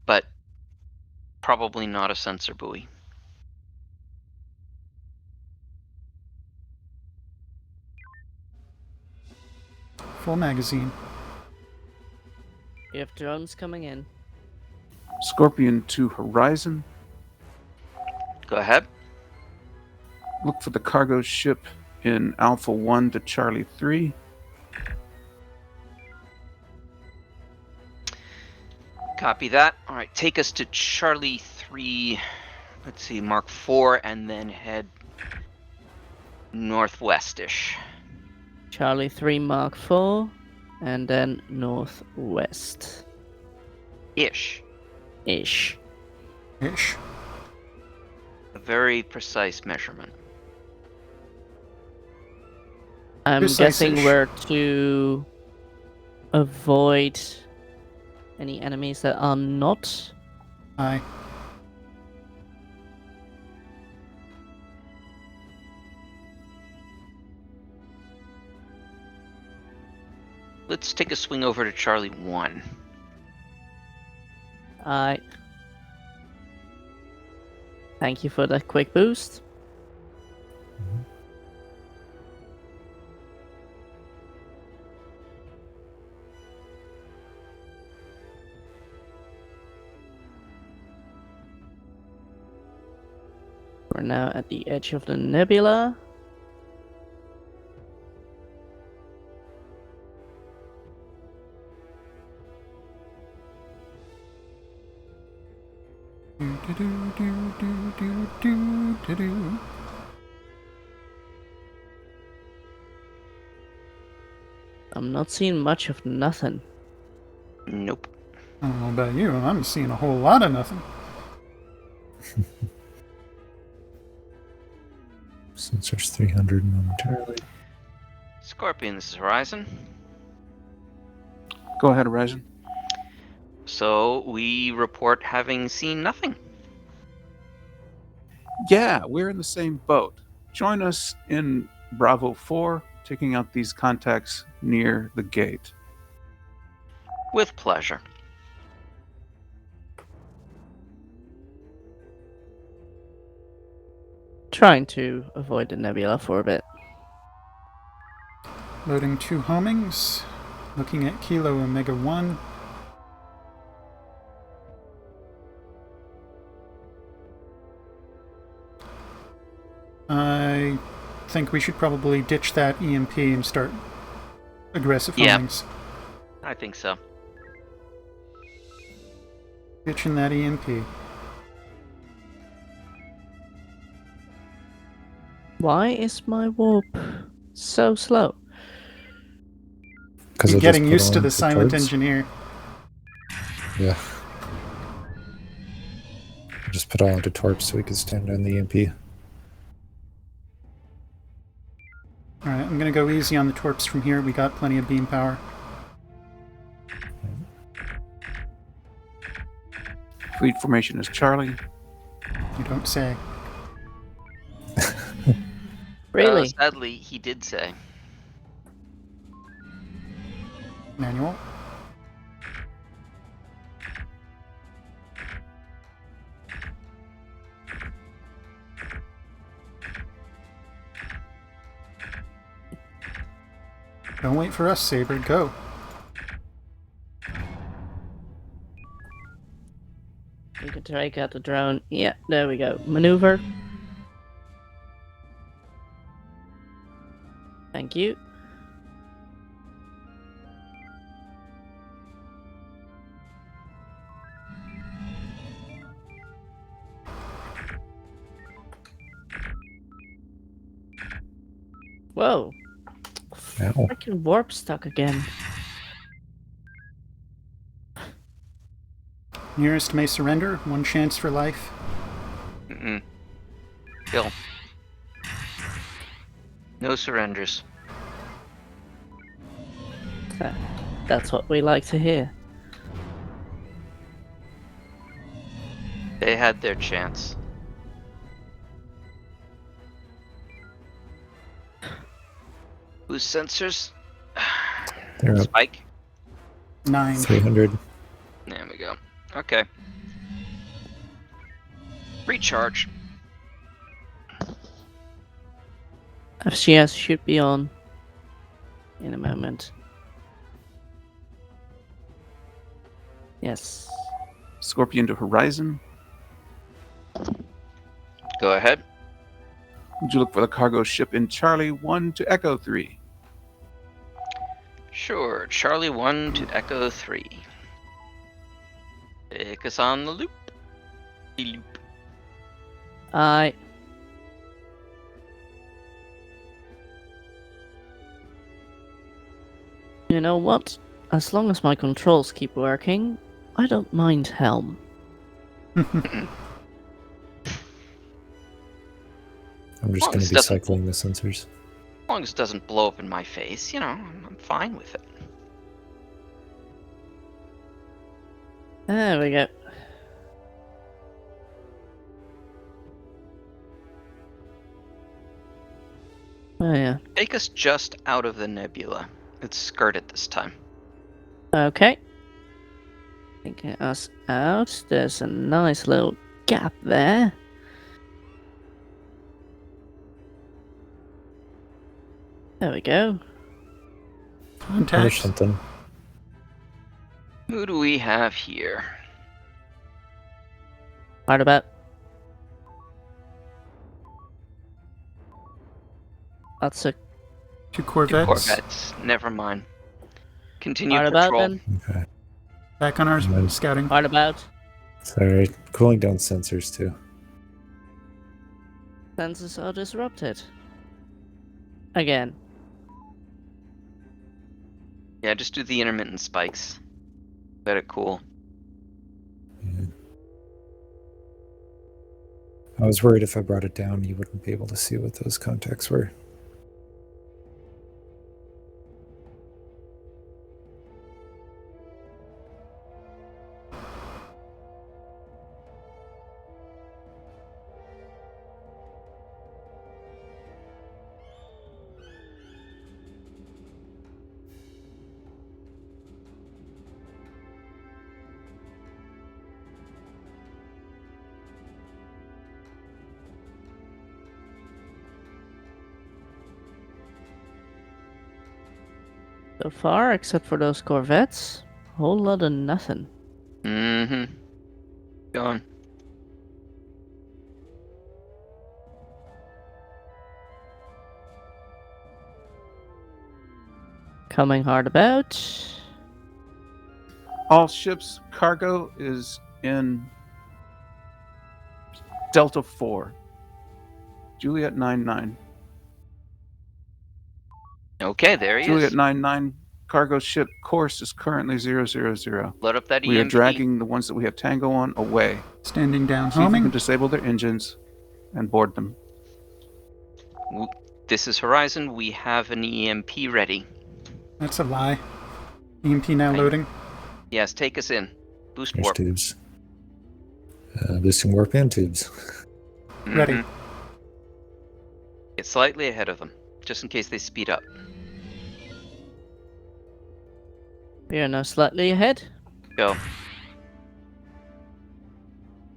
But probably not a sensor buoy. Full magazine. We have drones coming in. Scorpion to Horizon. Go ahead. Look for the cargo ship in Alpha 1 to Charlie 3. Copy that. All right, take us to Charlie 3. Let's see, Mark 4, and then head northwestish. Charlie 3 Mark 4, and then northwest. Ish. Ish. Ish. A very precise measurement. I'm guessing Precise-ish. we're to avoid any enemies that are not. Aye. Let's take a swing over to Charlie 1. Aye. Thank you for that quick boost. We're now at the edge of the nebula. I'm not seeing much of nothing. Nope. I don't know about you, I'm seeing a whole lot of nothing. Sensors 300 momentarily. Scorpion, this is Horizon. Go ahead, Horizon. So we report having seen nothing. Yeah, we're in the same boat. join us in Bravo 4, taking out these contacts near the gate. With pleasure. Trying to avoid the nebula for a bit. Loading 2 homings. Looking at Kilo Omega 1. I think we should probably ditch that EMP and start aggressive homings. I think so. Ditching that EMP. Why is my warp so slow? Because You're getting used to the silent engineer. Yeah. Just put all into torps so we can stand on the EMP. Alright, I'm gonna go easy on the torps from here. We got plenty of beam power. Fleet formation is Charlie. You don't say. Really? Sadly, he did say. Manual. Don't wait for us, Saber. Go. You can take out the drone. Yeah, there we go. Maneuver. Thank you. Whoa. Ow. Freaking warp stuck again. Nearest may surrender. 1 chance for life. Kill. No surrenders. That's what we like to hear. They had their chance. Whose sensors? They're up. Spike? 9. 300. There we go. Okay. Recharge. FCS should be on in a moment. Yes. Scorpion to Horizon. Go ahead. Would you look for the cargo ship in Charlie 1 to Echo 3? Sure. Charlie 1 to Echo 3. Take us on the loop. Loop. I. You know what? As long as my controls keep working, I don't mind helm. I'm just going to be cycling the sensors. As long as it doesn't blow up in my face, you know, I'm fine with it. There we go. Oh yeah. Take us just out of the nebula. It's skirted this time. Okay. Taking us out. There's a nice little gap there. There we go. Contact. There's something. Who do we have here? Right about. That's a 2 Corvettes. 2 Corvettes. Never mind. Continue right about patrol. then. Okay. Back on ours. Scouting. Right about. Sorry. Cooling down sensors too. Sensors are disrupted. Again. Yeah, just do the intermittent spikes. Let it cool. Yeah. I was worried if I brought it down, you wouldn't be able to see what those contacts were. So far, except for those corvettes, a whole lot of nothing. Mm-hmm. Gone. Coming hard about. All ships' cargo is in Delta 4. Juliet 99. Okay, there he Juliet is. 99 cargo ship course is currently 000. Load up that We are EMP. dragging the ones that we have Tango on away. Standing down, See if you can homing. disable their engines and board them. This is Horizon. We have an EMP ready. That's a lie. EMP now loading. Yes, take us in. Boost There's warp. tubes. Boosting warp and tubes. Ready. Mhm. Get slightly ahead of them, just in case they speed up. We are now slightly ahead. Go.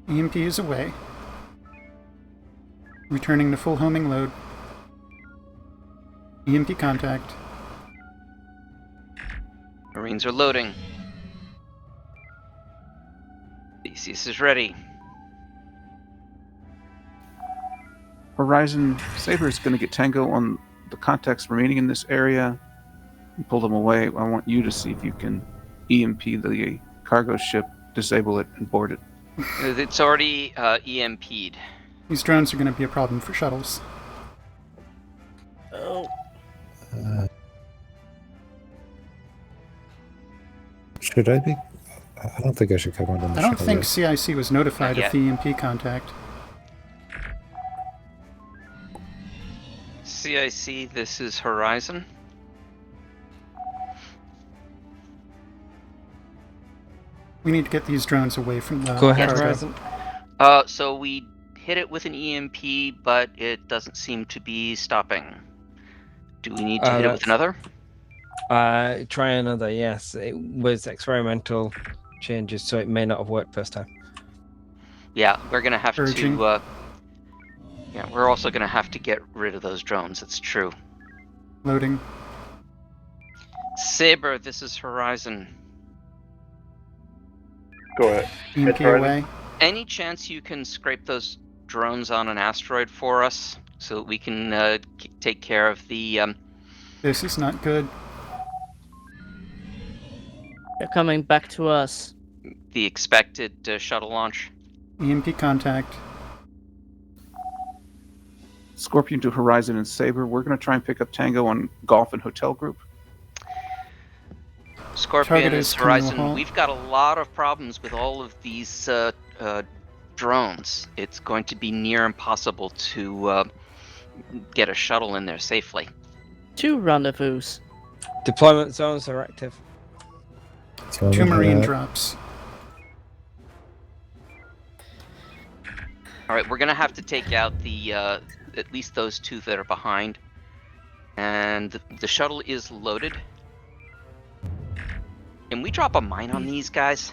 EMP is away. Returning to full homing load. EMP contact. Marines are loading. Theseus is ready. Horizon Saber is going to get Tango on the contacts remaining in this area and pull them away. I want you to see if you can EMP the cargo ship, disable it, and board it. It's already EMP'd. These drones are going to be a problem for shuttles. Oh. Should I be? I don't think I should come on the I don't shuttle think yet. CIC was notified of the EMP contact. CIC, this is Horizon. We need to get these drones away from the Go ahead, cargo. Horizon. So we hit it with an EMP, but it doesn't seem to be stopping. Do we need to hit it with another? Try another, yes. It was experimental changes, so it may not have worked first time. Yeah, we're gonna have Urging. to. Yeah, we're also gonna have to get rid of those drones. It's true. Loading. Saber, this is Horizon. Go ahead. EMP Horizon. away. Any chance you can scrape those drones on an asteroid for us, so that we can take care of the? This is not good. They're coming back to us. The expected shuttle launch. EMP contact. Scorpion to Horizon and Saber. We're going to try and pick up Tango on Golf and Hotel Group. Scorpion Target is is coming to a Horizon. halt. We've got a lot of problems with all of these drones. It's going to be near impossible to get a shuttle in there safely. 2 rendezvous. Deployment zones are active. 2 marine drops. All right, we're gonna have to take out the at least those 2 that are behind, and the shuttle is loaded. Can we drop a mine on these guys?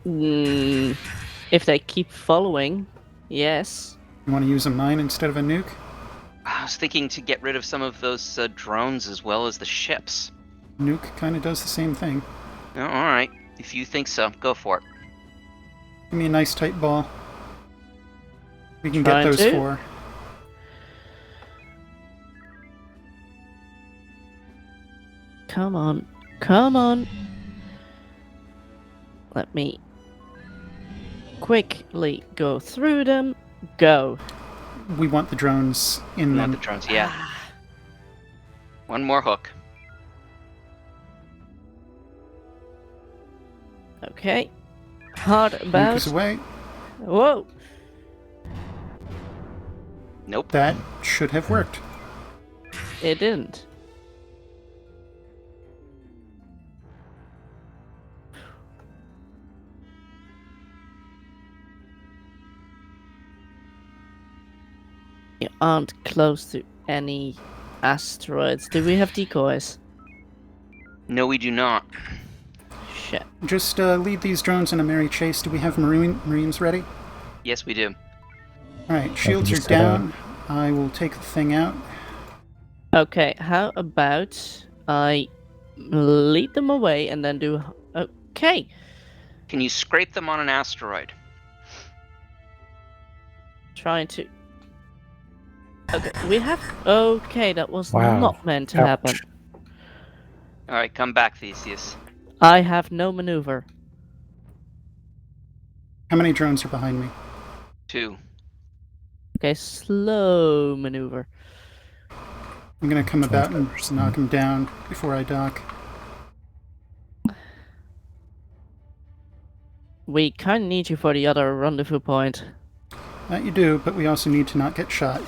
If they keep following, yes. You want to use a mine instead of a nuke? I was thinking to get rid of some of those drones as well as the ships. Nuke kind of does the same thing. Oh, all right, if you think so, go for it. Give me a nice tight ball. We can Trying get those to. 4. Come on. Come on. Let me quickly go through them. Go. We want the drones in Not them. the drones, yeah. One more hook. Okay. Hard Nuke about. is away. Whoa. Nope. That should have worked. It didn't. You aren't close to any asteroids. Do we have decoys? No, we do not. Shit. Just lead these drones in a merry chase. Do we have marines ready? Yes, we do. Alright, shields are just head down. I will take the thing out. Okay, how about I lead them away and then do... Okay. Can you scrape them on an asteroid? Trying to... Okay, we have... Okay, that was Wow. not meant to Ouch. happen. Alright, come back, Theseus. I have no maneuver. How many drones are behind me? 2. Okay, slow maneuver. I'm gonna come about and 25%. knock him down before I dock. We kind of need you for the other rendezvous point. That you do, but we also need to not get shot.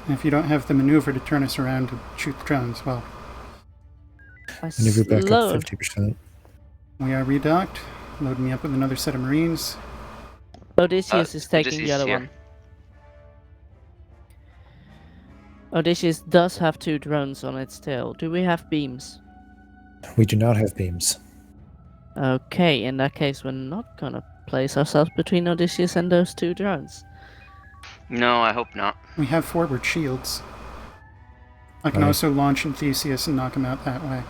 And if you don't have the maneuver to turn us around to shoot the drones, well... Maneuver back up Slow. 50%. We are redocked. Load me up with another set of Marines. Odysseus is taking Odysseus the other here. one. Odysseus does have 2 drones on its tail. Do we have beams? We do not have beams. Okay, in that case, we're not gonna place ourselves between Odysseus and those 2 drones. No, I hope not. We have forward shields. I can Right. also launch in Theseus and knock him out that way.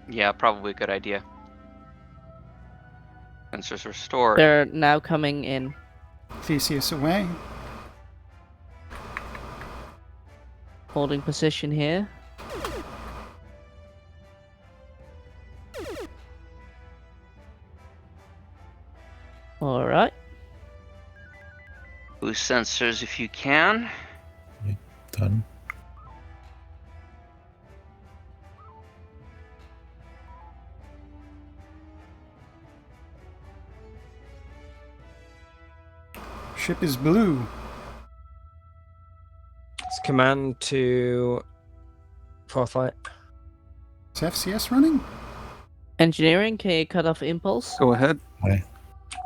Yeah, probably a good idea. Sensors restored. They're now coming in. Theseus away. Holding position here. Alright. Boost sensors if you can. Done. Ship is blue. It's command to fourth light. Is FCS running? Engineering, can you cut off impulse? Go ahead. Aye.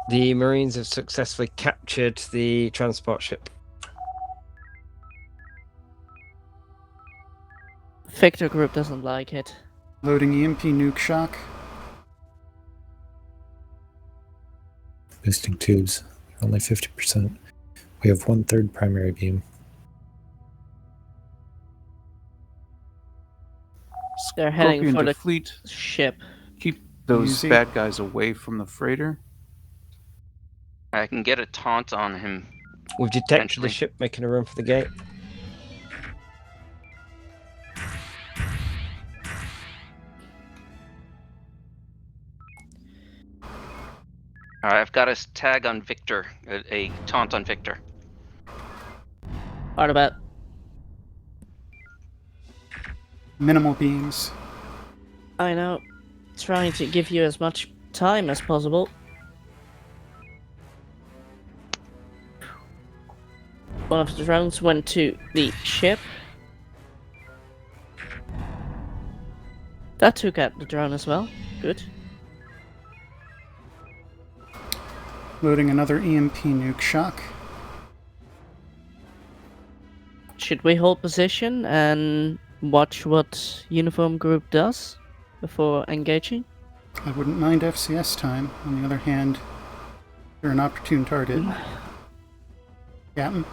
The Marines have successfully captured the transport ship. Victor group doesn't like it. Loading EMP nuke shock. Boosting tubes. Only 50%. We have 1/3 primary beam. They're heading Scorpion for to the fleet. ship. Keep those Easy. bad guys away from the freighter. I can get a taunt on him. We've detected the Potentially. ship making a run for the gate. Alright, I've got a tag on Victor. A taunt on Victor. What about? Minimal beams. I know. Trying to give you as much time as possible. One of the drones went to the ship. That took out the drone as well. Good. Loading another EMP nuke shock. Should we hold position and watch what uniform group does before engaging? I wouldn't mind FCS time. On the other hand, they're an opportune target. Captain?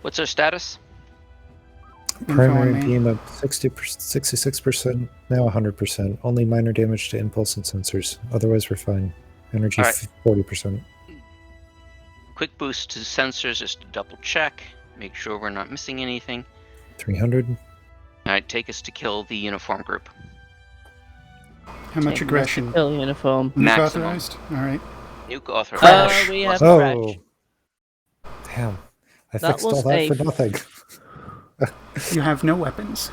What's our status? Primary me. beam up 66%, now 100%. Only minor damage to impulse and sensors. Otherwise, we're fine. Energy Alright. 40%. Quick boost to sensors just to double check. Make sure we're not missing anything. 300. Alright, take us to kill the uniform group. How much aggression? Kill uniform. Nuke Maximum. authorized? Alright. Nuke authorized. Oh, we have Oh! crash. Damn. I That fixed all was that a for nothing. You have no weapons.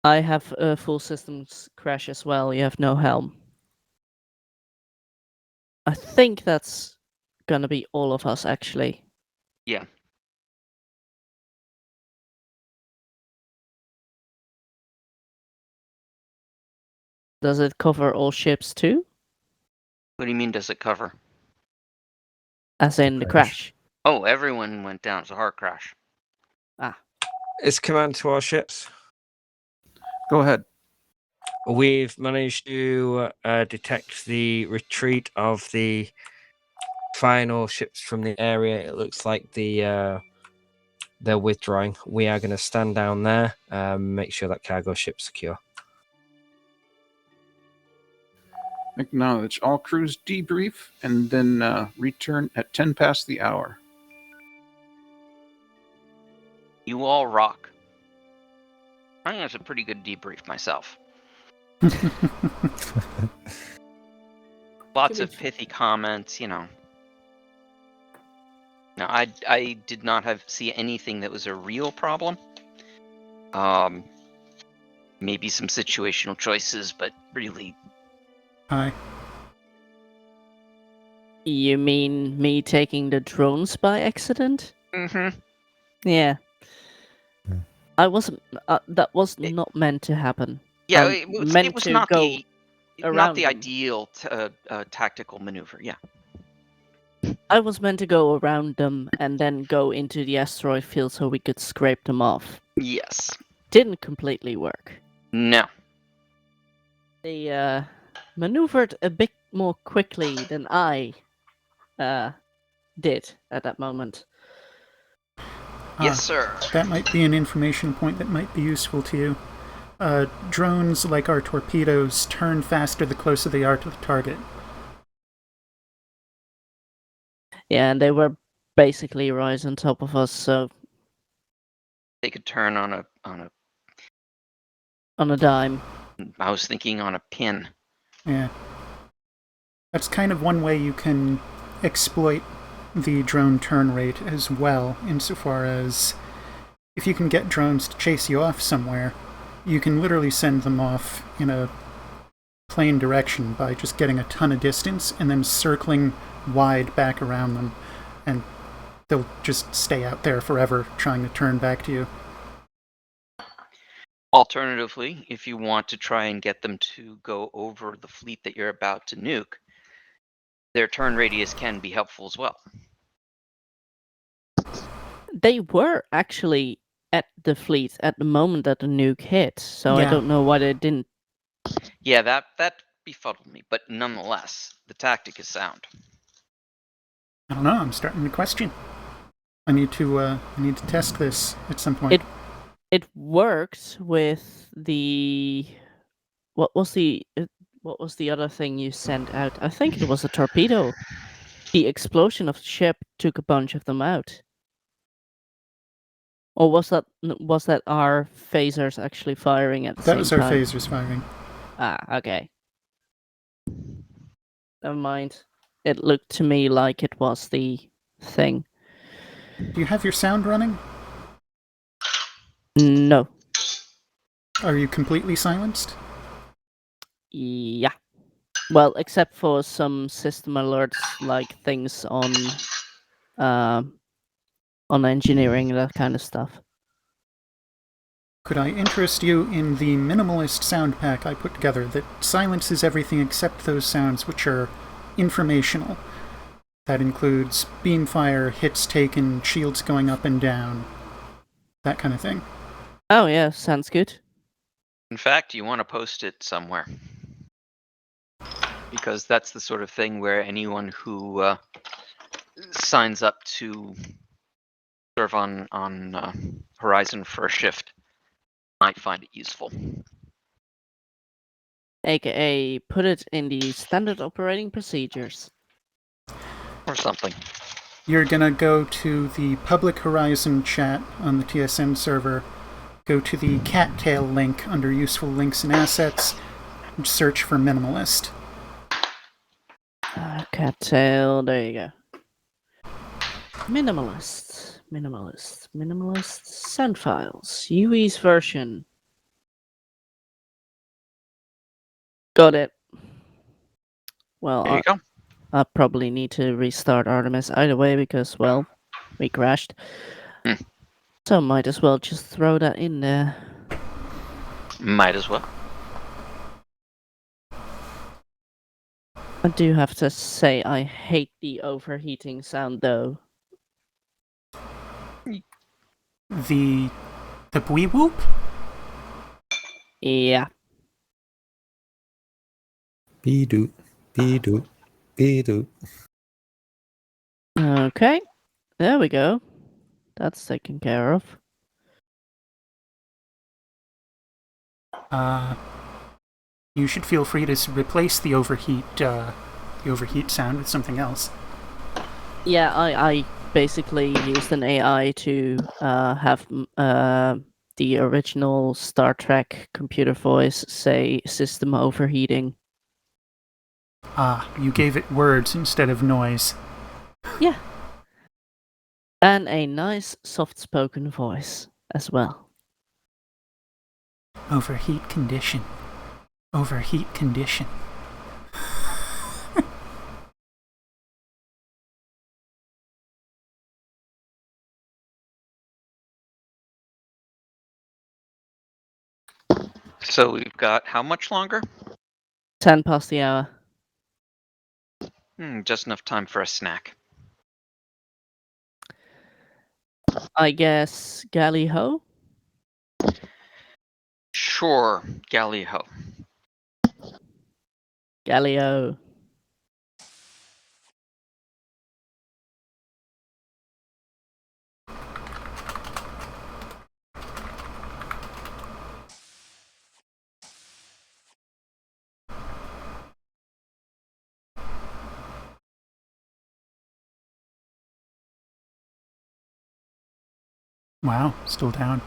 I have a full systems crash as well. You have no helm. I think that's gonna be all of us actually. Yeah. Does it cover all ships too? What do you mean, does it cover? As in the crash. Oh, everyone went down. It's a hard crash. It's command to our ships. Go ahead. We've managed to detect the retreat of the final ships from the area. It looks like they're withdrawing. We are going to stand down there, make sure that cargo ship's secure. Acknowledge. All crews debrief and then return at 10 past the hour. You all rock. I think that's a pretty good debrief myself. Lots of pithy comments, you know. No, I did not see anything that was a real problem. Maybe some situational choices, but really. Hi. You mean me taking the drones by accident? Mm-hmm. Yeah. I wasn't. That was not meant to happen. Yeah, I it was not the around them. ideal tactical maneuver. Yeah. I was meant to go around them and then go into the asteroid field so we could scrape them off. Yes. Didn't completely work. No. They maneuvered a bit more quickly than I did at that moment. Yes, sir. That might be an information point that might be useful to you. Drones, like our torpedoes, turn faster the closer they are to the target. Yeah, and they were basically right on top of us, so they could turn on a dime. I was thinking on a pin. Yeah. That's kind of one way you can exploit the drone turn rate as well, insofar as if you can get drones to chase you off somewhere, you can literally send them off in a plane direction by just getting a ton of distance and then circling wide back around them, and they'll just stay out there forever trying to turn back to you. Alternatively, if you want to try and get them to go over the fleet that you're about to nuke, their turn radius can be helpful as well. They were actually at the fleet at the moment that the nuke hit, so Yeah. I don't know why they didn't. Yeah, that befuddled me, but nonetheless, the tactic is sound. I don't know, I'm starting to question. I need to test this at some point. It worked with the what was the other thing you sent out? I think it was a torpedo. The explosion of the ship took a bunch of them out. Or was that our phasers actually firing at the same time? That was our phasers firing. Ah, okay. Never mind. It looked to me like it was the thing. Do you have your sound running? No. Are you completely silenced? Yeah. Well, except for some system alerts, like things on engineering and that kind of stuff. Could I interest you in the minimalist sound pack I put together that silences everything except those sounds which are informational? That includes beam fire, hits taken, shields going up and down, that kind of thing. Oh yeah, sounds good. In fact, you want to post it somewhere. Because that's the sort of thing where anyone who signs up to serve on Horizon for a shift might find it useful. AKA, put it in the standard operating procedures. Or something. You're gonna go to the public Horizon chat on the TSN server, go to the cattail link under useful links and assets, and search for minimalist. Cattail, there you go. Minimalist, sound files, UE's version. Got it. Well, there you go. I probably need to restart Artemis either way because, well, we crashed. So might as well just throw that in there. Might as well. I do have to say I hate the overheating sound though. The wee whoop? Yeah. Be-doop, be-doop, be-doop. Okay, there we go. That's taken care of. You should feel free to replace the overheat sound with something else. Yeah, I basically used an AI to have the original Star Trek computer voice say system overheating. You gave it words instead of noise. Yeah. And a nice soft-spoken voice as well. Overheat condition. Overheat condition. So we've got how much longer? 10 past the hour. Just enough time for a snack. I guess galley ho? Sure, galley ho. Galley-o. Wow, still down.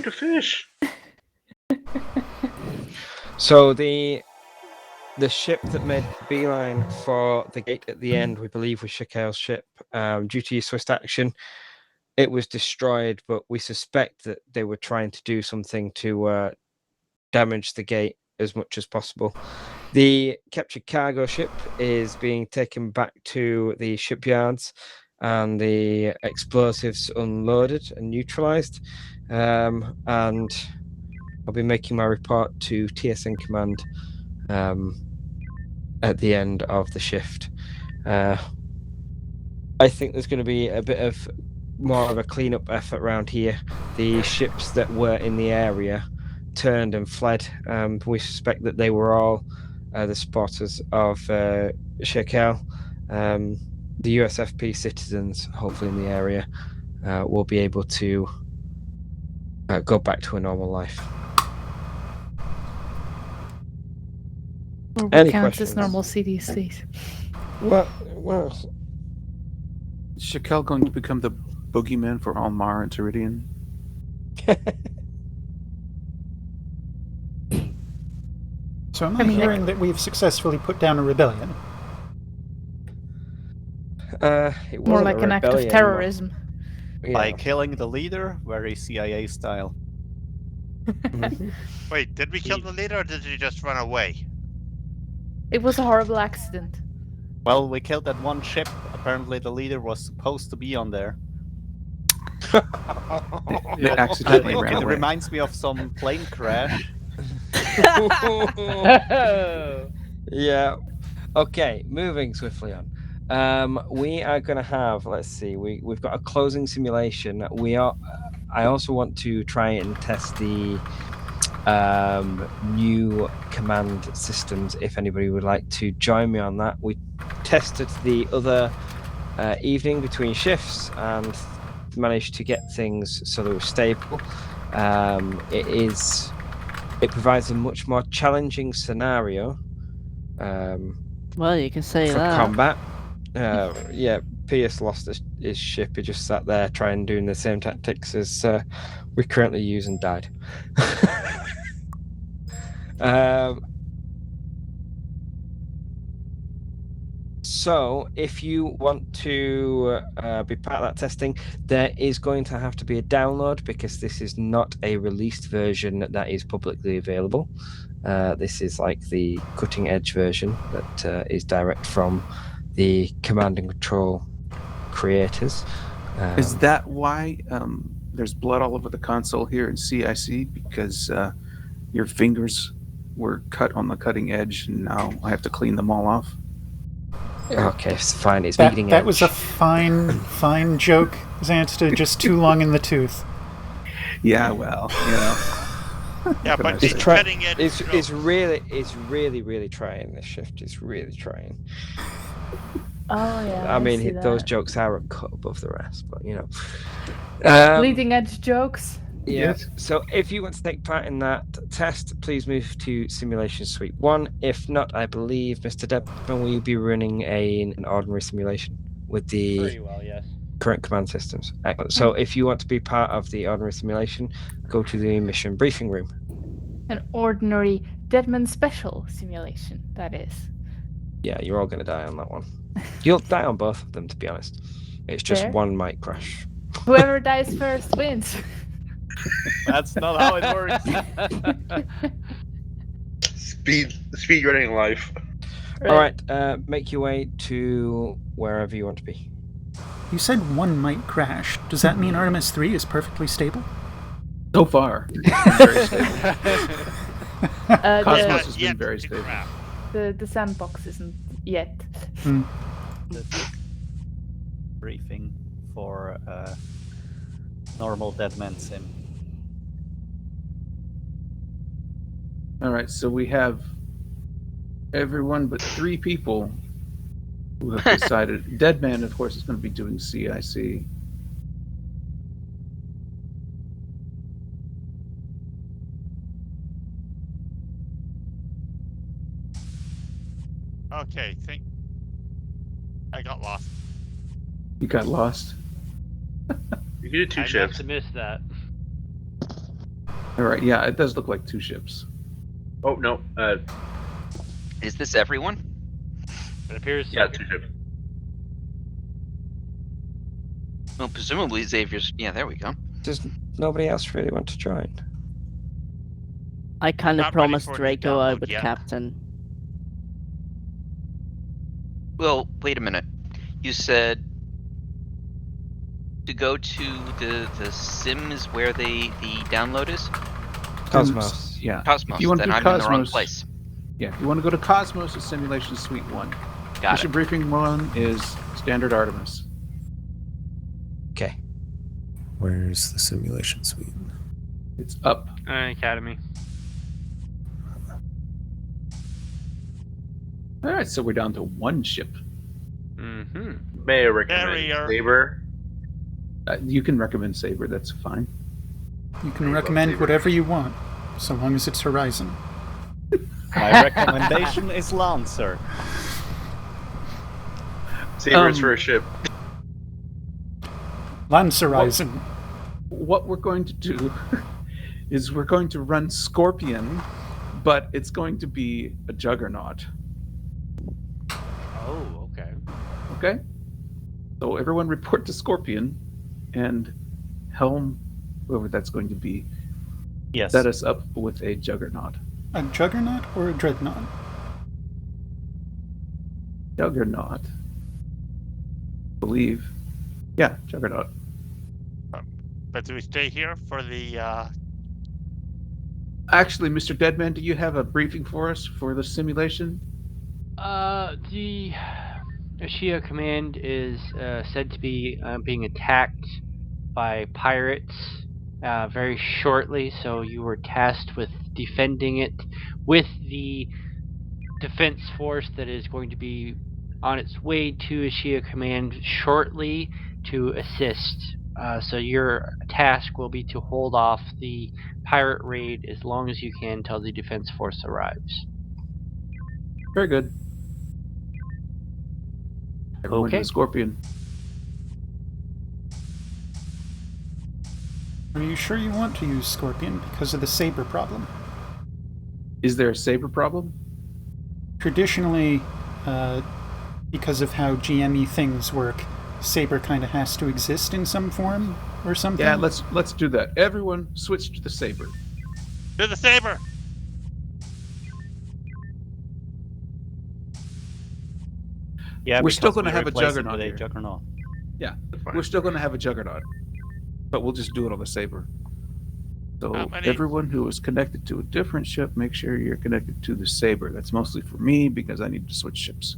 The fish. So the ship that made beeline for the gate at the end, we believe, was Shakel's ship. Due to your swift action, it was destroyed, but we suspect that they were trying to do something to damage the gate as much as possible. The captured cargo ship is being taken back to the shipyards and the explosives unloaded and neutralized. And I'll be making my report to TSN Command at the end of the shift. I think there's going to be a bit of more of a cleanup effort around here. The ships that were in the area turned and fled. We suspect that they were all the spotters of Shekel. The USFP citizens, hopefully in the area, will be able to go back to a normal life. Or Any what counts questions? as normal cities, please? Well, Is Shakel going to become the boogeyman for Almar and Teridian? So am I hearing that we've successfully put down a rebellion? It More wasn't like a an act of rebellion, terrorism. By killing the leader, very CIA style. Wait, did we kill the leader or did he just run away? It was a horrible accident. Well, we killed that one ship. Apparently, the leader was supposed to be on there. They accidentally ran It away. reminds me of some plane crash. Yeah. Okay, moving swiftly on. We are going to have, let's see, we've got a closing simulation. I also want to try and test the new command systems if anybody would like to join me on that. We tested the other evening between shifts and managed to get things so they were stable. It provides a much more challenging scenario. Well, you can say for that. combat. Yeah, Pierce lost his ship. He just sat there trying doing the same tactics as we currently use and died. So, if you want to be part of that testing, there is going to have to be a download because this is not a released version that is publicly available. This is like the cutting edge version that is direct from the command and control creators. Is that why there's blood all over the console here in CIC? Because your fingers were cut on the cutting edge, and now I have to clean them all off? Okay, it's fine. It's That bleeding edge. was a fine joke, Xansta, just too long in the tooth. Yeah, well, you know. Yeah, but It's cutting edge. it's really trying. This shift is really trying. Oh yeah. I mean, see those that. jokes are a cut above the rest, but you know. Bleeding edge jokes. Yeah. Yes. So if you want to take part in that test, please move to Simulation Suite 1. If not, I believe, Mr. Debman, will you be running an ordinary simulation with the Very well, yes. current command systems? Excellent. So if you want to be part of the ordinary simulation, go to the mission briefing room. An ordinary Deadman special simulation, that is. Yeah, you're all going to die on that one. You'll die on both of them, to be honest. It's just Fair. one might crash. Whoever dies first wins. That's not how it works. Speed running life. All right, make your way to wherever you want to be. You said one might crash. Does that mean Artemis 3 is perfectly stable? So far, very stable. Cosmos The, has been very stable. the sandbox isn't yet. Briefing for normal Deadman sim. All right, so we have everyone but 3 people who have decided. Deadman, of course, is going to be doing CIC. Okay, I got lost. You got lost. You can do 2 I shifts. must have missed that. All right, yeah, it does look like 2 ships. Oh no. Is this everyone? It appears. Yeah, 2 ships. Well, presumably Xavier's. Yeah, there we go. Does nobody else really want to join? I kind of Not ready promised for the Draco I download would yet. captain. Well, wait a minute. You said to go to the sim is where the download is? Cosmos. Yeah. Cosmos. If you want Then to I'm do in the wrong Cosmos, place. Yeah, if you want to go to Cosmos, it's Simulation Suite 1. Got Mission it. Briefing 1 is Standard Artemis. Okay. Where's the simulation suite? It's up. Academy. All right, so we're down to 1 ship. Mm-hmm. May I recommend Saber? You can recommend Saber, that's fine. You can recommend whatever you want, so long as it's Horizon. My recommendation is Lancer. Saber is for a ship. Lance Horizon. What we're going to do is we're going to run Scorpion, but it's going to be a Juggernaut. Oh, okay. Okay? So everyone report to Scorpion, and Helm, whoever that's going to be, Yes. set us up with a Juggernaut. A Juggernaut or a Dreadnought? Juggernaut. Believe. Yeah, Juggernaut. But do we stay here for the? Actually, Mr. Deadman, do you have a briefing for us for the simulation? The Ashia command is said to be being attacked by pirates very shortly, so you were tasked with defending it with the defense force that is going to be on its way to Ashia command shortly to assist. So your task will be to hold off the pirate raid as long as you can until the defense force arrives. Very good. Everyone to Okay. the Scorpion. Are you sure you want to use Scorpion because of the saber problem? Is there a saber problem? Traditionally, because of how GME things work, saber kind of has to exist in some form or something. Yeah, let's do that. Everyone switch to the saber. To the saber. Yeah, We're still because going to we have a replace it Juggernaut with a here. Juggernaut. Yeah, we're still going to have a Juggernaut, but we'll just do it on the saber. So everyone who is connected to a different ship, make sure you're connected to the saber. That's mostly for me because I need to switch ships.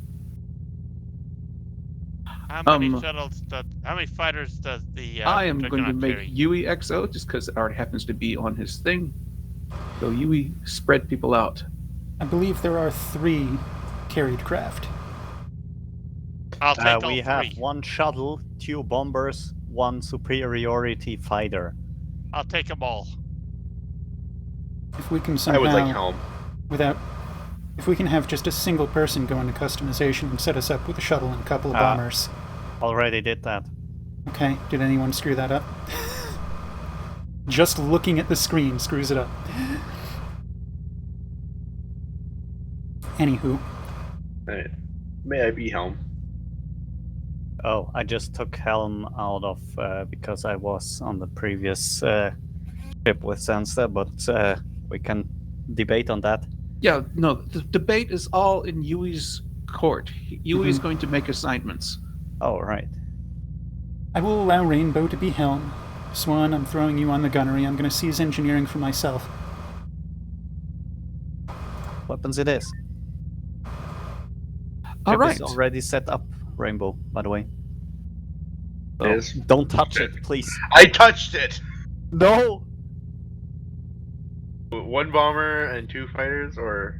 How many shuttles does? How many fighters does the? I am going to Juggernaut make carry? Yui XO just because it already happens to be on his thing. So Yui spread people out. I believe there are 3 carried craft. I'll take all We 3. have 1 shuttle, 2 bombers, 1 superiority fighter. I'll take them all. If we can somehow, I would like helm. If we can have just a single person go into customization and set us up with a shuttle and a couple of bombers. Already did that. Okay, did anyone screw that up? Just looking at the screen screws it up. Anywho. May I be helm? Oh, I just took helm out of because I was on the previous ship with Sansa, but we can debate on that. Yeah, no, the debate is all in Yui's court. Yui's going to make assignments. Oh, right. I will allow Rainbow to be helm. Swan, I'm throwing you on the gunnery. I'm going to seize engineering for myself. Weapons it is. All Ship right. is already set up, Rainbow, by the way. So Yes. don't touch it, please. I touched it! No! 1 bomber and 2 fighters, or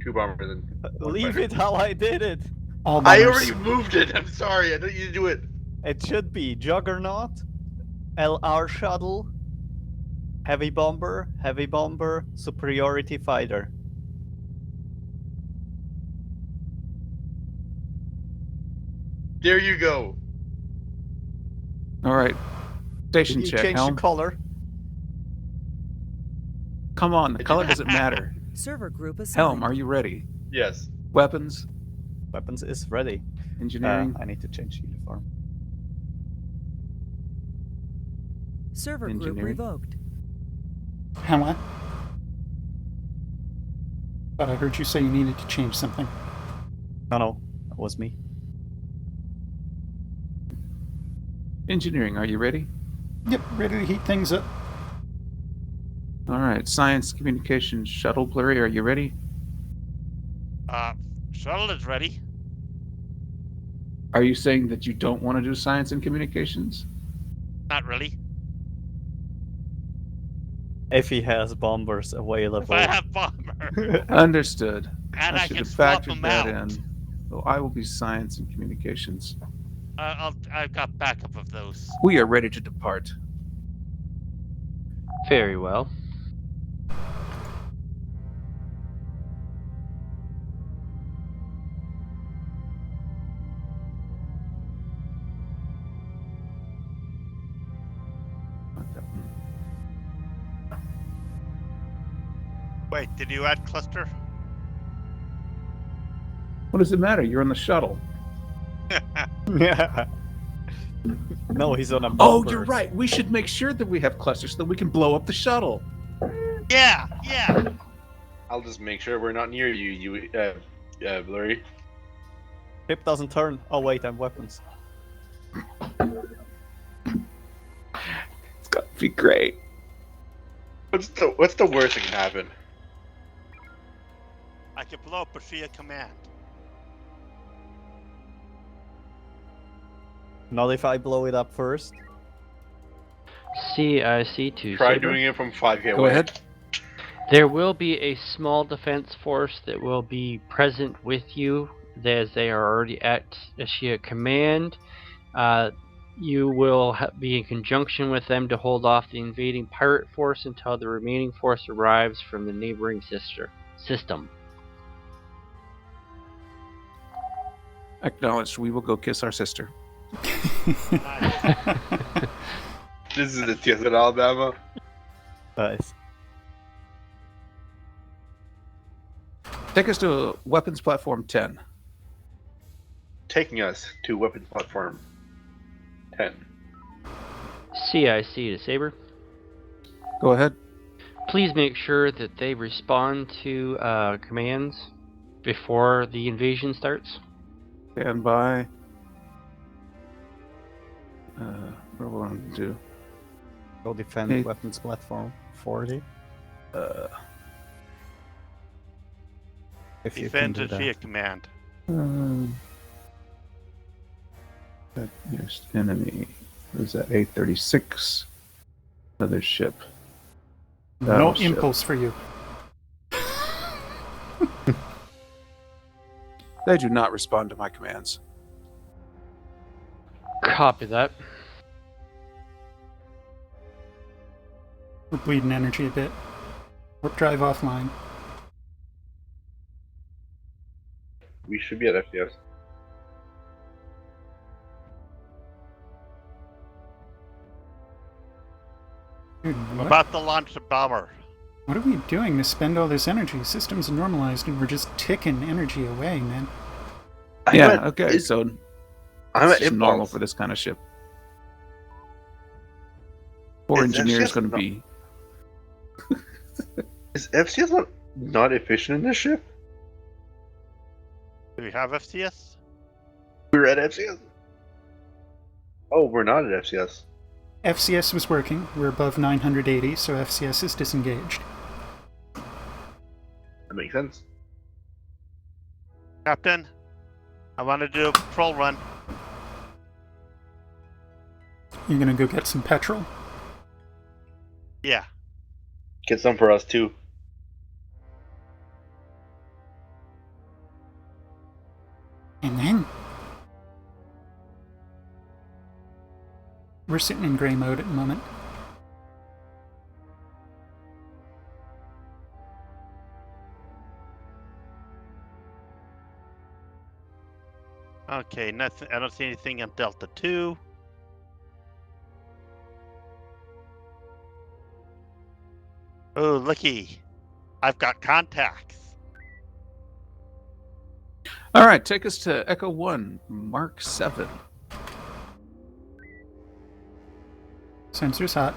2 bombers and 1 Leave fighter? it how I did it. All I bombers. already moved it! I'm sorry, I didn't need to do it. It should be Juggernaut, LR shuttle, heavy bomber, superiority fighter. There you go. All right. Station Did you check, change helm. the color? Come on, the color doesn't matter. Server group assigned. Helm, are you ready? Yes. Weapons, Weapons is ready. engineering, I need to change uniform. Server group engineering. revoked. How what? But I heard you say you needed to change something. No, that was me. Engineering, are you ready? Yep, ready to heat things up. All right. Science, communications, shuttle, blurry, are you ready? Shuttle is ready. Are you saying that you don't want to do science and communications? Not really. If he has bombers available. If I have bomber. Understood. And I should can have swap factored them that out. in. So I will be science and communications. I've got backup of those. We are ready to depart. Very well. Wait, did you add cluster? What does it matter? You're on the shuttle. Yeah. No, he's on a bomber. Oh, you're right. We should make sure that we have clusters so that we can blow up the shuttle. Yeah. I'll just make sure we're not near you, Blurry. Ship doesn't turn. Oh wait, I have weapons. It's gonna be great. What's the worst that can happen? I can blow up Bashia Command. Not if I blow it up first. CIC2. Try Saber. doing it from 5K away. Go ahead. There will be a small defense force that will be present with you, as they are already at Ashia Command. You will be in conjunction with them to hold off the invading pirate force until the remaining force arrives from the neighboring system. Acknowledged. We will go kiss our sister. This is the TSN Alabama. Nice. Take us to weapons platform 10. Taking us to weapons platform 10. CIC to Saber. Go ahead. Please make sure that they respond to commands before the invasion starts. Stand by. What do I want to do? Go defend Hey. weapons platform 40. If you can Defend do Bashia that. Command. That nearest enemy. Who's that? 836. Another ship. No Battleship. impulse for you. They do not respond to my commands. Copy that. We're bleeding energy a bit. Warp drive offline. We should be at FCS. Dude, I'm what? about to launch a bomber. What are we doing to spend all this energy? Systems normalized and we're just ticking energy away, man. Yeah, okay, so I'm it's at just normal impulse. for this kind of ship. Four Is engineers FCS going to not- be... Is FCS not efficient in this ship? Do we have FCS? We're at FCS. Oh, we're not at FCS. FCS was working. We're above 980, so FCS is disengaged. That makes sense. Captain, I want to do a patrol run. You're gonna go get some petrol? Yeah. Get some for us too. And then... We're sitting in gray mode at the moment. Okay, nothing. I don't see anything on Delta 2. Oh, looky. I've got contacts. All right, take us to Echo 1, Mark 7. Sensor's hot.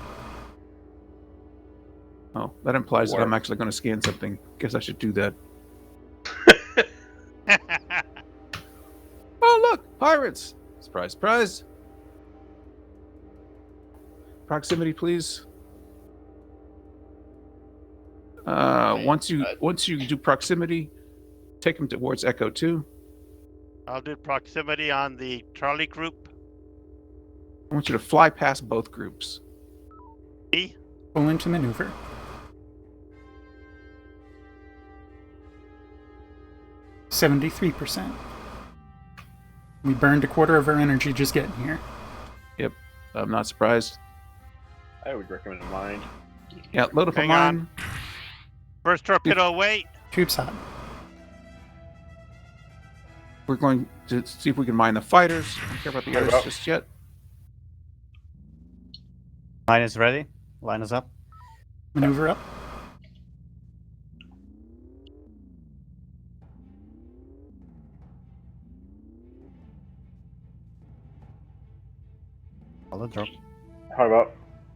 Oh, that implies that Warp. I'm actually going to scan something. Guess I should do that. Oh, look! Pirates! Surprise, surprise! Proximity, please. Once you do proximity, take them towards Echo 2. I'll do proximity on the Charlie group. I want you to fly past both groups. B. Pull into maneuver. %73%. We burned a quarter of our energy just getting here. Yep, I'm not surprised. I would recommend mine. Yeah, load up a Hang mine. on. First torpedo, wait. Tube's hot. We're going to see if we can mine the fighters. I don't care about the Fire others up. just yet. Line is ready. Line is up. Maneuver up. Follow drop. How about?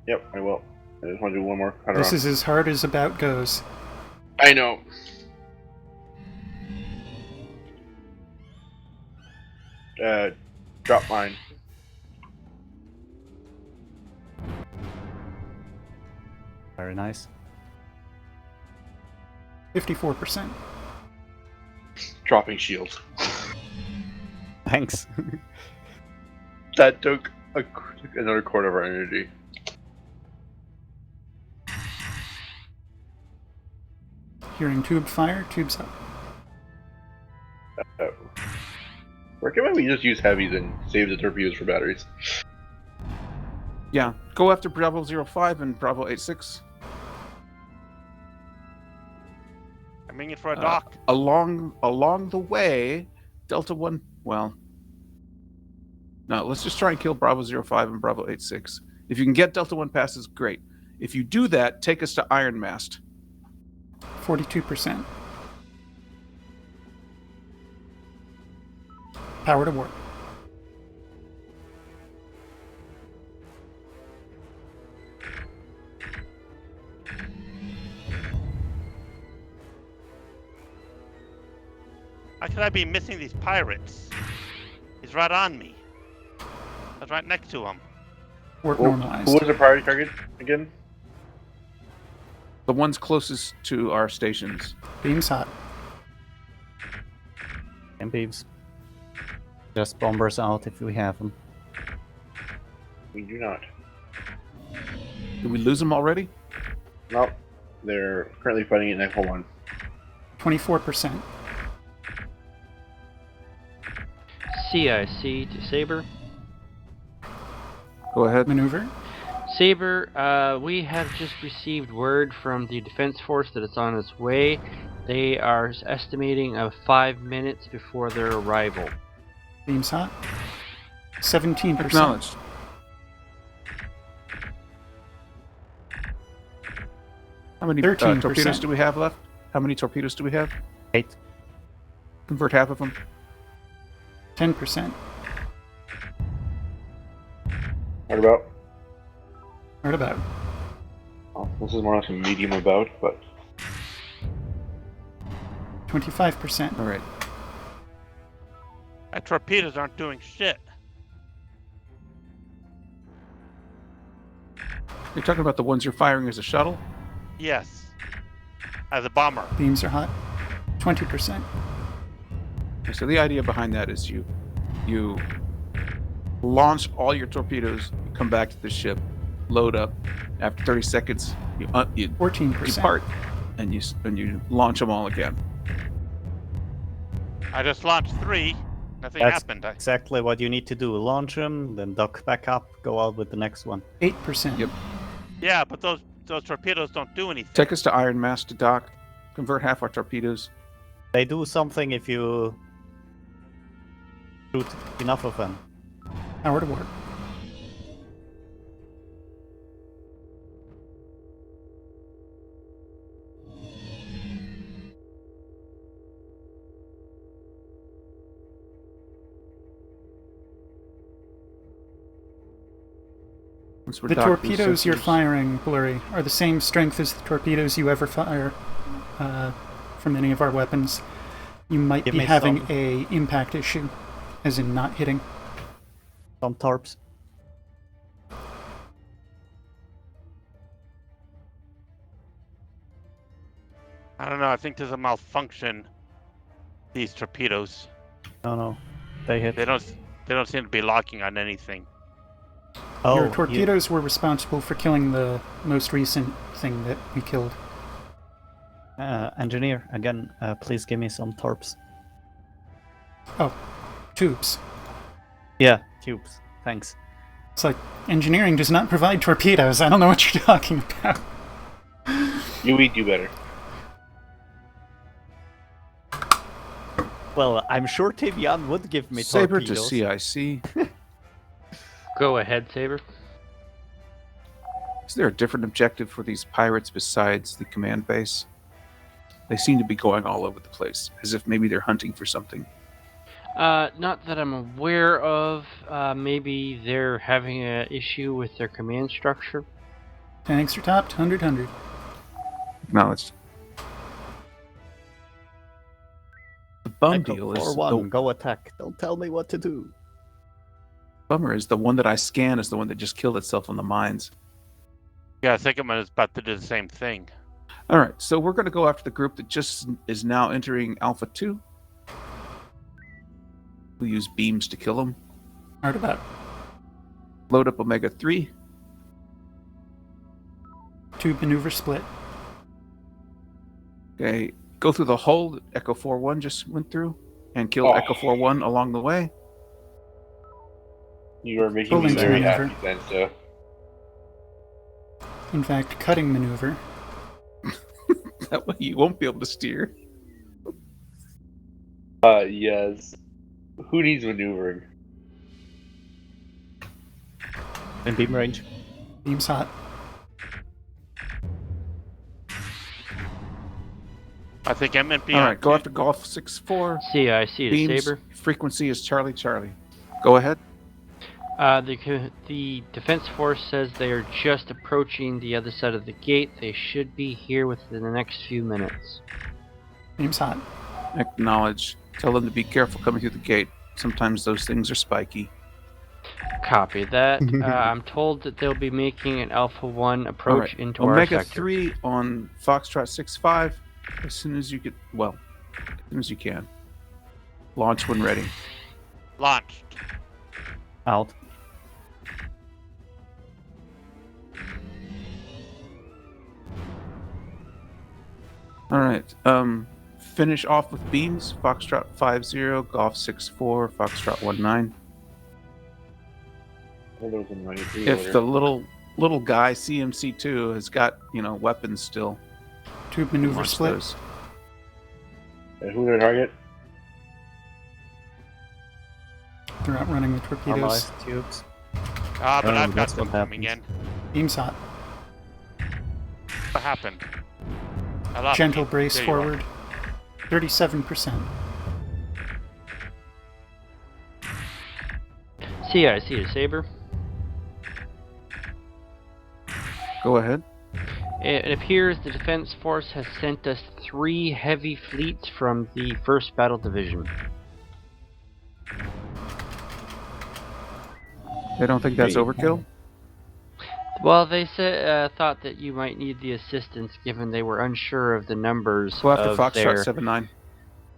Yep, I will. I just want to do one more. This is as hard as about goes. I know. Drop mine. Very nice. 54%. Dropping shield. Thanks. That took another quarter of our energy. Hearing tube fire, tubes up. Recommend we just use heavies and save the torpedoes for batteries. Yeah, go after Bravo 05 and Bravo 86. I'm aiming for a dock. Along the way, Delta 1... Well... No, let's just try and kill Bravo 05 and Bravo 86. If you can get Delta 1 passes, great. If you do that, take us to Iron Mast. 42%. Power to warp. How could I be missing these pirates? He's right on me. I was right next to him. Warp Who normalized. was the priority target again? The ones closest to our stations. Beams hot. And beams. Just bombers out if we have them. We do not. Did we lose them already? Nope. They're currently fighting at Nickel 1. 24%. CIC to Saber. Go ahead. Maneuver. Saber, we have just received word from the Defense Force that it's on its way. They are estimating of 5 minutes before their arrival. Beams hot. 17%. Acknowledged. How many 13%. torpedoes do we have left? How many torpedoes do we have? 8. Convert half of them. 10%. What about? Right about. Well, this is more or less a medium about, but 25%. All right. My torpedoes aren't doing shit. You're talking about the ones you're firing as a shuttle? Yes. As a bomber. Beams are hot. 20%. So the idea behind that is you launch all your torpedoes, come back to the ship, load up. After 30 seconds, you 14%. depart, and you launch them all again. I just launched 3. Nothing That's happened. exactly what you need to do. Launch them, then dock back up, go out with the next one. 8%. Yep. Yeah, but those torpedoes don't do anything. Take us to Iron Mast to dock. Convert half our torpedoes. They do something if you shoot enough of them. Power to warp. Once we're The docked, these torpedoes you're sensors- firing, Blurry, are the same strength as the torpedoes you ever fire from any of our weapons. You might Give be me having some. a impact issue, as in not hitting. Some torps. I don't know. I think there's a malfunction. These torpedoes. No, they hit. They don't seem to be locking on anything. Oh, Your torpedoes were responsible for killing the most recent thing that we killed. Engineer, again, please give me some torps. Oh, tubes. Yeah, tubes. Thanks. It's like, engineering does not provide torpedoes. I don't know what you're talking about. UE do better. Well, I'm sure Tivian would give me Saber torpedoes. to CIC. Go ahead, Saber. Is there a different objective for these pirates besides the command base? They seem to be going all over the place, as if maybe they're hunting for something. Not that I'm aware of. Maybe they're having an issue with their command structure. Tanks are topped, 100. Acknowledged. The bum Echo deal is 4-1, go attack. Don't tell me what to do. bummer is the one that I scan is the one that just killed itself on the mines. Yeah, I think I'm about to do the same thing. All right, so we're going to go after the group that just is now entering Alpha 2. We'll use beams to kill them. Heard about. Load up Omega 3. Tube maneuver split. Okay, go through the hole that Echo 4-1 just went through and kill Oh. Echo 4-1 along the way. You are making Pulling me very maneuver. happy, then, so. In fact, cutting maneuver. That way you won't be able to steer. Yes. Who needs maneuvering? In beam range. Beam's hot. I think I'm in All beyond. right, go after Golf 6-4. CIC to Beams, Saber. frequency is Charlie Charlie. Go ahead. The defense force says they are just approaching the other side of the gate. They should be here within the next few minutes. Beam's hot. Acknowledge. Tell them to be careful coming through the gate. Sometimes those things are spiky. Copy that. I'm told that they'll be making an Alpha 1 approach All right. into Omega our sector. 3 on Foxtrot 6-5. As soon as you get, well, as soon as you can. Launch when ready. Launched. Out. All right. Finish off with beams. Foxtrot 5-0, Golf 6-4, Foxtrot 1-9. If the little guy CMC2 has got weapons still. Tube maneuver launch split. those. And who's their target? They're outrunning the torpedoes. Normalized tubes. But I've got that's them what coming happens. in. Beam's hot. What happened? I lost Gentle you. brace There you are. forward. 37%. CIC to Saber. Go ahead. It appears the defense force has sent us 3 heavy fleets from the 1st Battle Division. They don't think that's overkill? Well, they thought that you might need the assistance given they were unsure of the numbers Go after of Foxtrot their 7-9.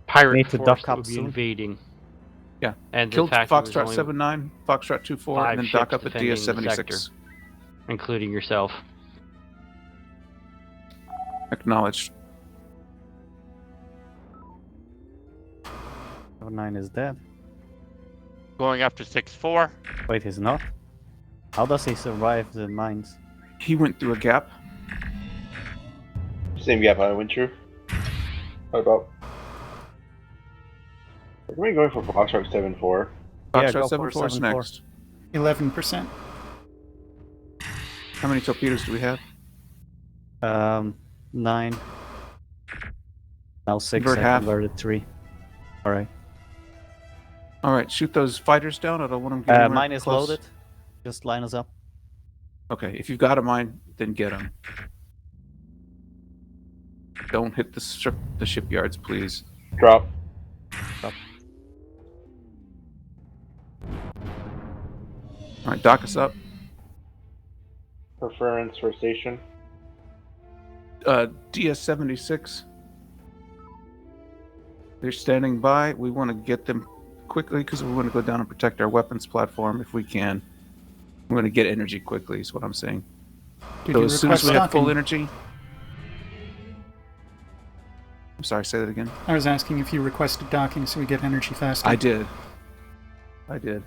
pirate Need to force dock that up would be soon. invading. Yeah. And the Killed fact it was Foxtrot only 7-9, Foxtrot 2-4, 5 and then dock ships up at defending the DS-76. sector, including yourself. Acknowledged. 7-9 is dead. Going after 6-4. Wait, he's not? How does he survive the mines? He went through a gap. Same gap I went through. How about? Are we going for Foxtrot 7-4? Yeah, Foxtrot go for 7-4 is 7-4. next. 11%. How many torpedoes do we have? 9. Now 6, Convert I half. converted 3. Alright. Alright, shoot those fighters down. I don't want them to get anywhere Mine is close. loaded. Just line us up. Okay, if you've got a mine, then get them. Don't hit the shipyards, please. Drop. Alright, dock us up. Preference for station. DS-76. They're standing by. We want to get them quickly because we want to go down and protect our weapons platform if we can. We want to get energy quickly is what I'm saying. Did So you as soon as we request have full docking? energy... I'm sorry, say that again. I was asking if you requested docking so we get energy faster. I did. I did.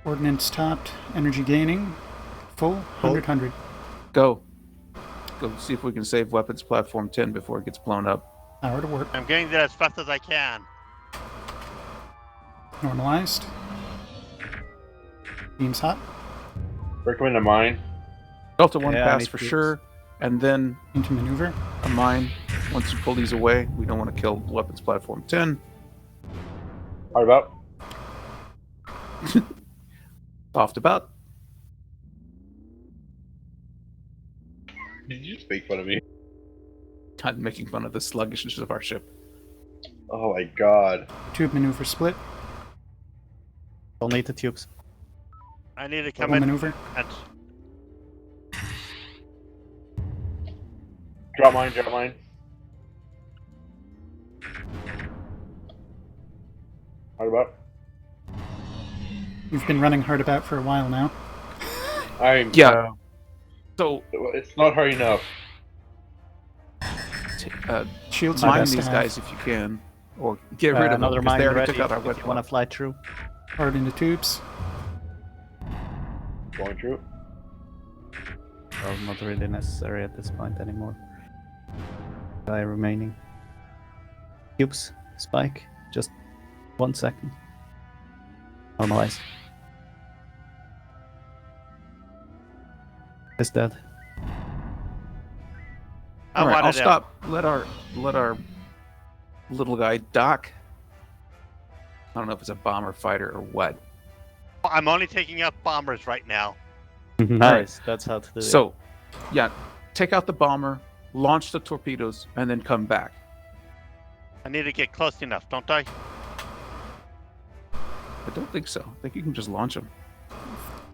Ordnance topped. Energy gaining. Full. 100. Go. Go see if we can save weapons platform 10 before it gets blown up. Power to work. I'm getting there as fast as I can. Normalized. Beams hot. Recommend a mine. Delta 1 Yeah, I pass need for tubes. sure. And then Into maneuver. a mine. Once you pull these away, we don't want to kill weapons platform 10. How about? Soft about. Did you just make fun of me? done making fun of the sluggishness of our ship. Oh my god. Tube maneuver split. Don't need the tubes. I need to come Double in. maneuver. And Drop mine, drop mine. Hard about. You've been running hard about for a while now. I'm. Yeah. So It's not hard enough. Shields mine best to these have. guys if you can, or get rid of them Another because they mine already ready took out our if wet you want to fly through. Hard into tubes. Going through. Well, not really necessary at this point anymore. Guy remaining. Cubes, spike, just 1 second. Normalize. Is dead. I All right, wanted I'll to- stop. Let our little guy dock. I don't know if it's a bomber fighter or what. I'm only taking out bombers right now. Nice, that's how to do it. So, yeah, take out the bomber, launch the torpedoes, and then come back. I need to get close enough, don't I? I don't think so. I think you can just launch them.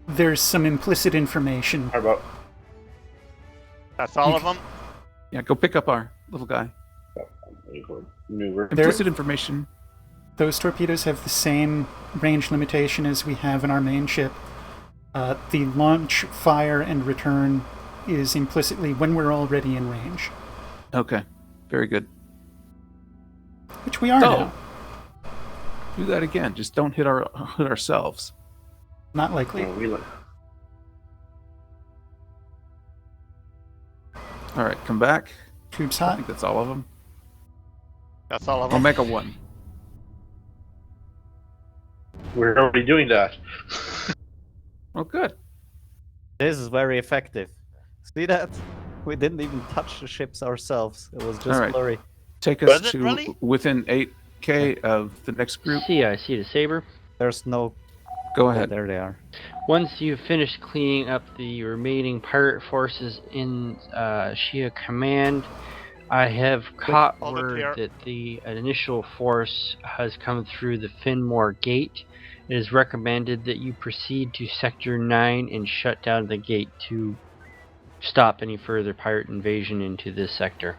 There's some implicit information. Hard about. That's all of them? Yeah, go pick up our little guy. Maneuver. Implicit information. Those torpedoes have the same range limitation as we have in our main ship. The launch, fire, and return is implicitly when we're already in range. Okay, very good. Which we are So, now. do that again. Just don't hit ourselves. Not likely. Oh, we All right, come back. Tubes I hot. think that's all of them. That's all of them? Omega 1. We're already doing that. Oh, good. This is very effective. See that? We didn't even touch the ships ourselves. It was just All right. blurry. Take us Was it to really? within 8K of the next group. CIC to Saber. There's no... Go Oh, ahead. there they are. Once you've finished cleaning up the remaining pirate forces in Shia Command, I have caught Hold up word here. that the initial force has come through the Finmore Gate. It is recommended that you proceed to Sector 9 and shut down the gate to stop any further pirate invasion into this sector.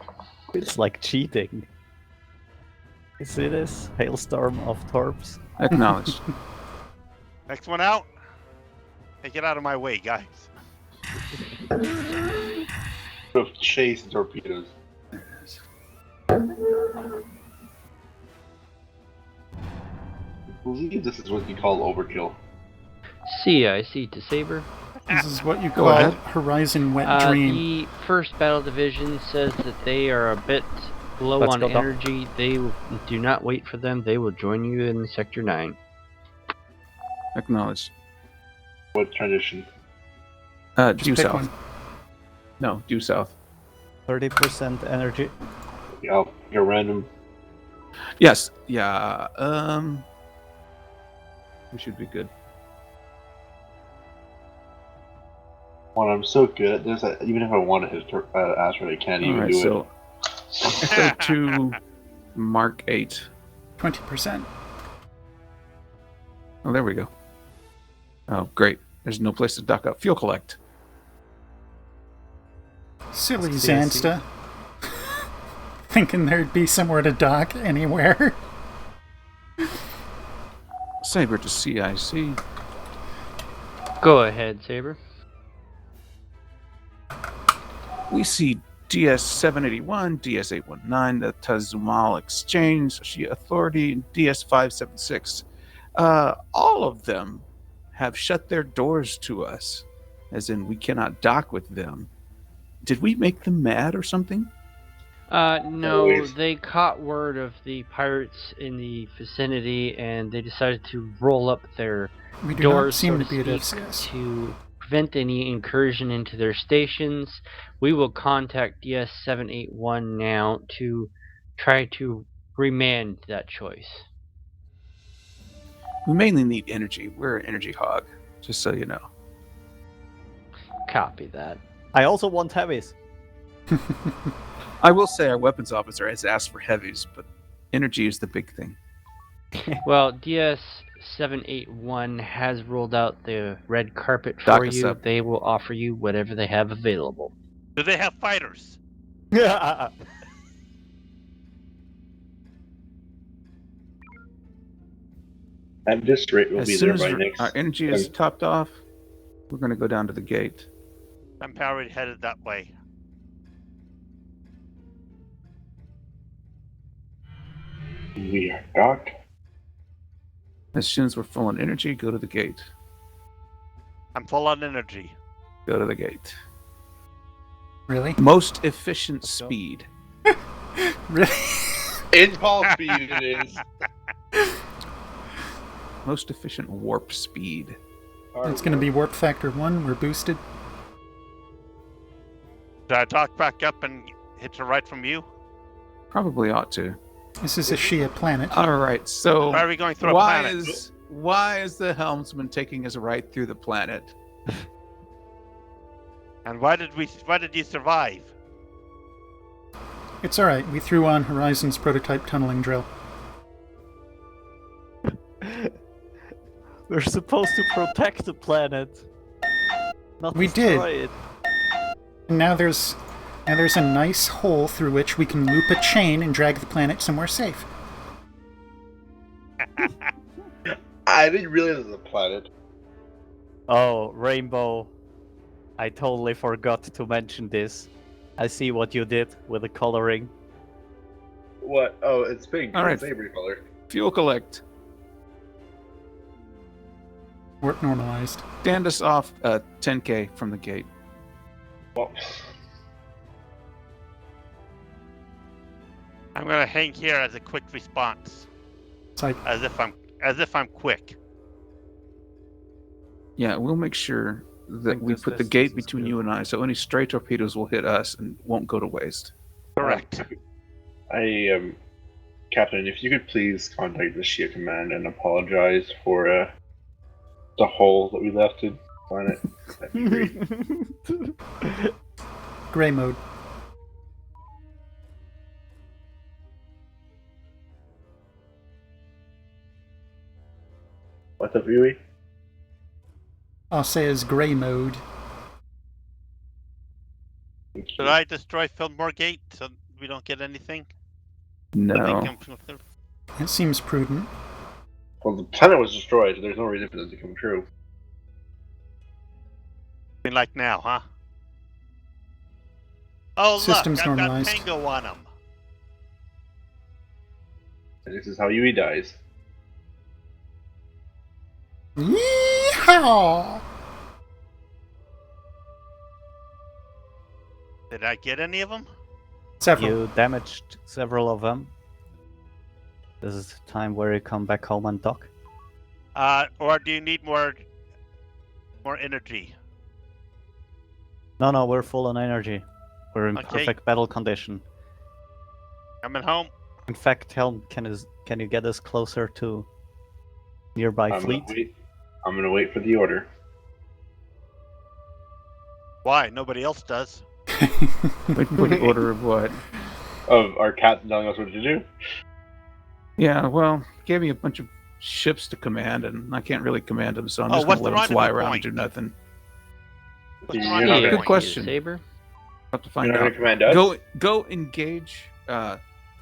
It's like cheating. You see this? Hailstorm of torps. Acknowledged. Next one out. Hey, get out of my way, guys. Of chase torpedoes. I believe this is what you call overkill. CIC to Saber. This is what you Go call ahead. Horizon Wet Dream. The 1st Battle Division says that they are a bit low Let's on go down. energy. Do not wait for them. They will join you in Sector 9. Acknowledged. What transition? Due Pick south. one. No, due south. 30% energy. Yeah, I'll pick a random. Yes. Yeah. We should be good. One, I'm so good at this. Even if I want to hit asteroid, I can't All even right. do So, Echo 2, Mark 8. 20%. Oh, there we go. Oh, great. There's no place to dock up. Fuel collect. Silly CIC. Zansta. Thinking there'd be somewhere to dock anywhere. Saber to CIC. Go ahead, Saber. We see DS-781, DS-819, the Tazumal Exchange, Shia Authority, and DS-576. All of them have shut their doors to us, as in we cannot dock with them. Did we make them mad or something? No, Always. they caught word of the pirates in the vicinity, and they decided to roll up their We do not doors, seem so to be at speak, FCS. to prevent any incursion into their stations. We will contact DS-781 now to try to remand that choice. We mainly need energy. We're an energy hog, just so you know. Copy that. I also want heavies. I will say our weapons officer has asked for heavies, but energy is the big thing. Well, DS781 has rolled out the red carpet Dock for us you. up. They will offer you whatever they have available. Do they have fighters? At this rate, we'll As be soon there as by next. our energy is topped off, we're going to go down to the gate. I'm already headed that way. We are docked. As soon as we're full on energy, go to the gate. I'm full on energy. Go to the gate. Really? Most efficient speed. Really? Impulse speed it is. Most efficient warp speed. It's going to be warp factor 1. We're boosted. Did I dock back up and hit the right from you? Probably ought to. This is a Shia planet. All right, so Why are we going through a why planet? why is the helmsman taking us right through the planet? And why did you survive? It's alright. We threw on Horizon's prototype tunneling drill. We're supposed to protect the planet, not We destroy did. it. And now there's a nice hole through which we can loop a chain and drag the planet somewhere safe. I didn't realize it was a planet. Oh, Rainbow. I totally forgot to mention this. I see what you did with the coloring. What? Oh, it's pink. All right. It's Avery color. Fuel collect. Warp normalized. Stand us off 10k from the gate. Well, I'm gonna hang here as a quick response. It's like, As if I'm quick. Yeah, we'll make sure that think we this put the distance gate is between good. you and I, so any stray torpedoes will hit us and won't go to waste. Correct. Captain, if you could please contact the Shia Command and apologize for the hole that we left in the planet. That'd be great. gray mode. What's up, Yui? I'll say is gray mode. Did I destroy Fillmore Gate so we don't get anything? No. Nothing comes through? It seems prudent. Well, the planet was destroyed, so there's no reason for this to come true. Like now, huh? Oh, Systems look, I've got normalized. Tango on him. And this is how Yui dies. Yeehaw! Did I get any of them? Several. You damaged several of them. This is the time where you come back home and dock. Or do you need more energy? No, we're full on energy. We're in Okay. perfect battle condition. Coming home. In fact, Helm, can you get us closer to nearby fleet? I'm gonna wait for the order. Why? Nobody else does. What order of what? Of our captain telling us what to do? Yeah, well, gave me a bunch of ships to command, and I can't really command them, so I'm Oh, just what's gonna the let them fly rendezvous around point? and do nothing. What's the You're rendezvous not gonna- Good point? question. Saber. Have to You're find not gonna out. command us? Go engage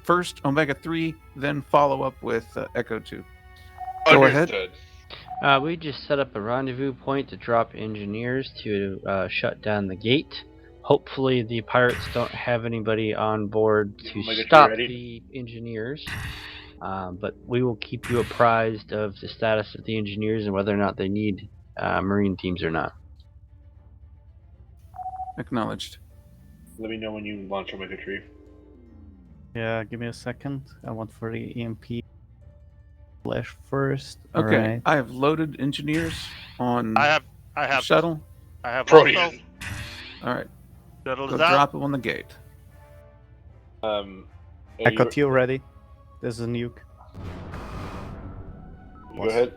first Omega 3, then follow up with Echo 2. Go ahead. Understood. We just set up a rendezvous point to drop engineers to shut down the gate. Hopefully the pirates don't have anybody on board to Omega 3 stop ready? the engineers. But we will keep you apprised of the status of the engineers and whether or not they need marine teams or not. Acknowledged. Let me know when you launch Omega 3. Yeah, give me a second. I want for the EMP flash first. Okay, Alright. I have loaded engineers on I have the shuttle. I have Protean. also All right, shuttle go is out. drop them on the gate. Echo 2 ready. This is a nuke. Go ahead.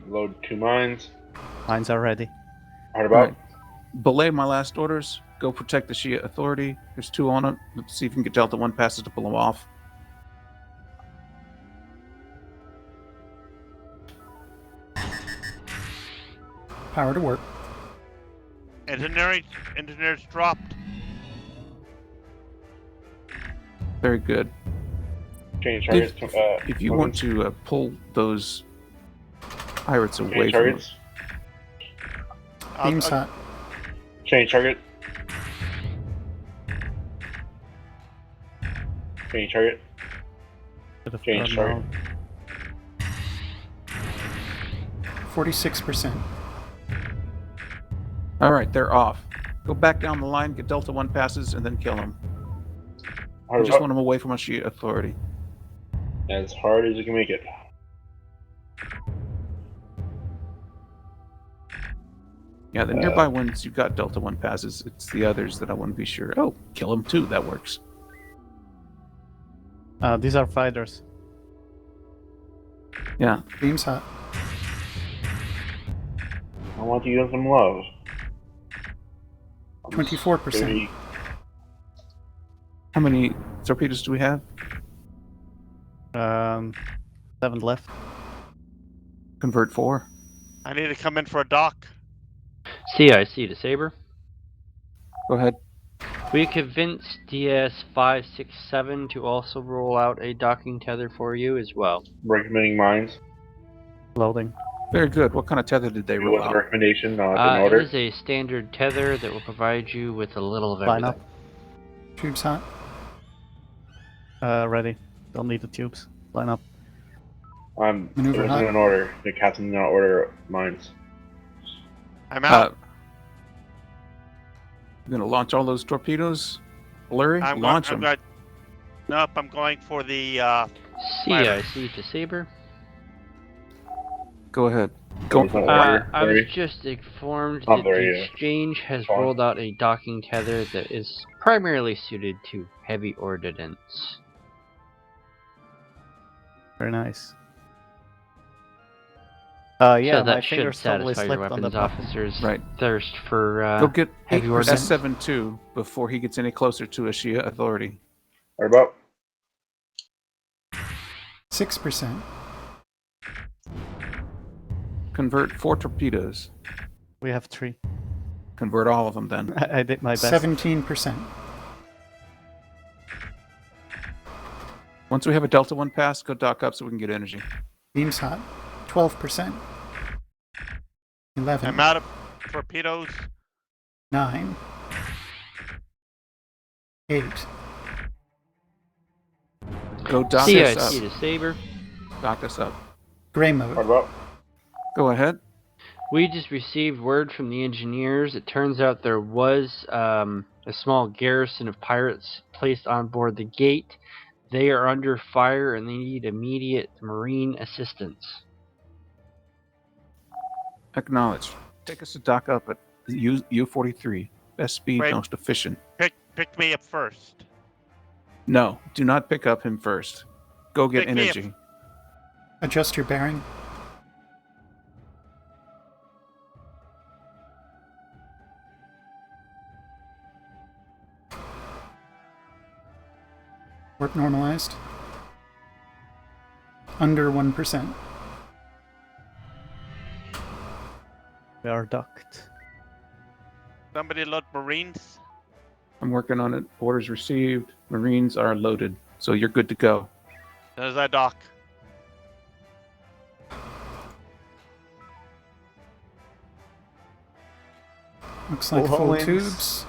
Load 2 mines. Mines are ready. Hard about. Right. belay my last orders. Go protect the Shia Authority. There's 2 on it. Let's see if we can get Delta 1 passes to pull them off. Power to work. Engineers dropped. Very good. Change targets. If you want to pull those pirates away Change from targets. Beam's hot. Change target. Change target. Change target. 46%. All right, they're off. Go back down the line, get Delta 1 passes, and then kill them. I just want them away from a Shia Authority. As hard as you can make it. Yeah, the nearby ones, you've got Delta 1 passes. It's the others that I want to be sure. Oh, kill them too. That works. These are fighters. Yeah. Beam's hot. I want to give them love. 24%. How many torpedoes do we have? 7 left. Convert 4. I need to come in for a dock. CIC to Saber. Go ahead. We convinced DS567 to also roll out a docking tether for you as well. Recommending mines. Loading. Very good. What kind of tether did they It roll was a out? recommendation, not an order. It is a standard tether that will provide you with a little of Line everything. up. Tubes hot. Ready. Don't need the tubes. Line up. It Maneuver wasn't hot. an order. The captain did not order mines. I'm out. You're going to launch all those torpedoes? Blurry? Launch them. Nope, I'm going for the CIC to Saber. Go ahead. Go. I was just informed that the exchange has Fine. rolled out a docking tether that is primarily suited to heavy ordnance. Very nice. Yeah, so my that should fingers totally satisfy your slipped on the weapons button. officer's thirst for Go get heavy ordnance. S72 before he gets any closer to a Shia Authority. What about? 6%. Convert 4 torpedoes. We have 3. Convert all of them then. I did my best. 17%. Once we have a Delta 1 pass, go dock up so we can get energy. Beam's hot. 12%. 11. I'm out of torpedoes. 9. 8. Go dock us up. CIC to Saber. Dock us up. Gray mode. What about? Go ahead. We just received word from the engineers. It turns out there was a small garrison of pirates placed on board the gate. They are under fire and they need immediate marine assistance. Acknowledge. Take us to dock up at U-43. Best speed, Wait. most efficient. Pick me up first. No, do not pick up him first. Go get Pick me up. energy. Adjust your bearing. Warp normalized. Under 1%. We are docked. Somebody load Marines. I'm working on it. Orders received. Marines are loaded. So you're good to go. There's that dock. Looks like Full full wings. tubes.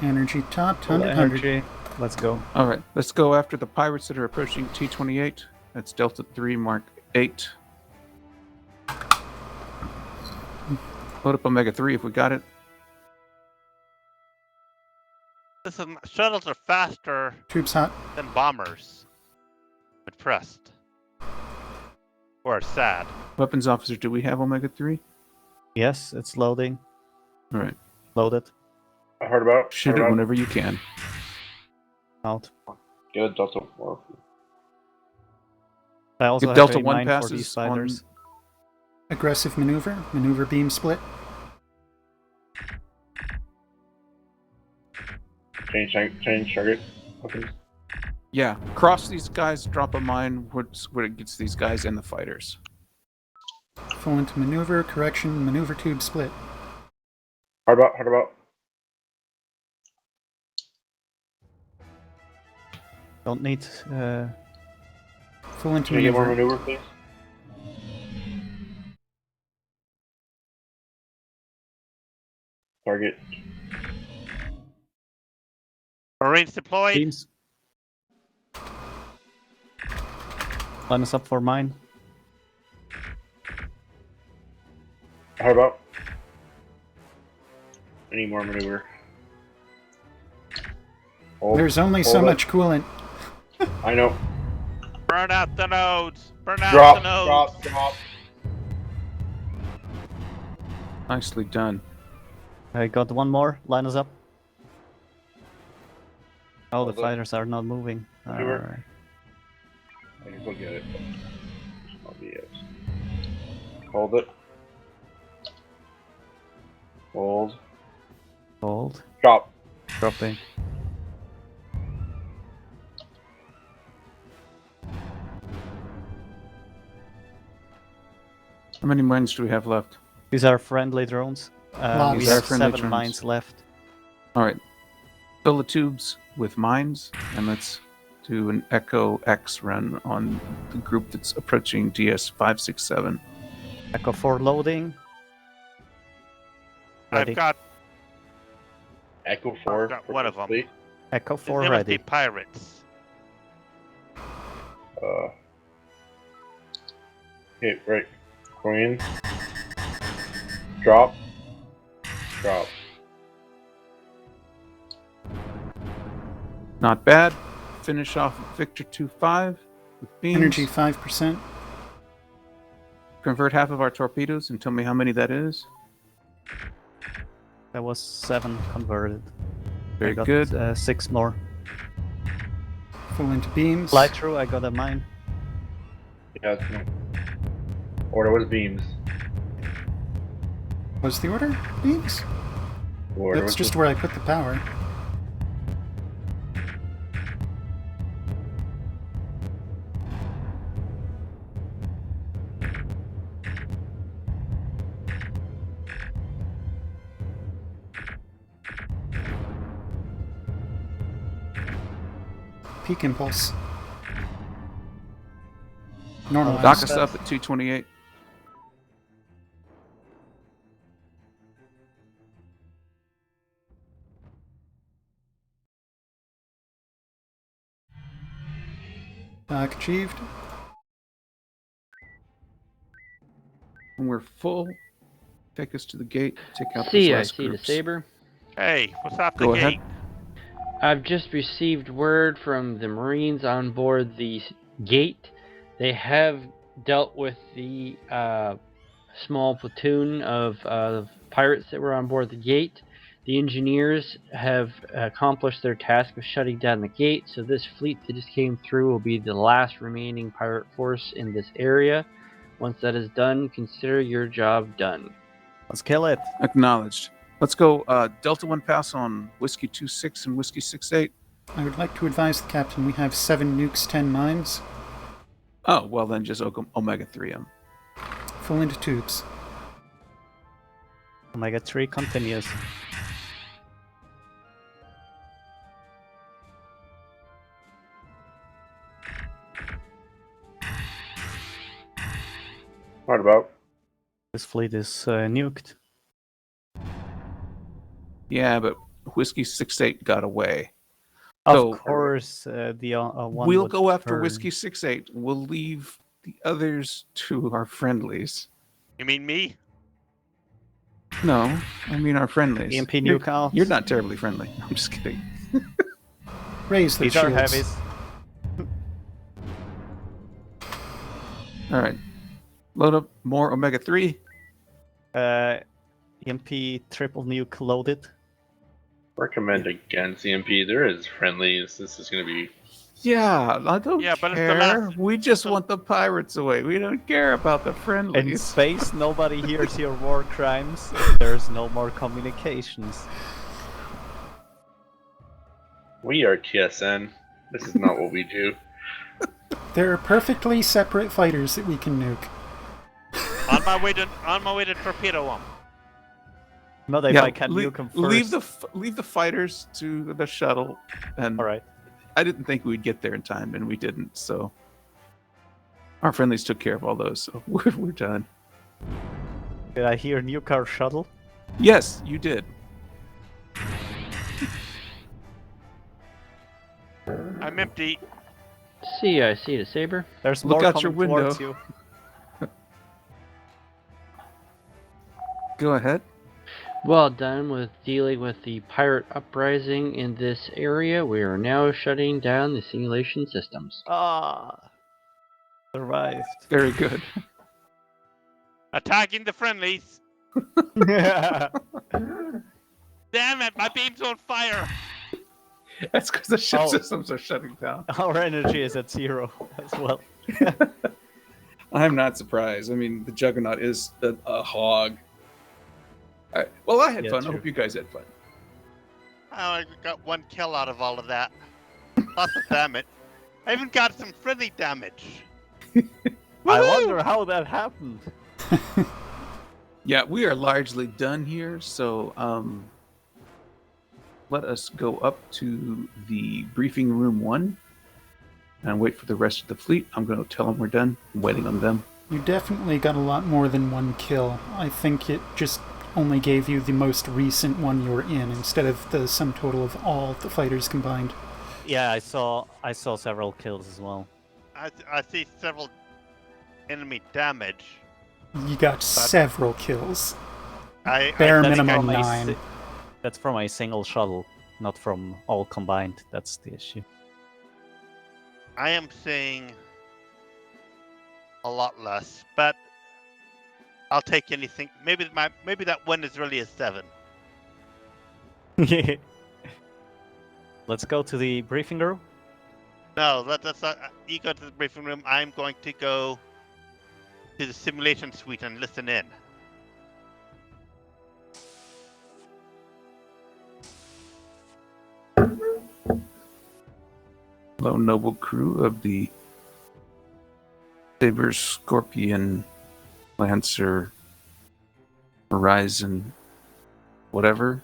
Energy topped. Full 100. energy. Let's go. All right, let's go after the pirates that are approaching T-28. That's Delta 3 Mark 8. Load up Omega 3 if we got it. Listen, shuttles are faster Tubes hot. than bombers. But pressed. Or sad. Weapons officer, do we have Omega 3? Yes, it's loading. All right. Load it. I heard about. Shoot heard it about- whenever you can. Out. Get a Delta 4. I also Get have Delta a 1 mine for these passes spiders. Aggressive maneuver. Maneuver beam split. Change target. Okay. Yeah, cross these guys, drop a mine where it gets these guys and the fighters. Full into maneuver, correction, maneuver tube split. Hard about. Don't need. Full into Can you get more maneuver. maneuver, please? Target. Marines deployed. Teams. Line us up for mine. Hard about. I need more maneuver. Hold, There's only so hold it. much coolant. I know. Burn out the nodes. Burn out the nodes. Drop. Nicely done. I got one more. Line us up. Oh, Hold the it. fighters are not moving. Maneuver. I can go get it. I'll be it. Hold it. Hold. Hold. Drop. Dropping. How many mines do we have left? These are friendly drones. Lots. We These are have friendly 7 drones. mines left. All right. Fill the tubes with mines, and let's do an Echo X run on the group that's approaching DS567. Echo 4 loading. Ready. I've got Echo 4. got one of them. Fleet. Echo 4 There must be ready. pirates. Okay, right. Going in. Drop. Not bad. Finish off Victor 2-5 with beams. Energy 5%. Convert half of our torpedoes and tell me how many that is. That was 7 converted. Very I got, good. 6 more. Full into beams. Fly through, I got a mine. Yeah, it's no. Order was beams. Was the order beams? Order That's was just where I put the power. Peak impulse. Normalized. Dock us up at 228. Dock achieved. When we're full, take us to the gate. Take out See, those I last see the groups. saber. Hey, what's up the Go gate? ahead. I've just received word from the Marines on board the gate. They have dealt with the small platoon of pirates that were on board the gate. The engineers have accomplished their task of shutting down the gate, so this fleet that just came through will be the last remaining pirate force in this area. Once that is done, consider your job done. Let's kill it. Acknowledged. Let's go Delta 1 pass on Whiskey 26 and Whiskey 68. I would like to advise the captain we have 7 nukes, 10 mines. Oh, well then just Omega 3 them. Full into tubes. Omega 3 continues. Hard about. This fleet is nuked. Yeah, but Whiskey 68 got away. Of So, course, the one we'll would go after turn. Whiskey 68. We'll leave the others to our friendlies. You mean me? No, I mean our friendlies. EMP You're- nuke out. You're not terribly friendly. I'm just kidding. Raise those These are shields. heavies. All right. Load up more Omega 3. EMP triple nuke loaded. Recommend against EMP. There is friendlies. This is going to be. Yeah, I don't Yeah, but it's the care. last- We just want the pirates away. We don't care about the In friendlies. space, nobody hears your war crimes. If there's no more communications. We are TSN. This is not what we do. There are perfectly separate fighters that we can nuke. On my way to torpedo them. Not if I can nuke them first. Leave the fighters to the shuttle. And all right. I didn't think we'd get there in time, and we didn't. So our friendlies took care of all those. So we're done. Did I hear nuke our shuttle? Yes, you did. I'm empty. I see the saber. There's Look more out your coming window. towards you. Go ahead. Well done with dealing with the pirate uprising in this area. We are now shutting down the simulation systems. Survived. Very good. Attacking the friendlies. Damn it, my beam's on fire. That's because the ship systems are shutting down. Our energy is at 0 as well. I'm not surprised. I mean, the Juggernaut is a hog. Well, I had fun. True. I hope you guys had fun. Oh, I got 1 kill out of all of that. Lots of damage. I even got some friendly damage. I wonder how that happened. Yeah, we are largely done here, so let us go up to the briefing room 1 and wait for the rest of the fleet. I'm going to tell them we're done. I'm waiting on them. You definitely got a lot more than 1 kill. I think it just only gave you the most recent one you were in instead of the sum total of all the fighters combined. Yeah, I saw several kills as well. I see several enemy damage. You got several kills. Bare That's minimum from 9. That's from a single shuttle, not from all combined. That's the issue. I am seeing a lot less, but I'll take anything. Maybe that one is really a 7. Let's go to the briefing room. No, that's not. You go to the briefing room. I'm going to go to the simulation suite and listen in. Hello, noble crew of the Saber, Scorpion, Lancer, Horizon, whatever.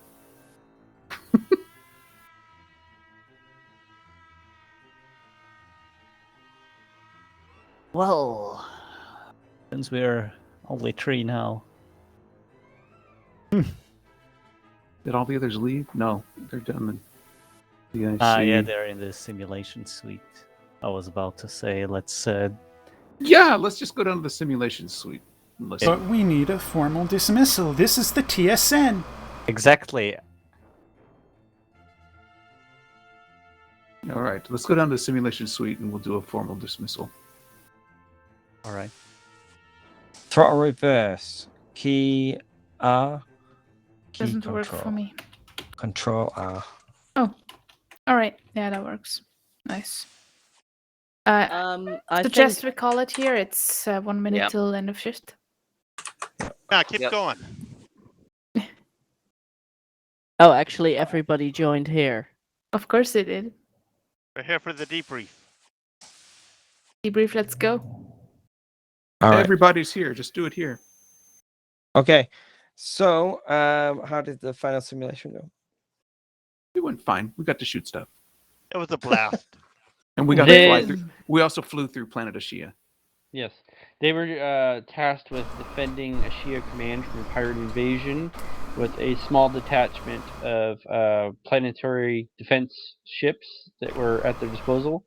Well, since we're only 3 now. Did all the others leave? No, they're done. Yeah, Yeah, they're in the simulation suite. I was about to say, let's... Yeah, let's just go down to the simulation suite. But we need a formal dismissal. This is the TSN. Exactly. All right, let's go down to the simulation suite and we'll do a formal dismissal. All right. Throttle reverse. Key R. Key Doesn't control. work for me. Control R. Oh, all right. Yeah, that works. Nice. I Suggest think we call it here. It's 1 minute Yep. till end of shift. Yeah, keep Yep. going. Oh, actually, everybody joined here. Of course they did. We're here for the debrief. Debrief, let's go. All right. Everybody's here. Just do it here. Okay. So, how did the final simulation go? It went fine. We got to shoot stuff. It was a blast. And we got to fly through. We also flew through Planet Ashia. Yes. They were tasked with defending Ashia Command from pirate invasion with a small detachment of planetary defense ships that were at their disposal,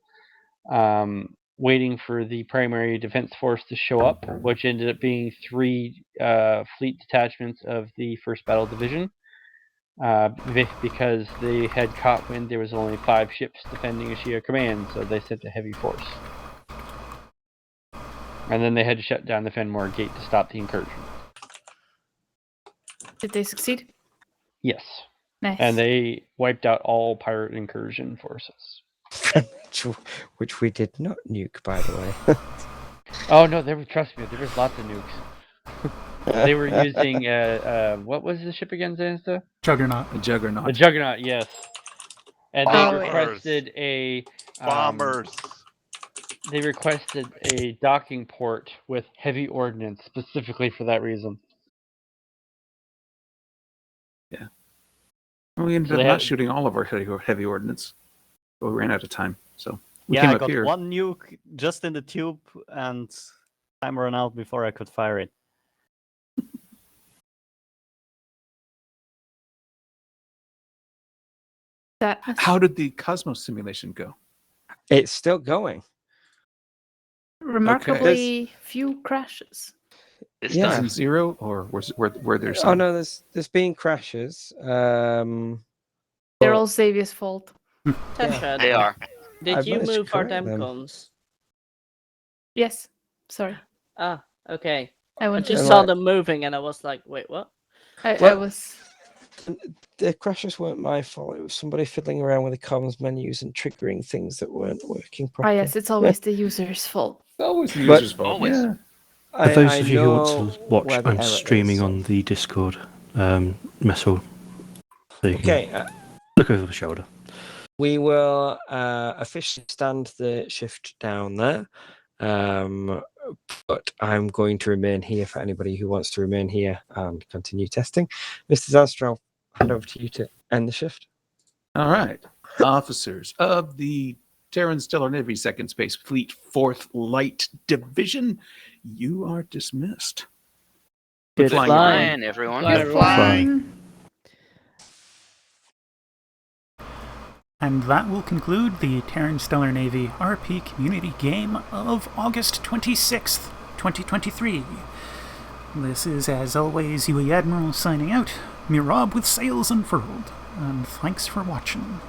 waiting for the primary defense force to show up, which ended up being 3 fleet detachments of the 1st Battle Division. Because they had caught wind there was only 5 ships defending Ashia Command, so they sent a heavy force. And then they had to shut down the Fenmore Gate to stop the incursion. Did they succeed? Yes. Nice. And they wiped out all pirate incursion forces. Which we did not nuke, by the way. Oh no, trust me, there was lots of nukes. They were using what was the ship again, Zansta? Juggernaut. A Juggernaut. The Juggernaut, yes. And Bombers. Bombers. They requested a docking port with heavy ordnance specifically for that reason. Yeah. Well, we ended So up they not had- shooting all of our heavy ordnance. But we ran out of time. So we Yeah, came I up got here. one nuke just in the tube, and time ran out before I could fire it. How did the Cosmos simulation go? It's still going. Remarkably few crashes. This Yeah. As time. in zero, or were there some? Oh no, there's been crashes. They're but- all Xavier's fault. Tesha, They are. did I've you managed to move our correct them. Demcons? Yes. Sorry. Ah, okay. I I went just to- saw them moving, and I was like, wait, what? I Well- was. The crashes weren't my fault. It was somebody fiddling around with the comms menus and triggering things that weren't working Ah, properly. yes, it's always the user's fault. Always the But- user's fault. Always. Yeah. For those I of you who want know to watch, where the I'm error streaming is, so- on the Discord message. So you Okay, can look over the shoulder. we will officially stand the shift down there. But I'm going to remain here for anybody who wants to remain here and continue testing. Mr. Zastra, I'll hand over to you to end the shift. All right. Officers of the Terran Stellar Navy Second Space Fleet 4th Light Division, you are dismissed. Good flying, flying, everyone. Good flying. And that will conclude the Terran Stellar Navy RP Community Game of August 26th, 2023. This is, as always, UE Admiral signing out. Mirab with sails unfurled, and thanks for watching.